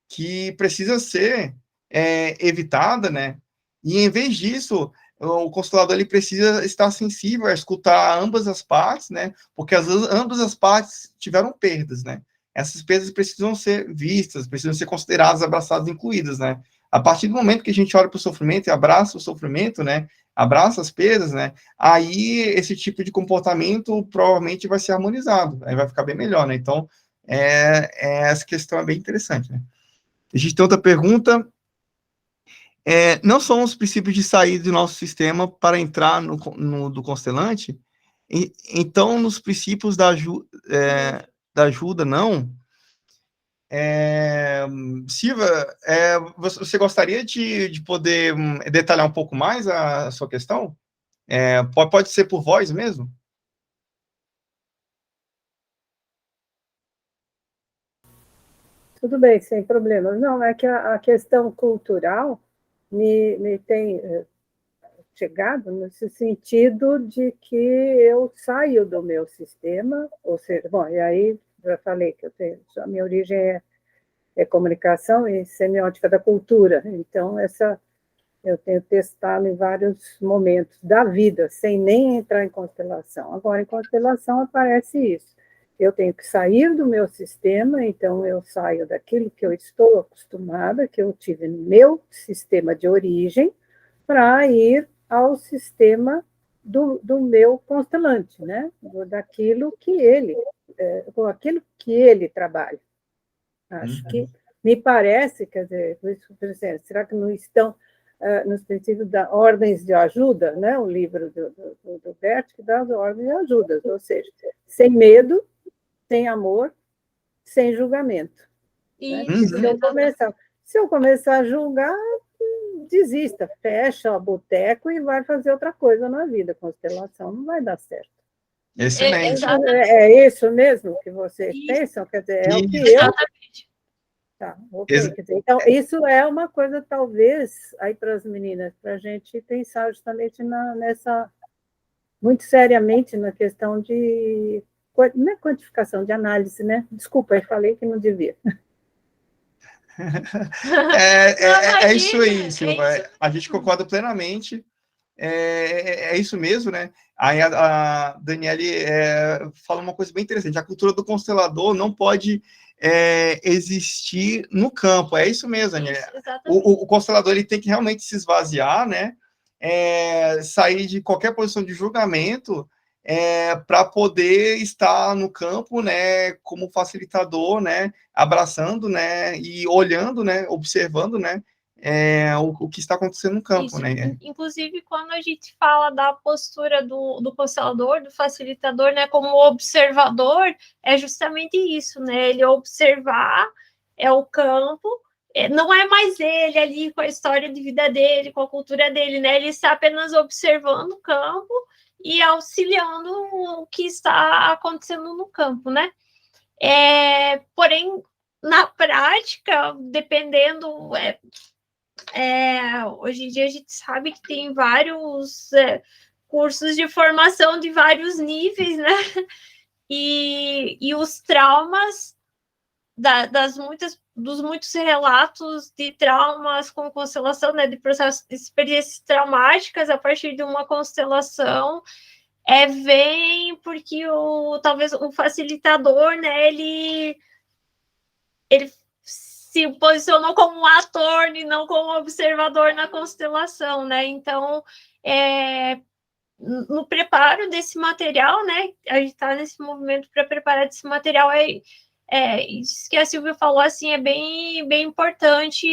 Speaker 1: Que precisa ser evitada, né? E, em vez disso, o constelador ele precisa estar sensível a escutar ambas as partes, né? Porque, às vezes, ambas as partes tiveram perdas, né? Essas perdas precisam ser vistas, precisam ser consideradas, abraçadas, incluídas, né? A partir do momento que a gente olha para o sofrimento e abraça o sofrimento, né? Abraça as perdas, né? Aí esse tipo de comportamento provavelmente vai ser harmonizado, aí vai ficar bem melhor, né? Então, essa questão é bem interessante, né? A gente tem outra pergunta. Não são os princípios de saída do nosso sistema para entrar do constelante? Então, nos princípios da ajuda, não? Silvia, você gostaria de poder detalhar um pouco mais a sua questão? Pode ser por voz mesmo?
Speaker 4: Tudo bem, sem problema. Não, é que a questão cultural me tem chegado nesse sentido de que eu saio do meu sistema, ou seja, bom, e aí já falei que a minha origem é comunicação e semiótica da cultura, então eu tenho testado em vários momentos da vida, sem nem entrar em constelação. Agora, em constelação aparece isso. Eu tenho que sair do meu sistema, então eu saio daquilo que eu estou acostumada, que eu tive no meu sistema de origem, para ir ao sistema do meu constelante, né? Daquilo que com aquilo que ele trabalha. Acho que me parece, quer dizer, será que não estão nos princípios da ordens de ajuda, né? O livro do Bert, que dá as ordens de ajuda, ou seja, sem medo, sem amor, sem julgamento. Né? Se eu começar a julgar, desista, fecha o boteco e vai fazer outra coisa na vida. Constelação não vai dar certo.
Speaker 1: Excelente.
Speaker 4: É isso mesmo que vocês pensam? Quer dizer, é o que eu...
Speaker 2: Exatamente.
Speaker 4: Tá, ok. Quer dizer, então, isso é uma coisa, talvez, aí para as meninas, para a gente pensar justamente nessa... muito seriamente na questão de... não é quantificação, de análise, né? Desculpa, eu falei que não devia.
Speaker 1: É isso aí, Silva. A gente concorda plenamente. É isso mesmo, né? Aí a Daniele fala uma coisa bem interessante. A cultura do constelador não pode existir no campo. É isso mesmo, Daniele. O constelador ele tem que realmente se esvaziar, né? Sair de qualquer posição de julgamento para poder estar no campo, né? Como facilitador, né? Abraçando, né? E olhando, né? Observando, né? O que está acontecendo no campo,
Speaker 2: isso,
Speaker 1: né?
Speaker 2: Inclusive, quando a gente fala da postura do constelador, do facilitador, né, como observador, é justamente isso, né? Ele observar o campo, não é mais ele ali com a história de vida dele, com a cultura dele, né? Ele está apenas observando o campo e auxiliando o que está acontecendo no campo, né? Porém, na prática, dependendo... hoje em dia a gente sabe que tem vários cursos de formação de vários níveis, né? E os traumas dos muitos relatos de traumas com constelação, né? De processos, de experiências traumáticas a partir de uma constelação, vem porque talvez o facilitador, né? Ele se posicionou como um ator e não como observador na constelação, né? Então, no preparo desse material, né? A gente está nesse movimento para preparar esse material. Isso que a Silvia falou, assim, é bem, bem importante,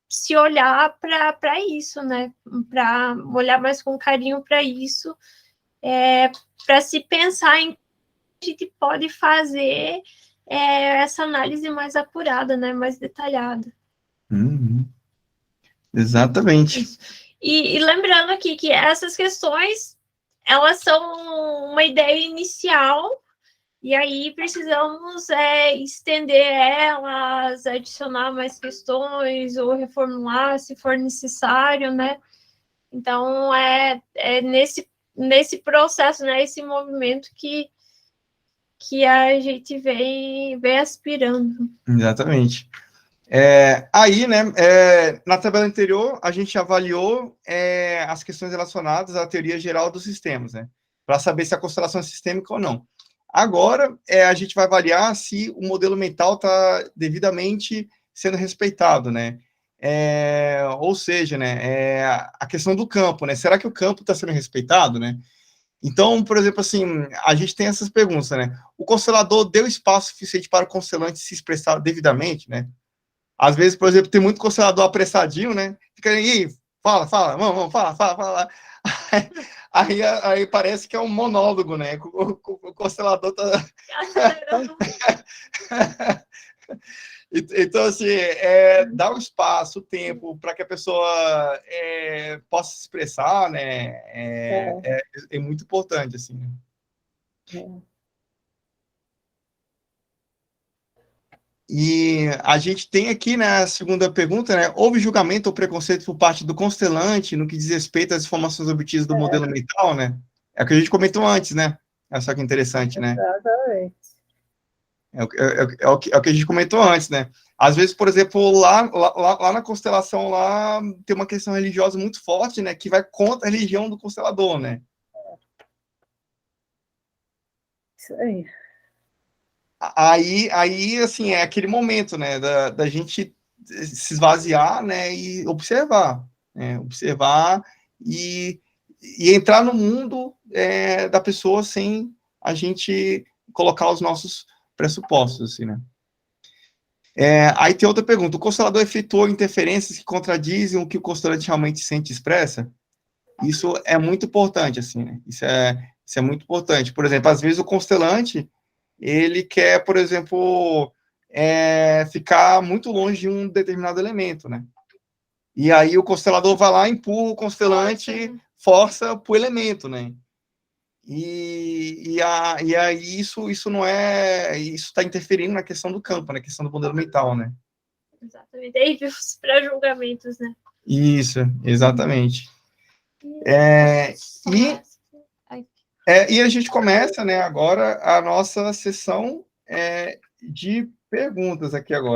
Speaker 2: se olhar para isso, né? Para olhar mais com carinho para isso, para se pensar em que a gente pode fazer essa análise mais apurada, né, mais detalhada.
Speaker 1: Exatamente.
Speaker 2: Isso. E lembrando aqui que essas questões, elas são uma ideia inicial, e aí precisamos estender elas, adicionar mais questões, ou reformular se for necessário, né? Então, nesse processo, né, esse movimento que a gente vem aspirando.
Speaker 1: Exatamente. Aí, né, na tabela anterior, a gente avaliou as questões relacionadas à teoria geral dos sistemas, né, para saber se a constelação é sistêmica ou não. Agora, a gente vai avaliar se o modelo mental está devidamente sendo respeitado, né, ou seja, né, a questão do campo, né, será que o campo está sendo respeitado, né? Então, por exemplo, assim, a gente tem essas perguntas, né? O constelador deu espaço suficiente para o constelante se expressar devidamente, né? Às vezes, por exemplo, tem muito constelador apressadinho, né? Fica aí, fala, vamos, fala. Aí parece que é um monólogo, né? O constelador tá... Então, assim, dar o espaço, o tempo para que a pessoa possa se expressar, né? É muito importante, assim. E a gente tem aqui, né, a segunda pergunta, né? Houve julgamento ou preconceito por parte do constelante no que diz respeito às informações obtidas do modelo mental, né? É o que a gente comentou antes, né? É só que interessante, né?
Speaker 4: Exatamente.
Speaker 1: É o que a gente comentou antes, né? Às vezes, por exemplo, lá na constelação, lá tem uma questão religiosa muito forte, né? Que vai contra a religião do constelador, né?
Speaker 4: Isso aí.
Speaker 1: Aí, assim, é aquele momento, né? Da gente se esvaziar, né? E observar, né? Observar e entrar no mundo da pessoa sem a gente colocar os nossos pressupostos, assim, né? Aí tem outra pergunta. O constelador efetuou interferências que contradizem o que o constelante realmente sente e expressa? Isso é muito importante, assim, né? Isso é muito importante. Por exemplo, às vezes o constelante, ele quer, por exemplo, ficar muito longe de um determinado elemento, né? E aí o constelador vai lá, empurra o constelante, força para o elemento, né? E aí isso não é... Isso está interferindo na questão do campo, na questão do modelo mental, né?
Speaker 2: Exatamente. Aí os pré-julgamentos, né?
Speaker 1: Isso, exatamente. E a gente começa, né, agora a nossa sessão de perguntas aqui agora.